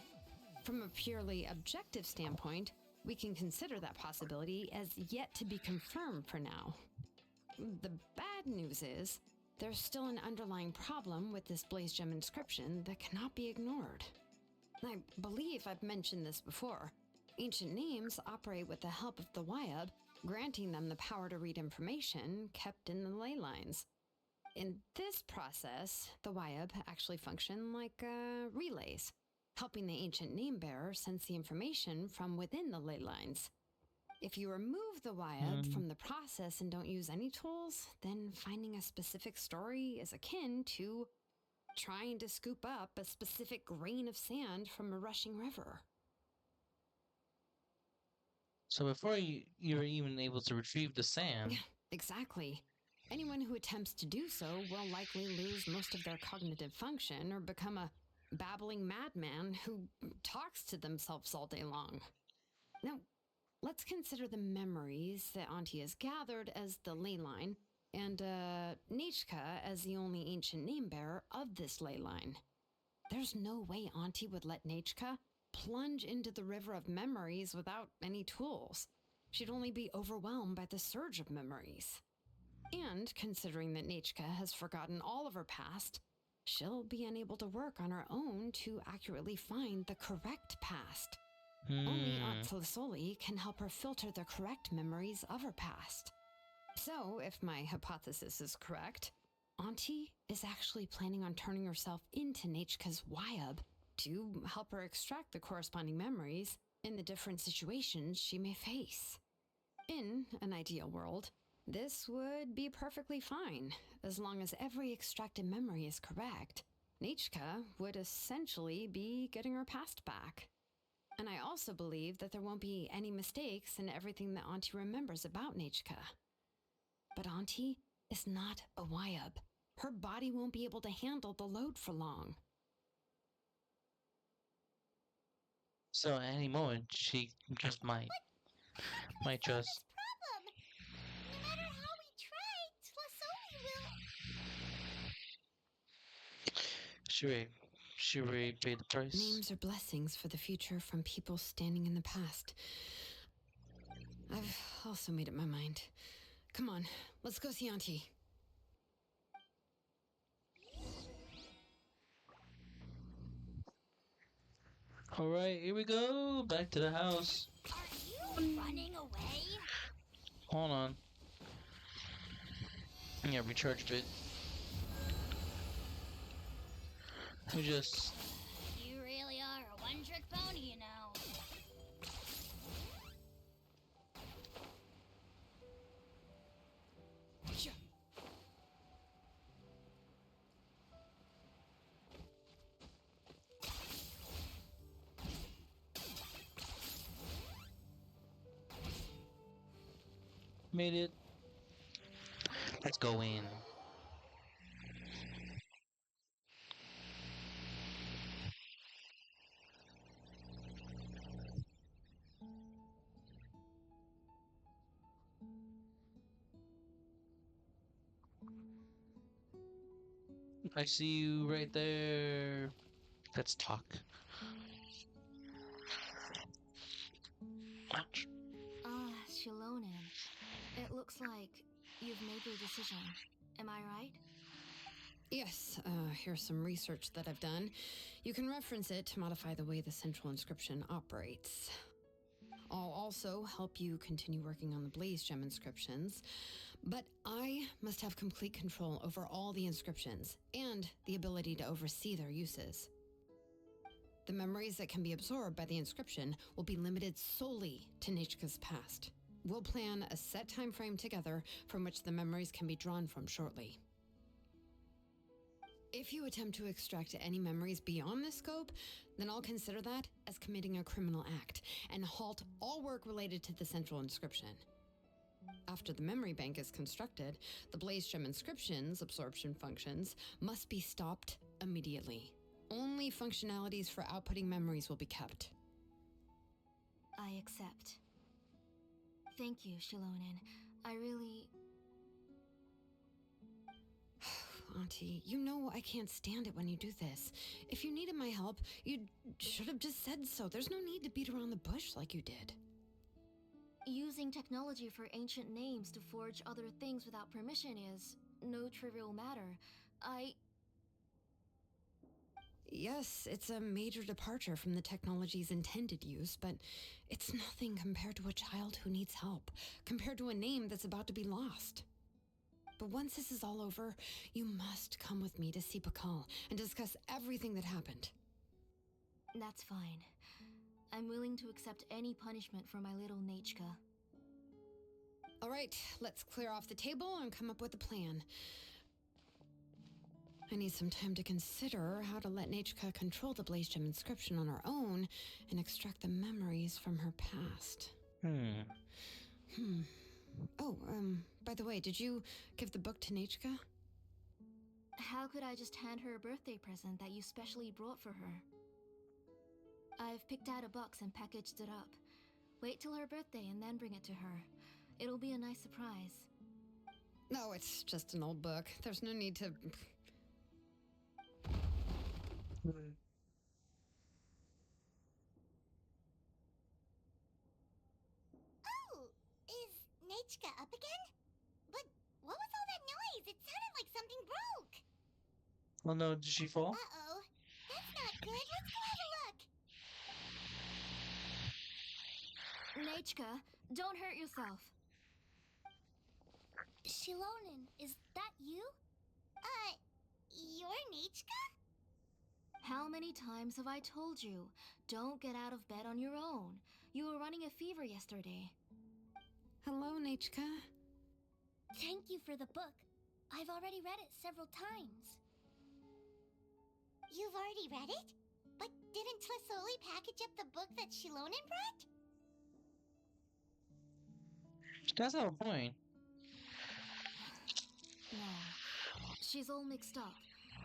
From a purely objective standpoint, we can consider that possibility as yet to be confirmed for now. The bad news is, there's still an underlying problem with this Blaze Gem inscription that cannot be ignored. I believe I've mentioned this before. Ancient names operate with the help of the Wyab, granting them the power to read information kept in the ley lines. In this process, the Wyab actually function like relays, helping the ancient name bearer sense the information from within the ley lines. If you remove the Wyab from the process and don't use any tools, then finding a specific story is akin to trying to scoop up a specific grain of sand from a rushing river. So before you're even able to retrieve the sand. Yeah, exactly. Anyone who attempts to do so will likely lose most of their cognitive function or become a babbling madman who talks to themselves all day long. Now, let's consider the memories that Auntie has gathered as the ley line, and Nechka as the only ancient name bearer of this ley line. There's no way Auntie would let Nechka plunge into the river of memories without any tools. She'd only be overwhelmed by the surge of memories. And considering that Nechka has forgotten all of her past, she'll be unable to work on her own to accurately find the correct past. Only Aunt Felisoli can help her filter the correct memories of her past. So, if my hypothesis is correct, Auntie is actually planning on turning herself into Nechka's Wyab to help her extract the corresponding memories in the different situations she may face. In an ideal world, this would be perfectly fine, as long as every extracted memory is correct. Nechka would essentially be getting her past back. And I also believe that there won't be any mistakes in everything that Auntie remembers about Nechka. But Auntie is not a Wyab. Her body won't be able to handle the load for long. So at any moment, she just might just. Problem. No matter how we try, Tlasoli will. Should we pay the price? Names are blessings for the future from people standing in the past. I've also made up my mind. Come on, let's go see Auntie. Alright, here we go. Back to the house. Are you running away? Hold on. Yeah, recharge bit. We just. You really are a one-trick pony, you know. Made it. Let's go in. I see you right there. Let's talk. Ouch. Shilonen, it looks like you've made your decision. Am I right? Yes, here's some research that I've done. You can reference it to modify the way the central inscription operates. I'll also help you continue working on the Blaze Gem inscriptions, but I must have complete control over all the inscriptions and the ability to oversee their uses. The memories that can be absorbed by the inscription will be limited solely to Nechka's past. We'll plan a set time frame together from which the memories can be drawn from shortly. If you attempt to extract any memories beyond this scope, then I'll consider that as committing a criminal act and halt all work related to the central inscription. After the memory bank is constructed, the Blaze Gem inscription's absorption functions must be stopped immediately. Only functionalities for outputting memories will be kept. I accept. Thank you, Shilonen. I really... Auntie, you know I can't stand it when you do this. If you needed my help, you should have just said so. There's no need to beat around the bush like you did. Using technology for ancient names to forge other things without permission is no trivial matter. Yes, it's a major departure from the technology's intended use, but it's nothing compared to a child who needs help, compared to a name that's about to be lost. But once this is all over, you must come with me to see Pakal and discuss everything that happened. That's fine. I'm willing to accept any punishment for my little Nechka. All right, let's clear off the table and come up with a plan. I need some time to consider how to let Nechka control the Blaze Gem inscription on her own and extract the memories from her past. Oh, by the way, did you give the book to Nechka? How could I just hand her a birthday present that you specially brought for her? I've picked out a box and packaged it up. Wait till her birthday and then bring it to her. It'll be a nice surprise. No, it's just an old book. There's no need to... Oh, is Nechka up again? But what was all that noise? It sounded like something broke. Well, no, did she fall? Uh-oh. That's not good. Let's go have a look. Nechka, don't hurt yourself. Shilonen, is that you? You're Nechka? How many times have I told you? Don't get out of bed on your own. You were running a fever yesterday. Hello, Nechka. Thank you for the book. I've already read it several times. You've already read it? But didn't Tlisoli package up the book that Shilonen brought? That's not a point. No. She's all mixed up.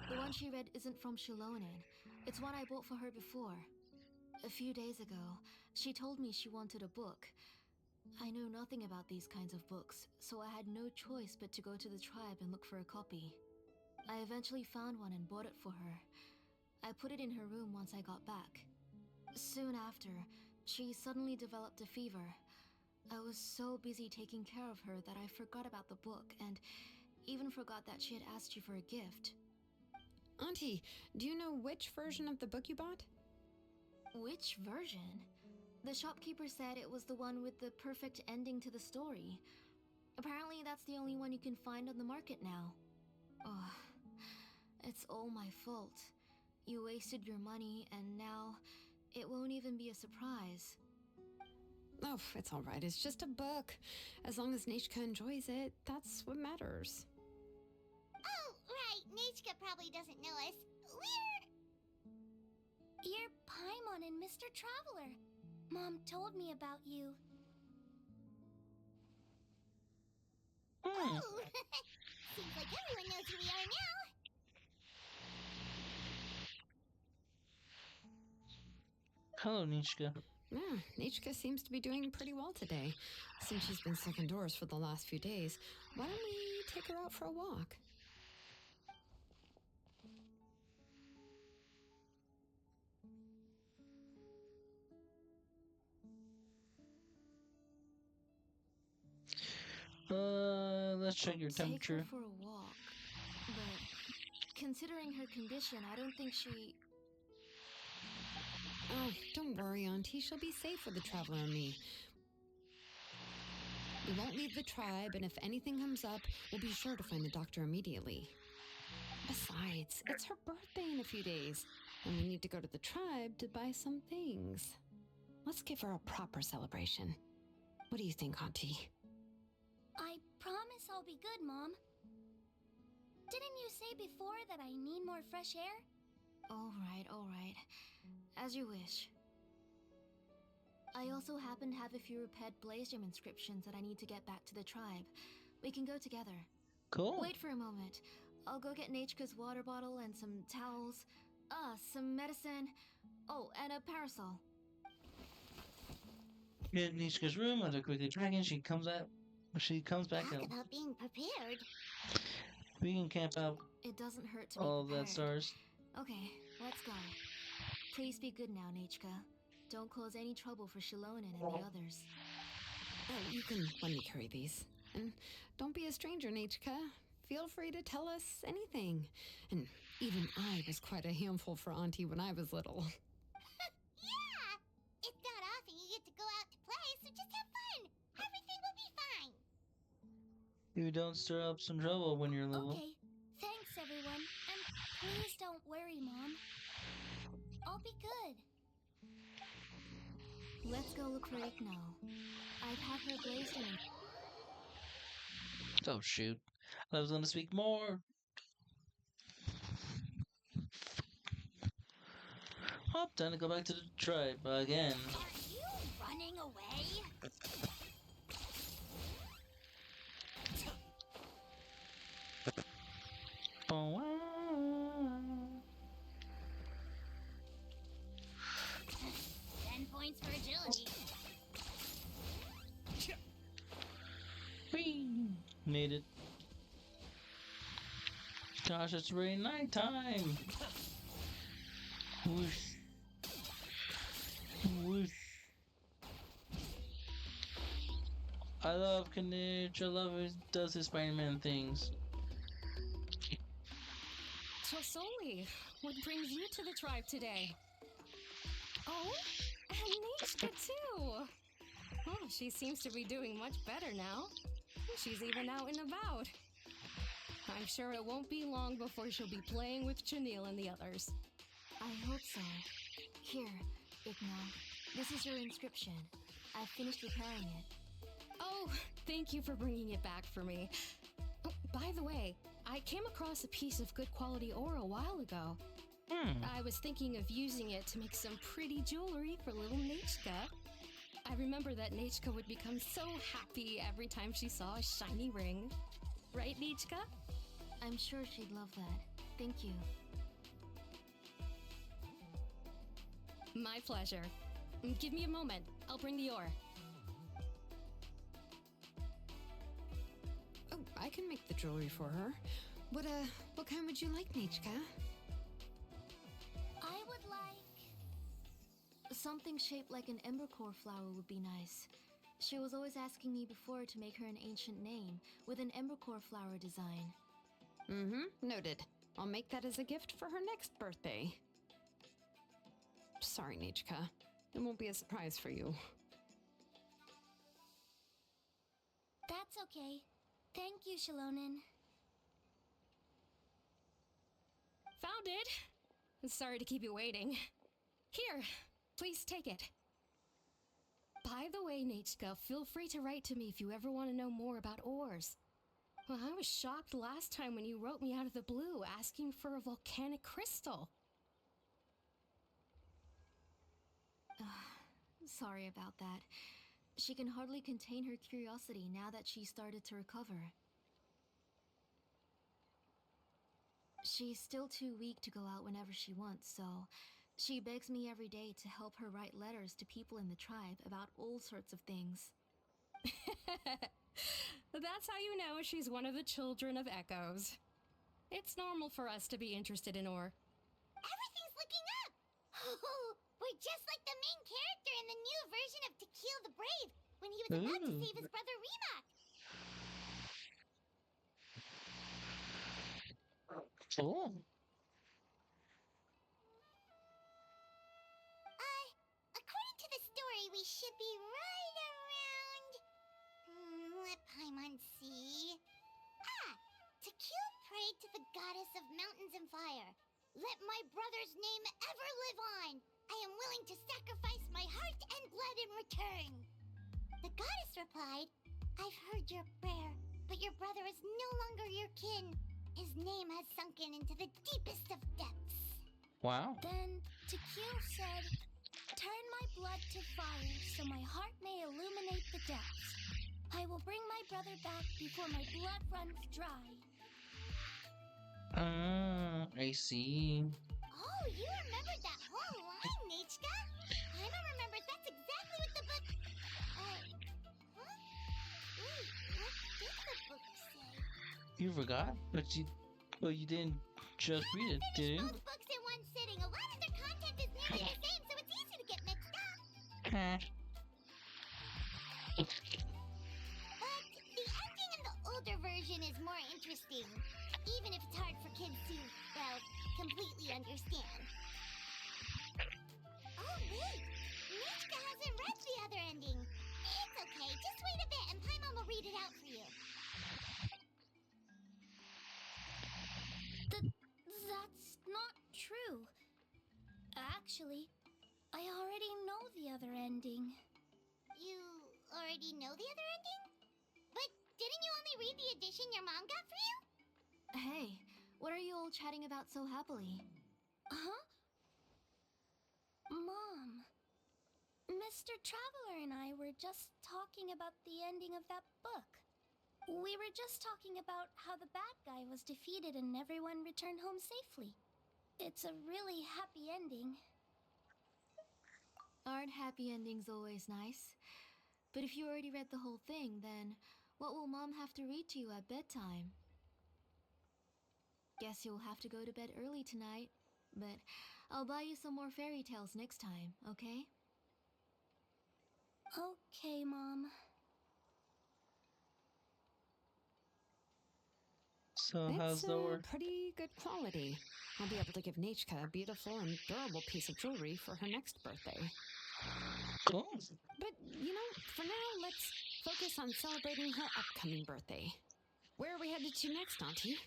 The one she read isn't from Shilonen. It's one I bought for her before. A few days ago, she told me she wanted a book. I know nothing about these kinds of books, so I had no choice but to go to the tribe and look for a copy. I eventually found one and bought it for her. I put it in her room once I got back. Soon after, she suddenly developed a fever. I was so busy taking care of her that I forgot about the book and even forgot that she had asked you for a gift. Auntie, do you know which version of the book you bought? Which version? The shopkeeper said it was the one with the perfect ending to the story. Apparently that's the only one you can find on the market now. Oh, it's all my fault. You wasted your money and now it won't even be a surprise. Oh, it's all right. It's just a book. As long as Nechka enjoys it, that's what matters. Oh, right. Nechka probably doesn't know us. You're Paimon and Mr. Traveler. Mom told me about you. Oh! Seems like everyone knows who we are now. Hello, Nechka. Yeah, Nechka seems to be doing pretty well today. Since she's been stuck indoors for the last few days, why don't we take her out for a walk? Let's check your temperature. Take her for a walk. But considering her condition, I don't think she... Oh, don't worry, Auntie. She'll be safe with the Traveler and me. We won't leave the tribe, and if anything comes up, we'll be sure to find the doctor immediately. Besides, it's her birthday in a few days, and we need to go to the tribe to buy some things. Let's give her a proper celebration. What do you think, Auntie? I promise I'll be good, Mom. Didn't you say before that I need more fresh air? All right. As you wish. I also happen to have a few repaired Blaze Gem inscriptions that I need to get back to the tribe. We can go together. Cool. Wait for a moment. I'll go get Nechka's water bottle and some towels. Some medicine. Oh, and a parasol. Get Nechka's room under quickly dragging. She comes back Talk out. about being prepared. We can camp out It doesn't hurt to be All prepared. that stars. Okay, let's go. Please be good now, Nechka. Don't cause any trouble for Shilonen and the others. Oh, you can let me carry these. And don't be a stranger, Nechka. Feel free to tell us anything. And even I was quite a handful for Auntie when I was little. Yeah! It's not often you get to go out to play, so just have fun. Everything will be fine. You don't stir up some trouble when you're little. Okay, thanks everyone. And please don't worry, Mom. I'll be good. Let's go look for Igno. I've had her blazed in. Oh shoot. I was gonna speak more. Oh, time to go back to the tribe again. Are you running away? 10 points for agility. Whee! Made it. Gosh, it's already nighttime. Whoosh. Whoosh. I love Kanich. I love it. Does his Spider-Man things. Chosoli, what brings you to the tribe today? Oh, and Nechka too. Oh, she seems to be doing much better now. She's even out and about. I'm sure it won't be long before she'll be playing with Janelle and the others. I hope so. Here, Igno. This is your inscription. I finished repairing it. Oh, thank you for bringing it back for me. Oh, by the way, I came across a piece of good quality ore a while ago. I was thinking of using it to make some pretty jewelry for little Nechka. I remember that Nechka would become so happy every time she saw a shiny ring. Right, Nechka? I'm sure she'd love that. Thank you. My pleasure. Give me a moment. I'll bring the ore. Oh, I can make the jewelry for her. What kind would you like, Nechka? I would like... something shaped like an embercore flower would be nice. She was always asking me before to make her an ancient name with an embercore flower design. Noted. I'll make that as a gift for her next birthday. Sorry, Nechka. It won't be a surprise for you. That's okay. Thank you, Shilonen. Found it! Sorry to keep you waiting. Here, please take it. By the way, Nechka, feel free to write to me if you ever want to know more about ores. Well, I was shocked last time when you wrote me out of the blue asking for a volcanic crystal. Sorry about that. She can hardly contain her curiosity now that she started to recover. She's still too weak to go out whenever she wants, so she begs me every day to help her write letters to people in the tribe about all sorts of things. That's how you know she's one of the children of Echoes. It's normal for us to be interested in ore. Everything's looking up! Oh, we're just like the main character in the new version of To Kill the Brave when he was about to save his brother Remak. Oh. According to the story, we should be right around... let Paimon see... To kill prayed to the goddess of mountains and fire. Let my brother's name ever live on. I am willing to sacrifice my heart and blood in return. The goddess replied, I've heard your prayer, but your brother is no longer your kin. His name has sunken into the deepest of depths. Wow. Then Tequil said, turn my blood to fire so my heart may illuminate the depths. I will bring my brother back before my blood runs dry. I see. Oh, you remembered that whole line, Nechka? Paimon remembered that's exactly what the book... Wait, what did the book say? You forgot? But you Well, you didn't just read it, did you? Both books in one sitting. A lot of their content is nearly the same, so it's easy to get mixed up. But the ending in the older version is more interesting, even if it's hard for kids to, well, completely understand. Oh, wait! Michka hasn't read the other ending. It's okay, just wait a bit and Paimon will read it out for you. That's not true. Actually, I already know the other ending. You already know the other ending? But didn't you only read the edition your mom got for you? Hey, what are you all chatting about so happily? Huh? Mom, Mr. Traveler and I were just talking about the ending of that book. We were just talking about how the bad guy was defeated and everyone returned home safely. It's a really happy ending. Aren't happy endings always nice? But if you already read the whole thing, then what will Mom have to read to you at bedtime? Guess you'll have to go to bed early tonight, but I'll buy you some more fairy tales next time, okay? Okay, Mom. So how's It's the work? pretty good quality. I'll be able to give Nechka a beautiful and durable piece of jewelry for her next birthday. Cool. But, you know, for now, let's focus on celebrating her upcoming birthday. Where are we headed to next, Auntie?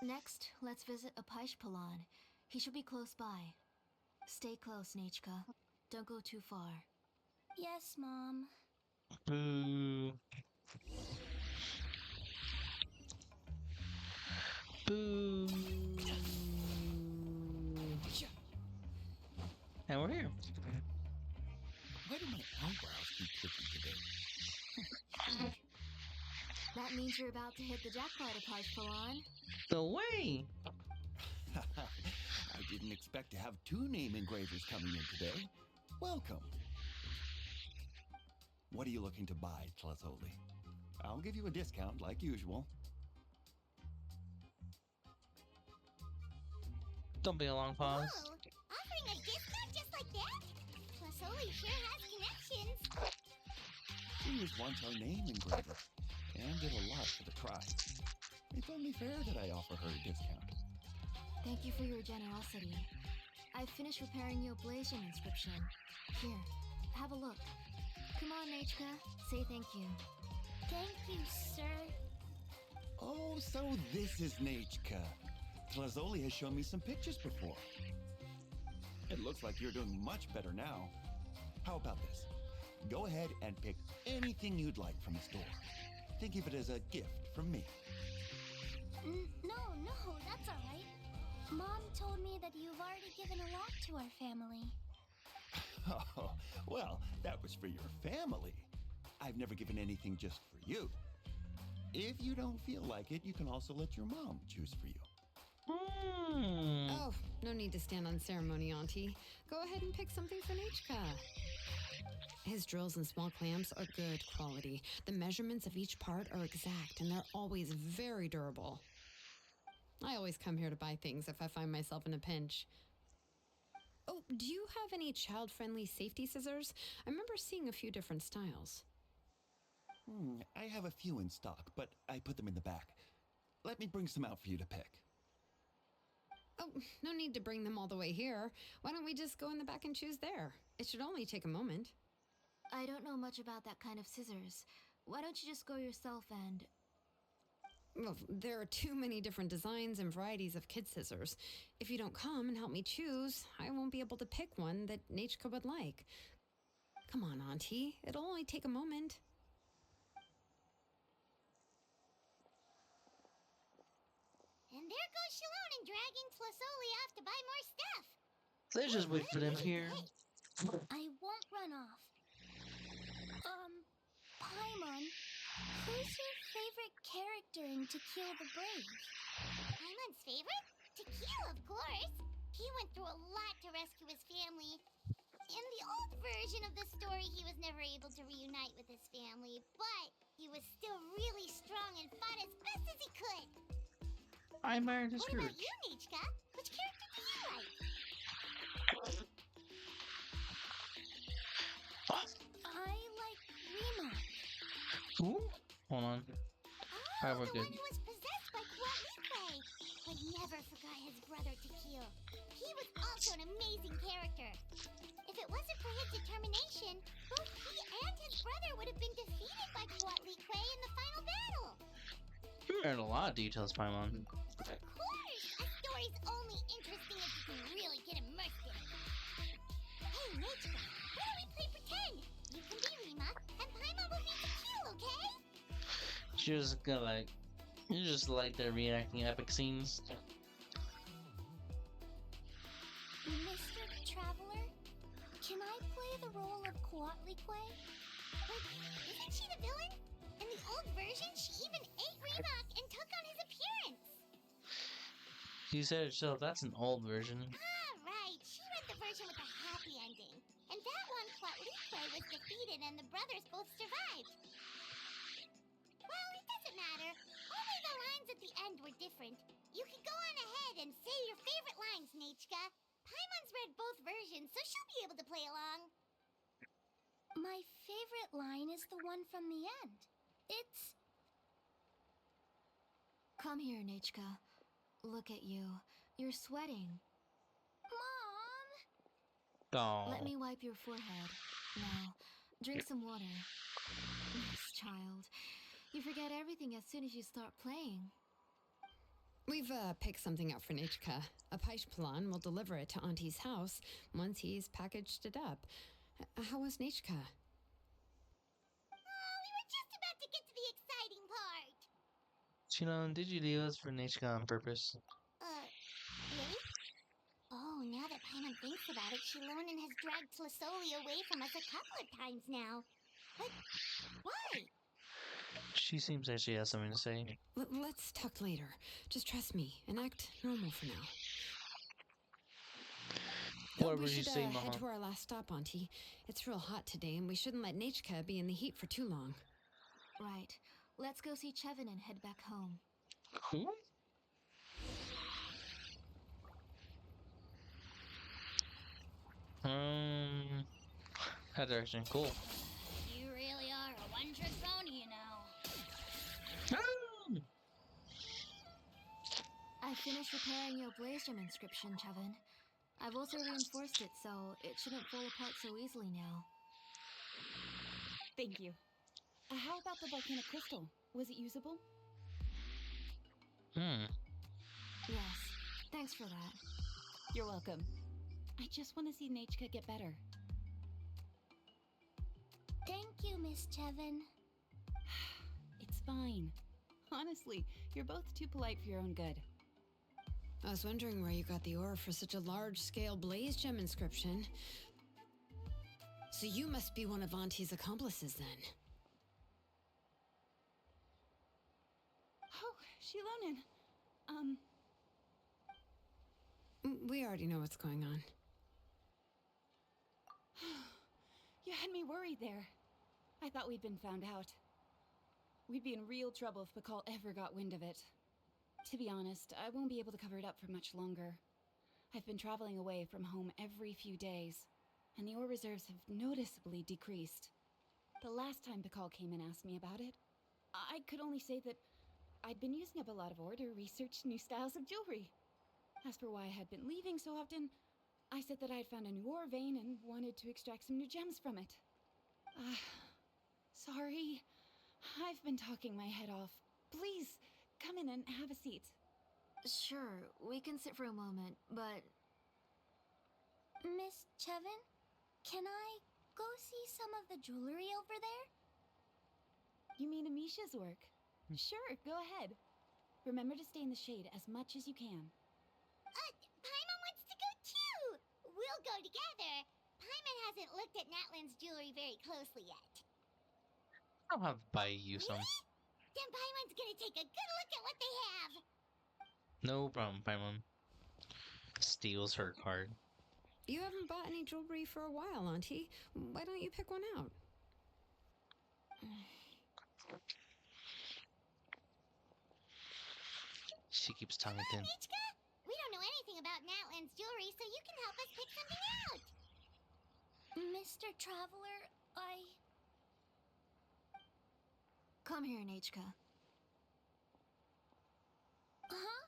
Next, let's visit Apishpalan. He should be close by. Stay close, Nechka. Don't go too far. Yes, Mom. Boo. Boo. And we're here. Why do my eyebrows keep twitching today? That means you're about to hit the jackpot, Apishpalan. The way. I didn't expect to have 2 name engravers coming in today. Welcome. What are you looking to buy, Tlazoli? I'll give you a discount like usual. Don't be a long pause. Oh, offering a discount just like that? Plasoli sure has connections. She was once our name engraver and did a lot for the tribe. It's only fair that I offer her a discount. Thank you for your generosity. I've finished repairing your Blasian inscription. Here, have a look. Come on, Nechka. Say thank you. Thank you, sir. Oh, so this is Nechka. Tlazoli has shown me some pictures before. It looks like you're doing much better now. How about this? Go ahead and pick anything you'd like from the store. Think of it as a gift from me. No, that's all right. Mom told me that you've already given a lot to our family. Oh, well, that was for your family. I've never given anything just for you. If you don't feel like it, you can also let your mom choose for you. Oh, no need to stand on ceremony, Auntie. Go ahead and pick something for Nechka. His drills and small clamps are good quality. The measurements of each part are exact, and they're always very durable. I always come here to buy things if I find myself in a pinch. Oh, do you have any child-friendly safety scissors? I remember seeing a few different styles. I have a few in stock, but I put them in the back. Let me bring some out for you to pick. Oh, no need to bring them all the way here. Why don't we just go in the back and choose there? It should only take a moment. I don't know much about that kind of scissors. Why don't you just go yourself and... Well, there are too many different designs and varieties of kid scissors. If you don't come and help me choose, I won't be able to pick one that Nechka would like. Come on, Auntie. It'll only take a moment. And there goes Shalon and dragging Tlasoli off to buy more stuff. Let's just wait for them here. I won't run off. Paimon, who's your favorite character in To Kill the Brave? Paimon's favorite? To Kill, of course. He went through a lot to rescue his family. In the old version of the story, he was never able to reunite with his family, but he was still really strong and fought as best as he could. I admire this What courage. about you, Nichka? Which character do you like? I like Rima. Ooh, hold on. Oh, Alright, we're the good. one who was possessed by Kuatlikwe, but never forgot his brother Tequil. He was also an amazing character. If it wasn't for his determination, both he and his brother would have been defeated by Kuatlikwe in the final battle. You learned a lot of details, Paimon. Of course! A story's only interesting if you can really get immersed in it. Hey, Nichka, why don't we play pretend? You can be Rima, and Paimon will be Tequil, okay? You just like the reenacting epic scenes. Mr. Traveler, can I play the role of Kuatlikwe? Wait, isn't she the villain? In the old version, she even ate Reebok and took on his appearance. You said it yourself, that's an old version. Ah, right. She read the version with the happy ending. And that one, Kuatlikwe was defeated and the brothers both survived. Well, it doesn't matter. Only the lines at the end were different. You can go on ahead and say your favorite lines, Nichka. Paimon's read both versions, so she'll be able to play along. My favorite line is the one from the end. It's... Come here, Nichka. Look at you. You're sweating. Mom! Oh. Let me wipe your forehead. Now, drink some water. Nice child. You forget everything as soon as you start playing. We've picked something up for Nichka. A Paishpalan will deliver it to Auntie's house once he's packaged it up. How was Nichka? Oh, we were just about to get to the exciting part. Shinon, did you leave us for Nichika on purpose? Really? Oh, now that Paimon thinks about it, Shilonen has dragged Tlisoli away from us a couple of times now. But why? She seems like she has something to say. Let's talk later. Just trust me and act normal for now. What we would you should say, head Mama? to our last stop, Auntie. It's real hot today, and we shouldn't let Nichka be in the heat for too long. Right. Let's go see Chevin and head back home. Who? That direction, cool. You really are a one-trick pony, you know. I finished repairing your blaze gem inscription, Chevin. I've also reinforced it, so it shouldn't fall apart so easily now. Thank you. How about the volcanic crystal? Was it usable? Yes. Thanks for that. You're welcome. I just want to see Nichka get better. Thank you, Miss Chevin. It's fine. Honestly, you're both too polite for your own good. I was wondering where you got the ore for such a large-scale blaze gem inscription. So you must be one of Auntie's accomplices, then. Oh, Shilonen. We already know what's going on. You had me worried there. I thought we'd been found out. We'd be in real trouble if Bakal ever got wind of it. To be honest, I won't be able to cover it up for much longer. I've been traveling away from home every few days, and the ore reserves have noticeably decreased. The last time Bakal came and asked me about it, I could only say that I'd been using up a lot of ore to research new styles of jewelry. As for why I had been leaving so often, I said that I had found a new ore vein and wanted to extract some new gems from it. Sorry. I've been talking my head off. Please, come in and have a seat. Sure, we can sit for a moment, but... Miss Chevin, can I go see some of the jewelry over there? You mean Amisha's work? Sure, go ahead. Remember to stay in the shade as much as you can. Paimon wants to go too! We'll go together. Paimon hasn't looked at Natlan's jewelry very closely yet. I'll have to buy you some. Then Paimon's gonna take a good look at what they have. No problem, Paimon. Steals her card. You haven't bought any jewelry for a while, Auntie. Why don't you pick one out? She keeps tonguing thin. Nichka? We don't know anything about Natlan's jewelry, so you can help us pick something out. Mr. Traveler, Come here, Nichka. Huh?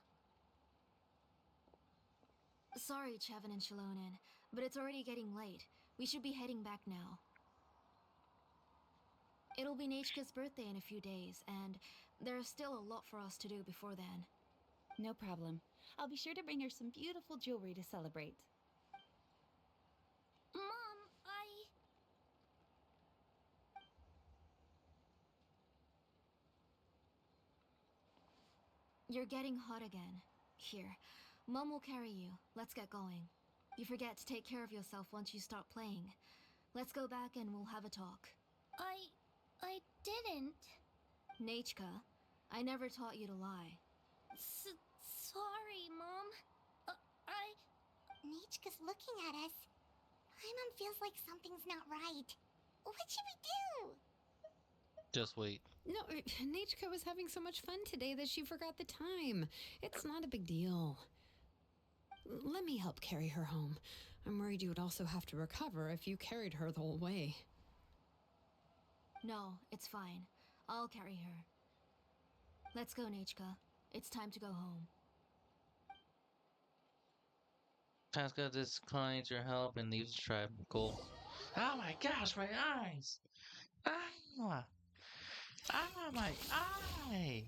Sorry, Chevin and Shilonen, but it's already getting late. We should be heading back now. It'll be Nichka's birthday in a few days, and there's still a lot for us to do before then. No problem. I'll be sure to bring her some beautiful jewelry to celebrate. Mom, You're getting hot again. Here, Mom will carry you. Let's get going. You forget to take care of yourself once you start playing. Let's go back and we'll have a talk. I didn't. Nachka, I never taught you to lie. Sorry, Mom. Nichka's looking at us. My mom feels like something's not right. What should we do? Just wait. No, Nachka was having so much fun today that she forgot the time. It's not a big deal. Let me help carry her home. I'm worried you would also have to recover if you carried her the whole way. No, it's fine. I'll carry her. Let's go, Nachka. It's time to go home. Pascal declines your help and leaves the tribe. Cool. Oh my gosh, my eyes! Ah! Ah, my eye!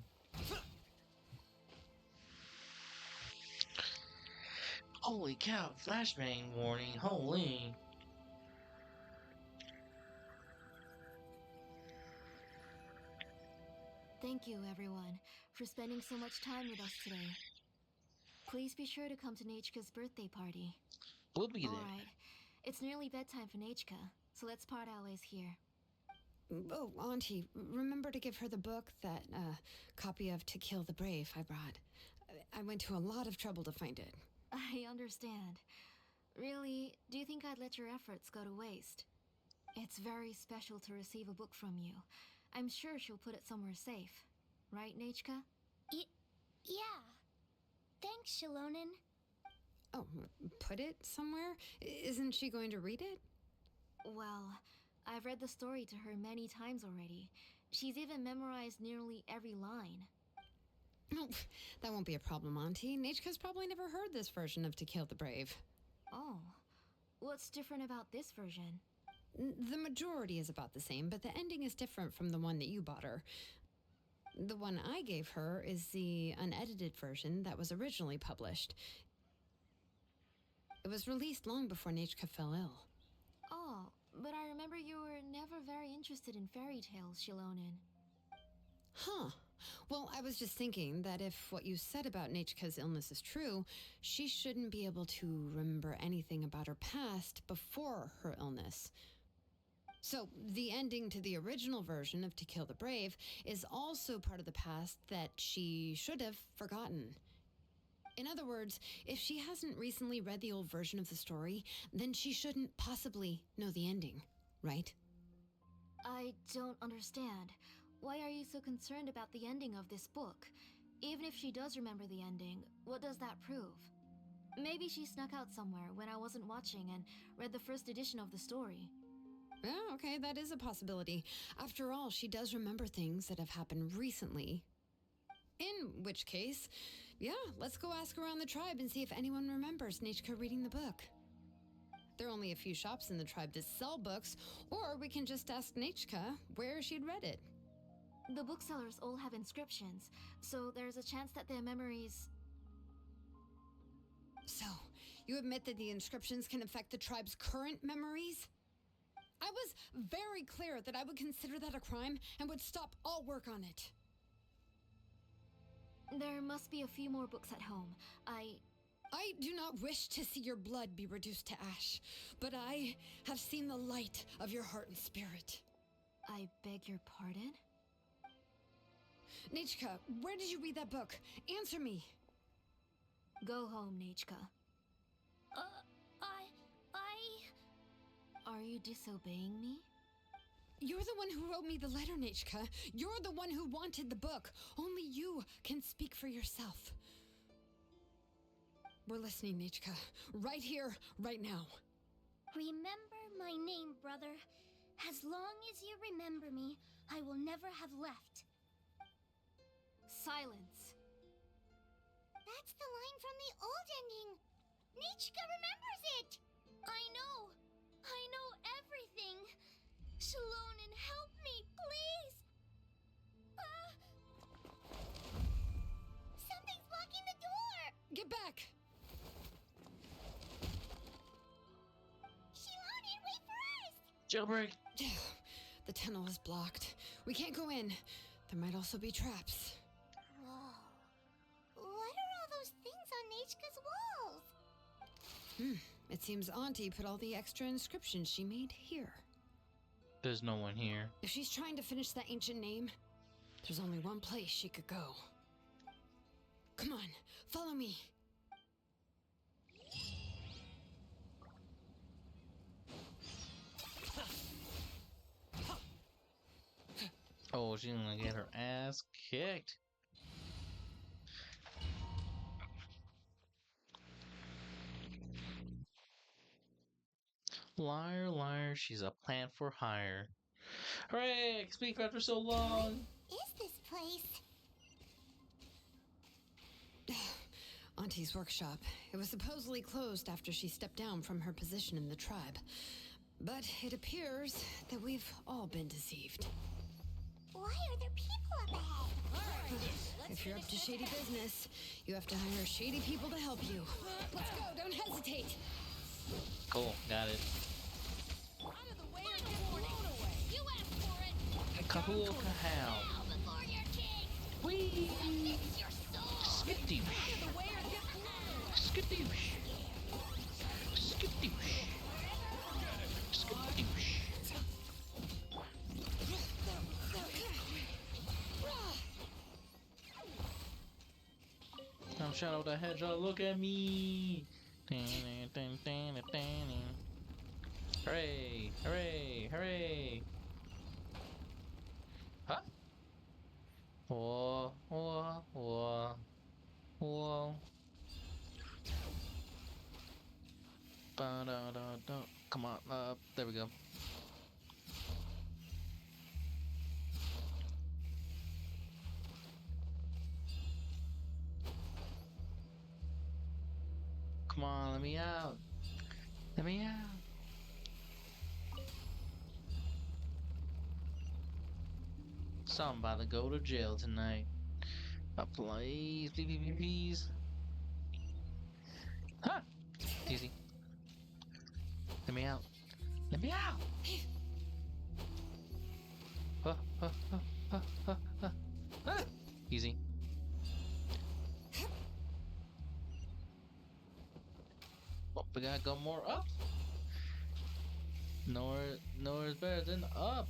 Holy cow, flashbang warning, holy. Thank you, everyone, for spending so much time with us today. Please be sure to come to Nachka's birthday party. We'll be there. Alright, it's nearly bedtime for Nachka, so let's part our ways here. Oh, Auntie, remember to give her the book, that copy of To Kill the Brave I brought. I went to a lot of trouble to find it. I understand. Really, do you think I'd let your efforts go to waste? It's very special to receive a book from you. I'm sure she'll put it somewhere safe. Right, Nachka? Yeah. Thanks, Shilonen. Oh, put it somewhere? Isn't she going to read it? Well, I've read the story to her many times already. She's even memorized nearly every line. Oh, that won't be a problem, Auntie. Nachka's probably never heard this version of To Kill the Brave. Oh. What's different about this version? The majority is about the same, but the ending is different from the one that you bought her. The one I gave her is the unedited version that was originally published. It was released long before Nachka fell ill. Oh, but I remember you were never very interested in fairy tales, Shilonen. Huh. Well, I was just thinking that if what you said about Nachka's illness is true, she shouldn't be able to remember anything about her past before her illness. So, the ending to the original version of To Kill the Brave is also part of the past that she should have forgotten. In other words, if she hasn't recently read the old version of the story, then she shouldn't possibly know the ending, right? I don't understand. Why are you so concerned about the ending of this book? Even if she does remember the ending, what does that prove? Maybe she snuck out somewhere when I wasn't watching and read the first edition of the story. Yeah, okay, that is a possibility. After all, she does remember things that have happened recently. In which case, yeah, let's go ask around the tribe and see if anyone remembers Nachka reading the book. There are only a few shops in the tribe that sell books, or we can just ask Nachka where she'd read it. The booksellers all have inscriptions, so there's a chance that their memories... So, you admit that the inscriptions can affect the tribe's current memories? I was very clear that I would consider that a crime and would stop all work on it. There must be a few more books at home. I do not wish to see your blood be reduced to ash, but I have seen the light of your heart and spirit. I beg your pardon? Nachka, where did you read that book? Answer me. Go home, Nachka. Are you disobeying me? You're the one who wrote me the letter, Nechka. You're the one who wanted the book. Only you can speak for yourself. We're listening, Nechka. Right here, right now. Remember my name, brother. As long as you remember me, I will never have left. Silence. That's the line from the old ending. Nichika remembers it. I know everything. Shalonen, help me, please. Something's blocking the door. Get back. Shalonen, wait for us. Jailbreak. The tunnel is blocked. We can't go in. There might also be traps. Whoa. What are all those things on Nechka's walls? It seems Auntie put all the extra inscriptions she made here. There's no one here. If she's trying to finish that ancient name, there's only one place she could go. Come on, follow me. Oh, she's gonna get her ass kicked. Liar, liar, she's a plant for hire. Hooray! I can speak after so long. What is this place? Auntie's workshop. It was supposedly closed after she stepped down from her position in the tribe. But it appears that we've all been deceived. Why are there people up ahead? If you're up to shady business, you have to hire shady people to help you. Let's go, don't hesitate. Cool, got it. Out of the way or get blown away. You asked for it. Kahoo kahow. Bow before your king. Whee! Submit your soul. Skidoosh. Out of the way or get blown away. Skidoosh. Skidoosh. Skidoosh. I'm Shadow the Hedgehog, look at me! Hooray! Hooray! Hooray! Huh? Whoa, whoa, whoa, whoa. Ba-da-da-da. Come on, there we go. Come on, let me out. Let me out. So I'm about to go to jail tonight. Please, please. Huh? Easy. Let me out. Let me out. Easy. Well, we gotta go more up. Nowhere is better than up.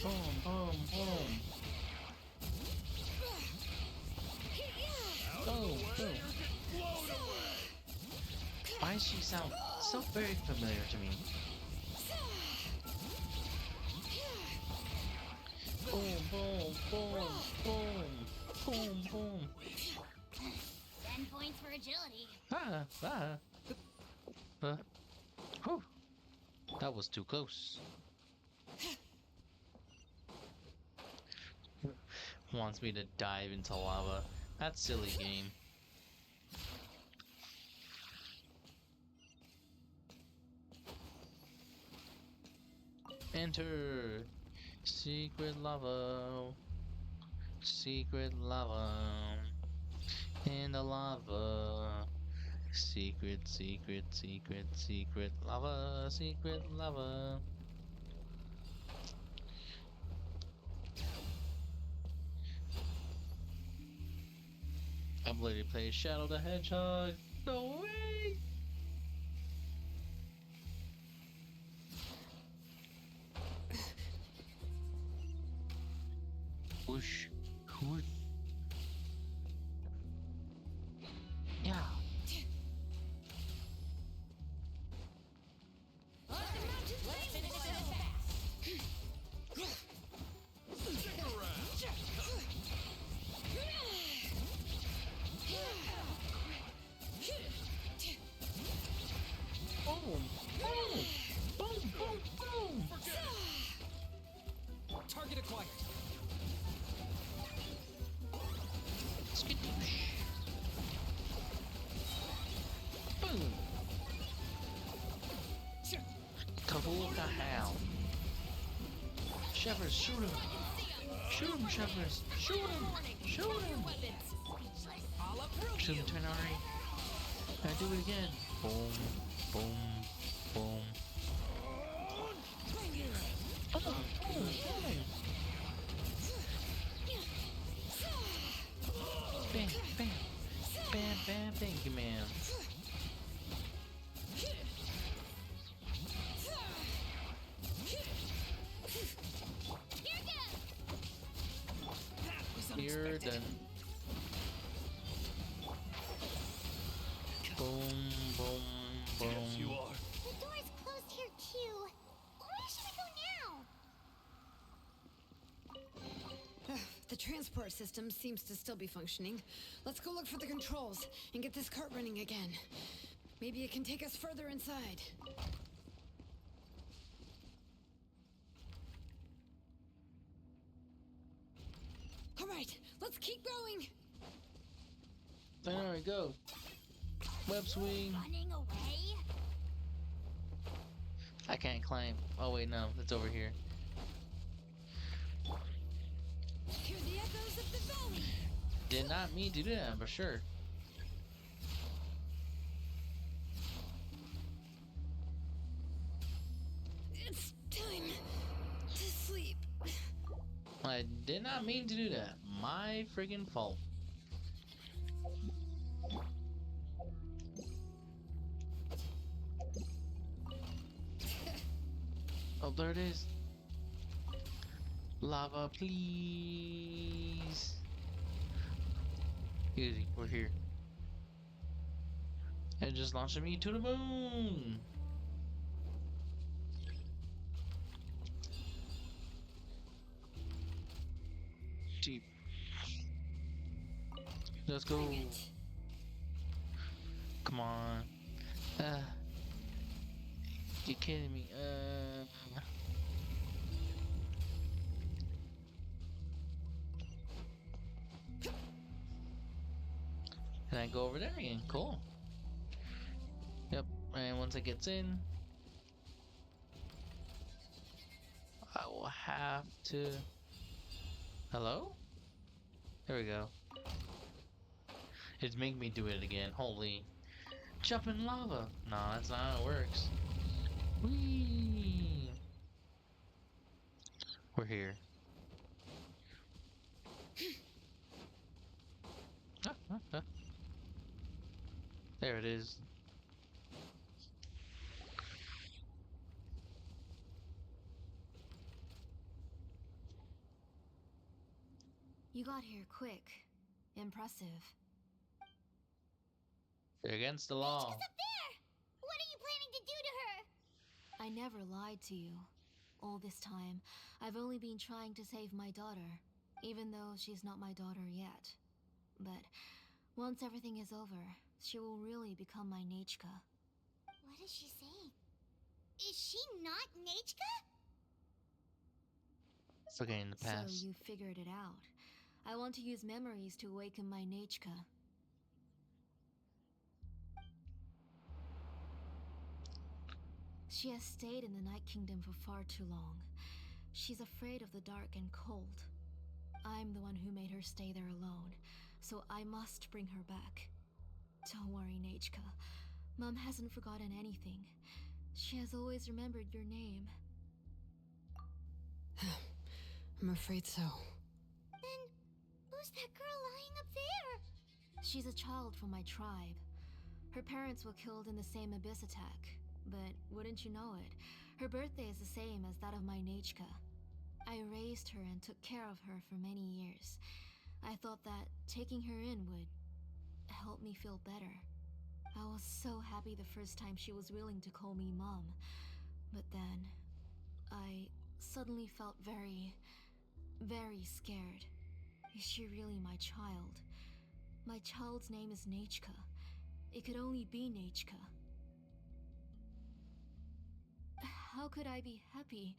Boom, boom, boom. Boom, boom. Why does she sound so very familiar to me? Boom, boom, boom, boom, boom, boom. 10 points for agility. Whew. That was too close. Wants me to dive into lava. That's silly game. Enter secret lava. Secret lava. In the lava. Secret, secret, secret, secret lava. Secret lava. I'm ready to play Shadow the Hedgehog. No way! Whoosh, whoosh. Hookah Howl. Shepherds, shoot him! Shoot him, Shepherds! Shoot him! Shoot him! Shoot him, turn already. I do it again. Boom, boom, boom. Oh, boom, boom. Bam, bam. Bam, bam, thank you, man. You're done. Boom, boom, boom. Yes, you are. The door's closed here too. Where should we go now? The transport system seems to still be functioning. Let's go look for the controls and get this cart running again. Maybe it can take us further inside. All right, let's keep going. Alright, go. Web swing. Running away? I can't climb. Oh wait, no, it's over here. Hear the echoes of the valley. Did not mean to do that, but sure. It's time to sleep. I did not mean to do that. My friggin' fault. Oh, there it is. Lava, please. Easy, we're here. It just launched me to the moon. Deep. Let's go. Come on. You kidding me? Can I go over there again? Cool. Yep, and once it gets in, I will have to... Hello? There we go. It's making me do it again. Holy. Jump in lava! No, that's not how it works. Whee! We're here. There it is. You got here quick. Impressive. They're against the law. Up there! What are you planning to do to her? I never lied to you. All this time, I've only been trying to save my daughter, even though she's not my daughter yet. But once everything is over, she will really become my Nechka. What is she saying? Is she not Nechka? Forgetting the past. So you figured it out. I want to use memories to awaken my Nechka. She has stayed in the Night Kingdom for far too long. She's afraid of the dark and cold. I'm the one who made her stay there alone, so I must bring her back. Don't worry, Nechka. Mom hasn't forgotten anything. She has always remembered your name. I'm afraid so. Then, who's that girl lying up there? She's a child from my tribe. Her parents were killed in the same abyss attack. But wouldn't you know it, her birthday is the same as that of my Nechka. I raised her and took care of her for many years. I thought that taking her in would help me feel better. I was so happy the first time she was willing to call me Mom. But then, I suddenly felt very scared. Is she really my child? My child's name is Nechka. It could only be Nechka. How could I be happy?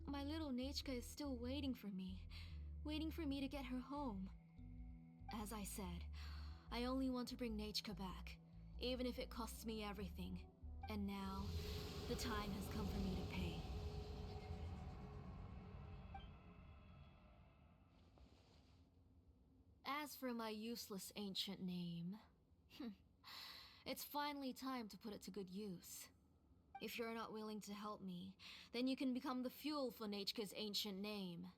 My little Nechka is still waiting for me to get her home. As I said, I only want to bring Nechka back, even if it costs me everything. And now, The time has come for me to pay. As for my useless ancient name, it's finally time to put it to good use. If you're not willing to help me, then you can become the fuel for Nechka's ancient name.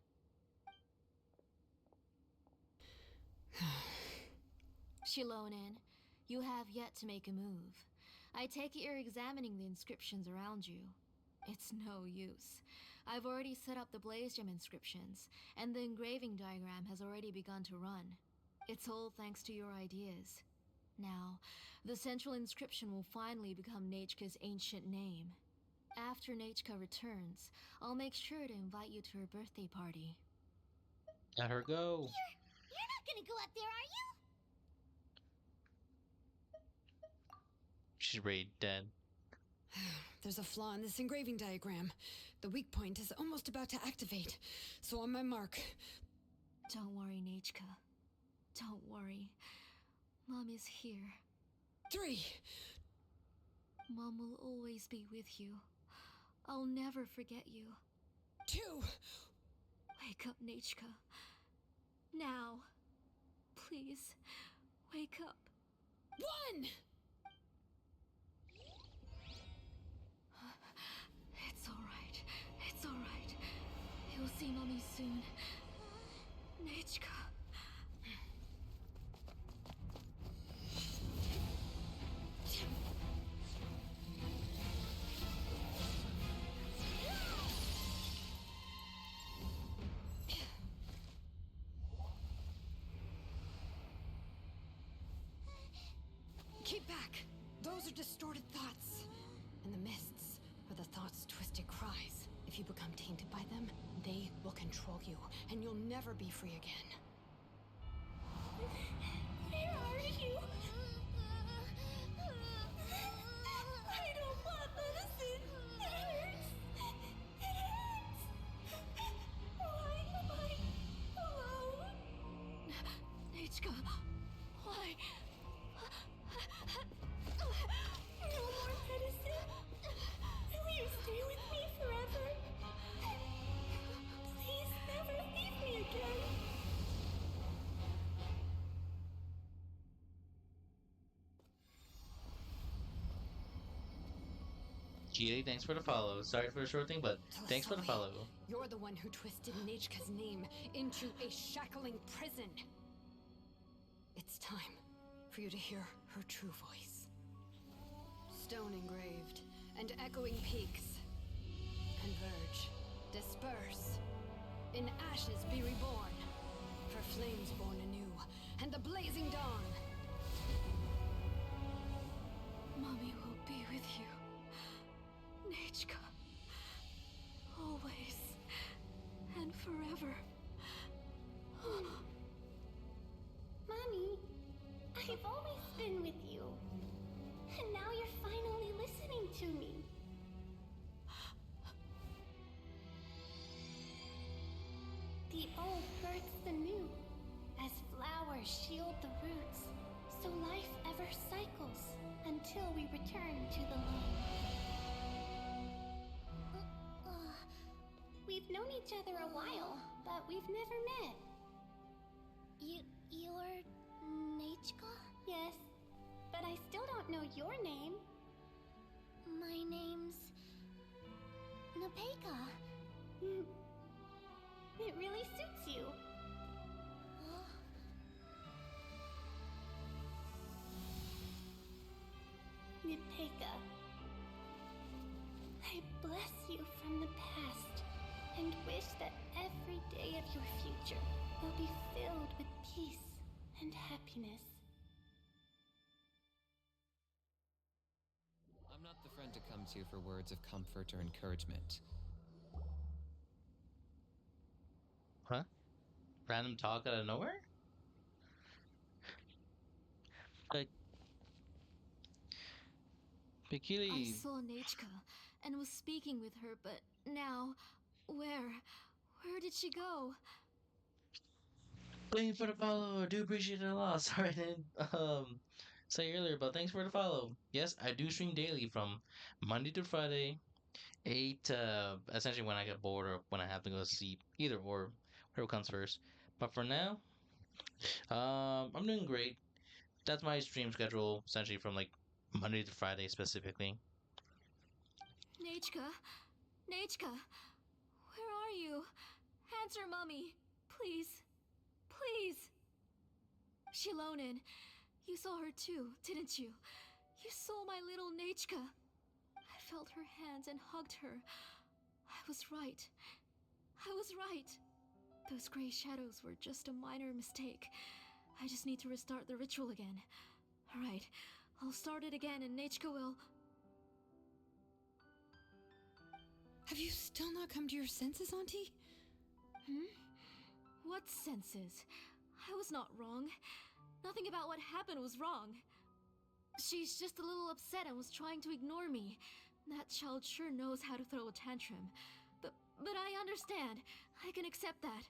Shilonen, you have yet to make a move. I take it you're examining the inscriptions around you. It's no use. I've already set up the Blaze Gem inscriptions, and the engraving diagram has already begun to run. It's all thanks to your ideas. Now, the central inscription will finally become Nechka's ancient name. After Nechka returns, I'll make sure to invite you to her birthday party. Let her go. You're not gonna go up there, are you? She's already dead. There's a flaw in this engraving diagram. The weak point is almost about to activate. So on my mark. Don't worry, Nechka. Don't worry. Mom is here. 3. Mom will always be with you. I'll never forget you. 2. Wake up, Nechka. Now. Please, wake up. 1! It's alright. It's alright. You'll see Mommy soon. Nechka. Keep back! Those are distorted thoughts. And the mists are the thoughts' twisted cries. If you become tainted by them, they will control you, and you'll never be free again. Where are you? I don't want medicine. It hurts. It hurts. Why am I alone? Nechka, why? No more medicine. Will you stay with me forever? Please never leave me again. GA, thanks for the follow. Sorry for the short thing, but thanks for the follow. You're the one who twisted Nechka's name into a shackling prison. It's time for you to hear her true voice. Stone engraved and echoing peaks. Converge, disperse. In ashes be reborn. For flames born anew, and the blazing dawn. Mommy will be with you. Nechka. Always. And forever. Mommy, I've always been with you. And now you're finally listening to me. The old births the new. As flowers shield the roots, so life ever cycles until we return to the line. We've known each other a while, but we've never met. You're Nechka? Yes, but I still don't know your name. My name's Nepeka. It really suits you. Nepeka, I bless you from the past and wish that every day of your future will be filled with peace and happiness. I'm not the friend to come to for words of comfort or encouragement. Huh? Random talk out of nowhere? Like, I Bikili. saw Nechka and was speaking with her, but now, where? Where did she go? Thank you for the follow. I do appreciate it a lot. Sorry, I didn't say earlier, but thanks for the follow. Yes, I do stream daily from Monday to Friday, 8 essentially when I get bored or when I have to go to sleep, either or, whatever comes first. But for now, I'm doing great. That's my stream schedule essentially from like Monday to Friday specifically. Nachka? Nachka? Where are you? Answer Mummy. Please. Please. Shilonen, you saw her too, didn't you? You saw my little Nachka. I felt her hands and hugged her. I was right. I was right. Those gray shadows were just a minor mistake. I just need to restart the ritual again. Alright, I'll start it again and Nachka will... Have you still not come to your senses, Auntie? What senses? I was not wrong. Nothing about what happened was wrong. She's just a little upset and was trying to ignore me. That child sure knows how to throw a tantrum. But I understand. I can accept that.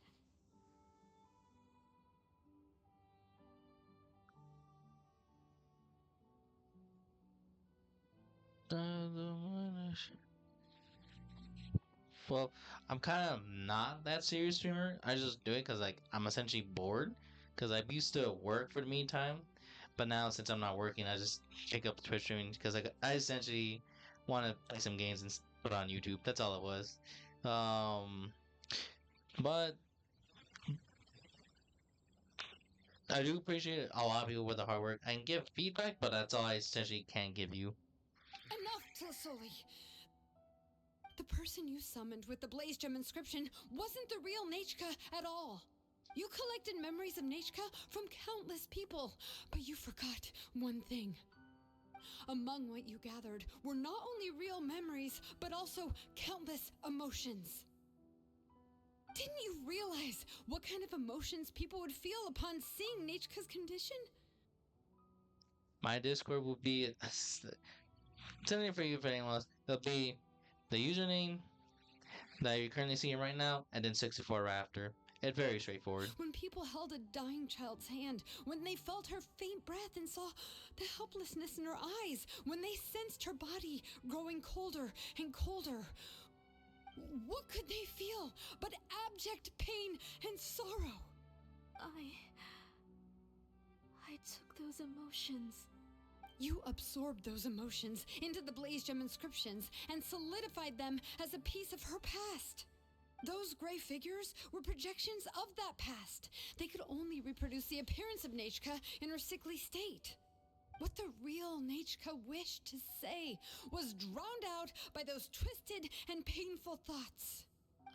Well, I'm kind of not that serious streamer. I just do it because like I'm essentially bored. Because I used to work for the meantime, but now since I'm not working, I just pick up Twitch streaming because like I essentially want to play some games and put it on YouTube. That's all it was. Um, but I do appreciate a lot of people with the hard work and give feedback, but that's all I essentially can give you. Enough, Tilsoli! The person you summoned with the Blaze Gem inscription wasn't the real Nachka at all. You collected memories of Nachka from countless people, but you forgot one thing. Among what you gathered were not only real memories, but also countless emotions. Didn't you realize what kind of emotions people would feel upon seeing Nachka's condition? My Discord will be something for you if anyone else. It'll be the username that you're currently seeing right now, and then 64 right after. It's very straightforward. When people held a dying child's hand, when they felt her faint breath and saw the helplessness in her eyes, when they sensed her body growing colder and colder, what could they feel but abject pain and sorrow? I took those emotions. You absorbed those emotions into the Blaze Gem inscriptions and solidified them as a piece of her past. Those gray figures were projections of that past. They could only reproduce the appearance of Nachka in her sickly state. What the real Nachka wished to say was drowned out by those twisted and painful thoughts.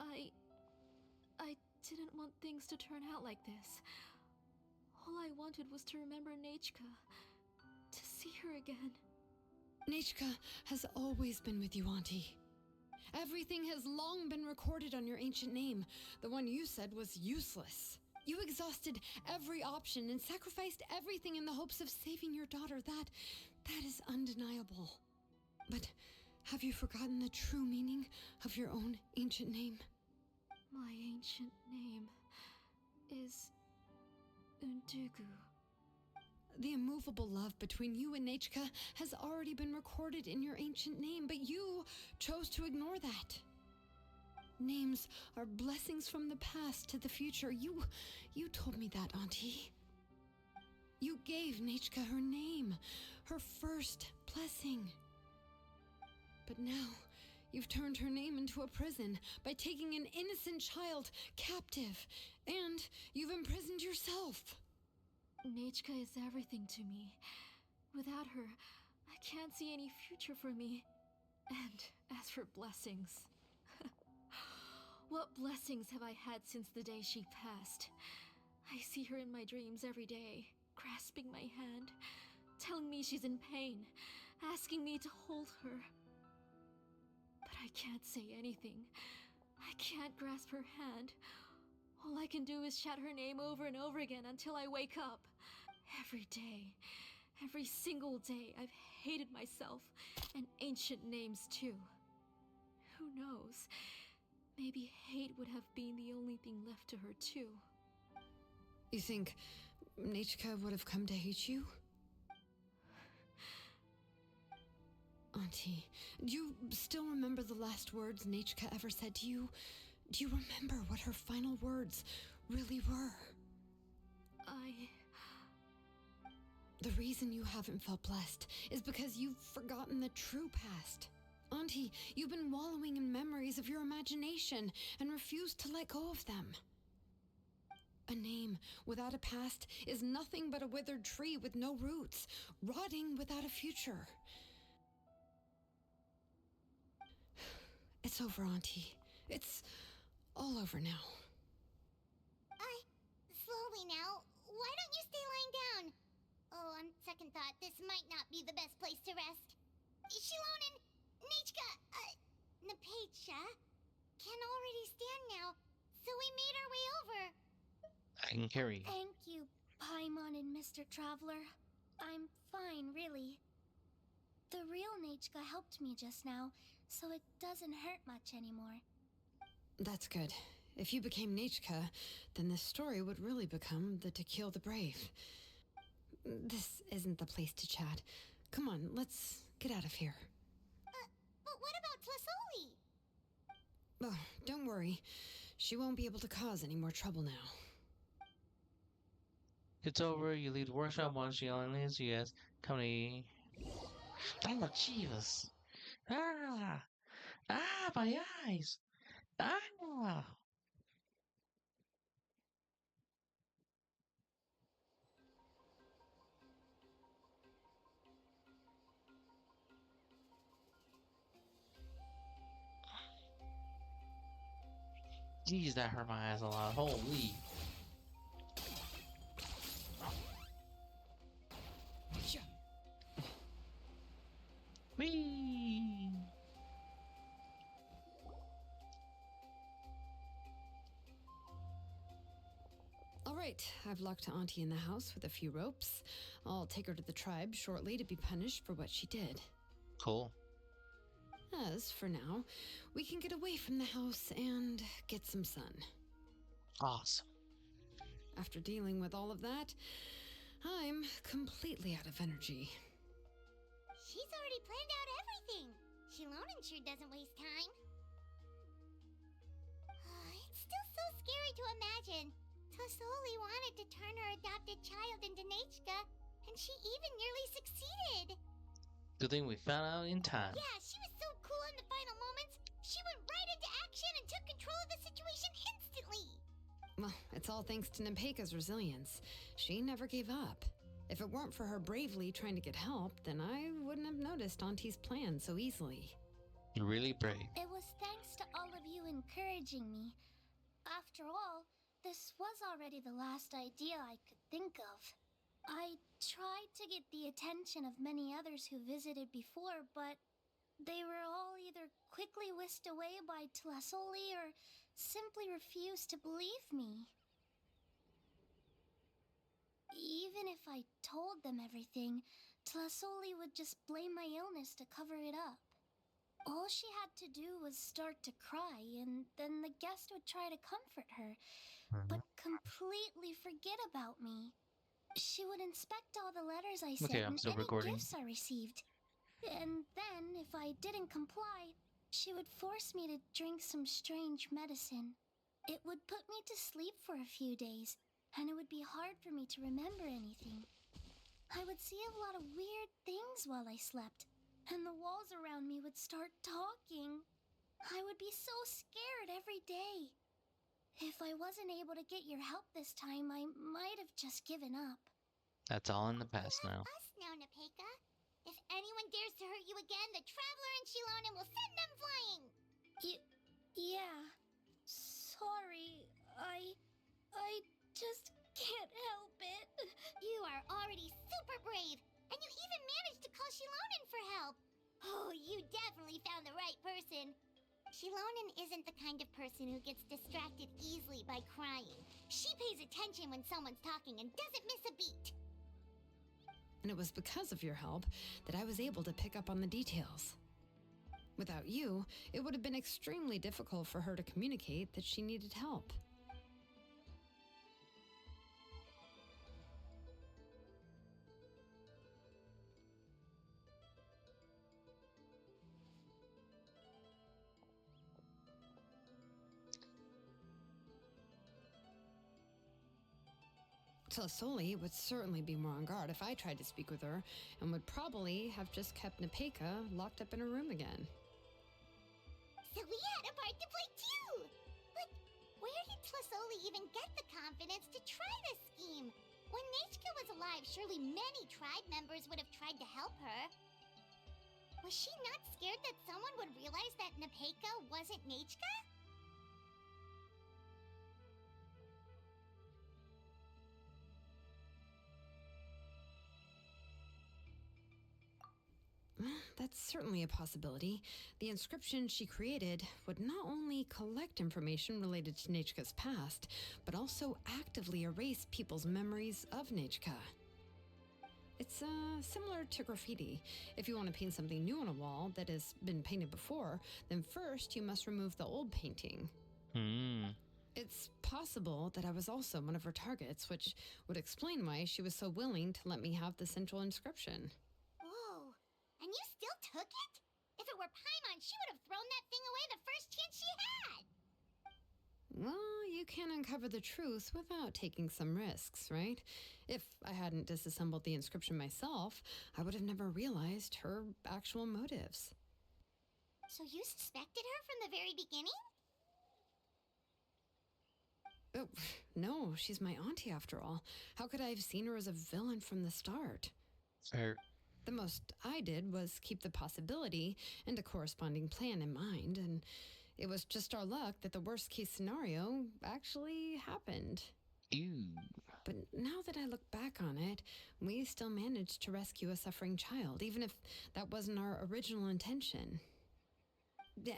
I didn't want things to turn out like this. All I wanted was to remember Nachka. To see her again. Nachka has always been with you, Auntie. Everything has long been recorded on your ancient name. The one you said was useless. You exhausted every option and sacrificed everything in the hopes of saving your daughter. That is undeniable. But have you forgotten the true meaning of your own ancient name? My ancient name is Undugu. The immovable love between you and Nachka has already been recorded in your ancient name, but you chose to ignore that. Names are blessings from the past to the future. You told me that, Auntie. You gave Nachka her name, her first blessing. But now, you've turned her name into a prison by taking an innocent child captive, and you've imprisoned yourself. Nachka is everything to me. Without her, I can't see any future for me. And as for blessings... what blessings have I had since the day she passed? I see her in my dreams every day, grasping my hand, telling me she's in pain, asking me to hold her. But I can't say anything. I can't grasp her hand. All I can do is shout her name over and over again until I wake up. Every day, every single day, I've hated myself, and ancient names too. Who knows? Maybe hate would have been the only thing left to her too. You think Nachka would have come to hate you? Auntie, do you still remember the last words Nachka ever said to you? Do you remember what her final words really were? The reason you haven't felt blessed is because you've forgotten the true past. Auntie, you've been wallowing in memories of your imagination and refused to let go of them. A name without a past is nothing but a withered tree with no roots, rotting without a future. It's over, Auntie. It's all over now. Slowly now. Why don't you stay lying down? Oh, on second thought, this might not be the best place to rest. Shilonen, Nichka, Napecha can already stand now, so we made our way over. I can carry you. Thank you, Paimon and Mr. Traveler. I'm fine, really. The real Nachka helped me just now, so it doesn't hurt much anymore. That's good. If you became Nachka, then this story would really become the To Kill the Brave. This isn't the place to chat. Come on, let's get out of here. But what about Tlasoli? Oh, don't worry. She won't be able to cause any more trouble now. It's over. You leave the workshop once she only leaves you as company. Oh, Jesus. Ah! Ah, my eyes! Ah! Jeez, that hurt my eyes a lot. Holy. Whee! All right, I've locked Auntie in the house with a few ropes. I'll take her to the tribe shortly to be punished for what she did. Cool. As for now, we can get away from the house and get some sun. Awesome. After dealing with all of that, I'm completely out of energy. She's already planned out everything. Shilonen sure doesn't waste time. It's still so scary to imagine. Tlasoli wanted to turn her adopted child into Nachka, and she even nearly succeeded. Good thing we found out in time. Yeah, she was so cool in the final moments. She went right into action and took control of the situation instantly. Well, it's all thanks to Nepeka's resilience. She never gave up. If it weren't for her bravely trying to get help, then I wouldn't have noticed Auntie's plan so easily. You're really brave. It was thanks to all of you encouraging me. After all, this was already the last idea I could think of. I tried to get the attention of many others who visited before, but they were all either quickly whisked away by Tlasoli or simply refused to believe me. Even if I told them everything, Tlasoli would just blame my illness to cover it up. All she had to do was start to cry, and then the guest would try to comfort her, but completely forget about me. She would inspect all the letters I sent and any gifts I received. And then, if I didn't comply, she would force me to drink some strange medicine. It would put me to sleep for a few days, and it would be hard for me to remember anything. I would see a lot of weird things while I slept, and the walls around me would start talking. I would be so scared every day. If I wasn't able to get your help this time, I might have just given up. That's all in the past now. Us now, Nepeka. If anyone dares to hurt you again, the Traveler and Shilonen will send them flying! Yeah. Sorry, I just can't help it. You are already super brave, and you even managed to call Shilonen for help. Oh, you definitely found the right person. Shilonen isn't the kind of person who gets distracted easily by crying. She pays attention when someone's talking and doesn't miss a beat. And it was because of your help that I was able to pick up on the details. Without you, it would have been extremely difficult for her to communicate that she needed help. Tlasoli would certainly be more on guard if I tried to speak with her, and would probably have just kept Nepeka locked up in her room again. So we had a part to play too! But where did Tlasoli even get the confidence to try this scheme? When Nechka was alive, surely many tribe members would have tried to help her. Was she not scared that someone would realize that Nepeka wasn't Nechka? That's certainly a possibility. The inscription she created would not only collect information related to Nechka's past, but also actively erase people's memories of Nechka. It's similar to graffiti. If you want to paint something new on a wall that has been painted before, then first you must remove the old painting. It's possible that I was also one of her targets, which would explain why she was so willing to let me have the central inscription. Whoa, and you still took it? If it were Paimon, she would have thrown that thing away the first chance she had! Well, you can uncover the truth without taking some risks, right? If I hadn't disassembled the inscription myself, I would have never realized her actual motives. So you suspected her from the very beginning? Oh, no, she's my auntie after all. How could I have seen her as a villain from the start? Fair. The most I did was keep the possibility and a corresponding plan in mind, and it was just our luck that the worst case scenario actually happened. Ew. But now that I look back on it, we still managed to rescue a suffering child, even if that wasn't our original intention.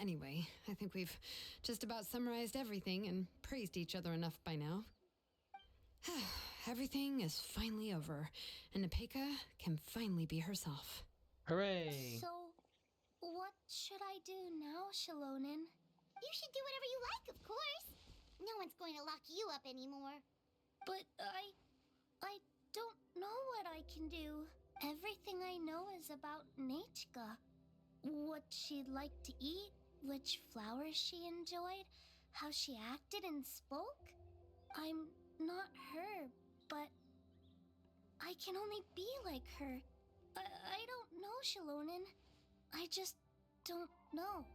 Anyway, I think we've just about summarized everything and praised each other enough by now. Everything is finally over, and Nepeka can finally be herself. Hooray! So, what should I do now, Shalonin? You should do whatever you like, of course. No one's going to lock you up anymore. But I don't know what I can do. Everything I know is about Nechka. What she liked to eat, which flowers she enjoyed, how she acted and spoke. I'm not her, but I can only be like her. I don't know, Shalonin. I just don't know.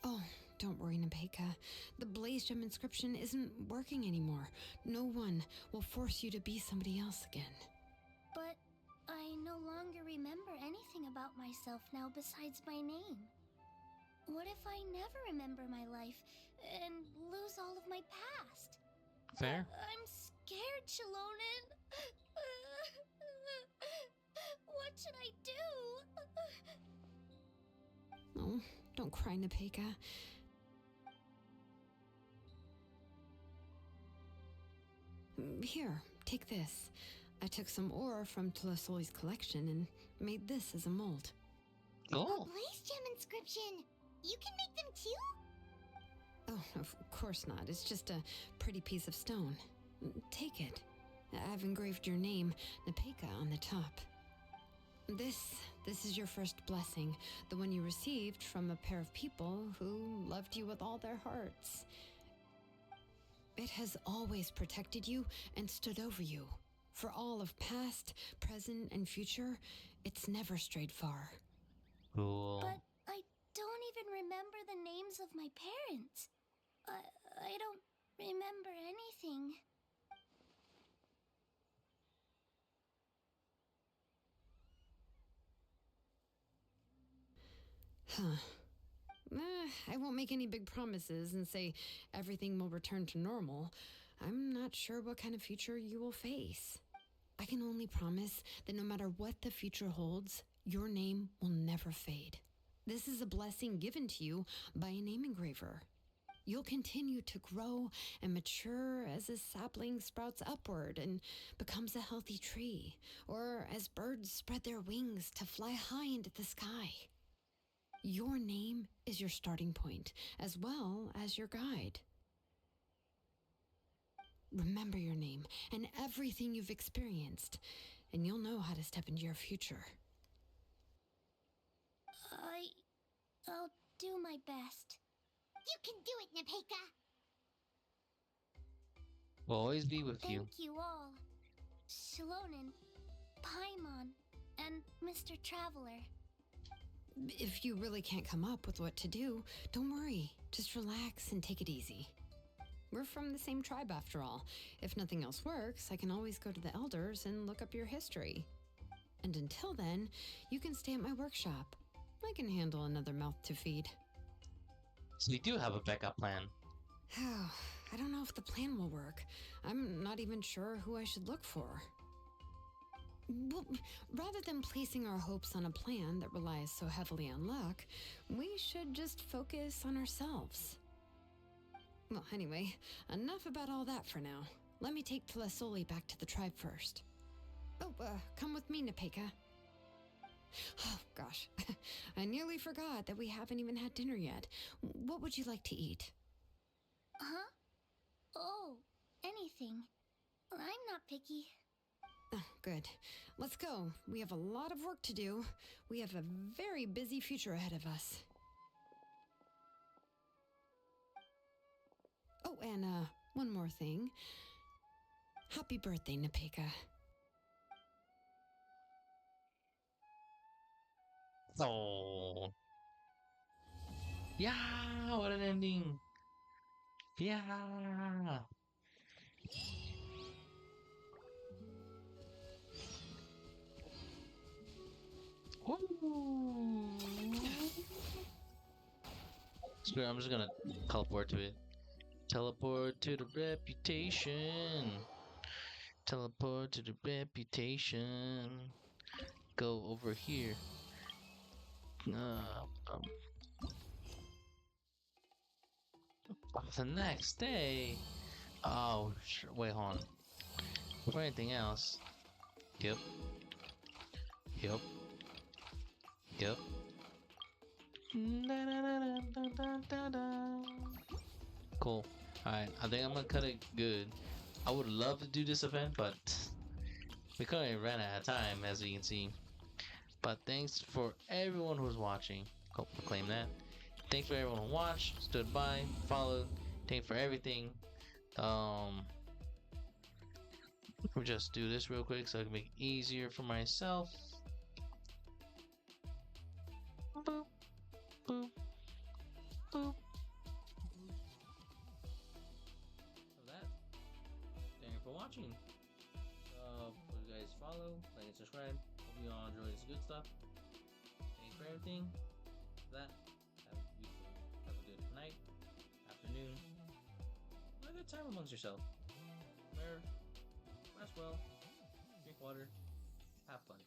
Oh, don't worry, Nepeka. The Blaze Gem inscription isn't working anymore. No one will force you to be somebody else again. But I no longer remember anything about myself now besides my name. What if I never remember my life and lose all of my past? Fair. I'm scared, Shalonin. What should I do? Oh, don't cry, Nepeka. Here, take this. I took some ore from Tlasoli's collection and made this as a mold. A Blaze Gem inscription! You can make them too? Oh, of course not. It's just a pretty piece of stone. Take it. I've engraved your name, Nepeka, on the top. This is your first blessing, the one you received from a pair of people who loved you with all their hearts. It has always protected you and stood over you. For all of past, present, and future, it's never strayed far. Cool. But I don't even remember the names of my parents. I don't remember anything. I won't make any big promises and say everything will return to normal. I'm not sure what kind of future you will face. I can only promise that no matter what the future holds, your name will never fade. This is a blessing given to you by a name engraver. You'll continue to grow and mature as a sapling sprouts upward and becomes a healthy tree, or as birds spread their wings to fly high into the sky. Your name is your starting point, as well as your guide. Remember your name and everything you've experienced, and you'll know how to step into your future. I'll do my best. You can do it, Nepeka! We'll always be with you. Thank you all. Shalonen, Paimon, and Mr. Traveler. If you really can't come up with what to do, don't worry. Just relax and take it easy. We're from the same tribe after all. If nothing else works, I can always go to the elders and look up your history. And until then, you can stay at my workshop. I can handle another mouth to feed. So you do have a backup plan. I don't know if the plan will work. I'm not even sure who I should look for. Well, rather than placing our hopes on a plan that relies so heavily on luck, we should just focus on ourselves. Well, anyway, enough about all that for now. Let me take Telesoli back to the tribe first. Oh, come with me, Nepeka. Oh, gosh. I nearly forgot that we haven't even had dinner yet. What would you like to eat? Huh? Oh, anything. I'm not picky. Oh, good. Let's go. We have a lot of work to do. We have a very busy future ahead of us. Oh, and one more thing. Happy birthday, Nepeka. Oh. Yeah, what an ending. Yeah. Woo. Screw it, I'm just gonna teleport to it. Teleport to the reputation. Teleport to the reputation. Go over here. The next day. Oh, sure. Wait, hold on. Before anything else. Yep. Yep. Yep. Cool. Alright, I think I'm gonna cut it good. I would love to do this event, but we currently ran out of time, as you can see. But thanks for everyone who's watching. Go proclaim that. Thanks for everyone who watched, stood by, followed. Thanks for everything. We'll just do this real quick so I can make it easier for myself. Boop, boop, boop. So that. Thank you for watching. Please guys follow, like, and subscribe. Hope you all enjoy this good stuff. Thanks for everything. That. Have a good night, afternoon, have a good time amongst yourself. Rest well, drink water, have fun.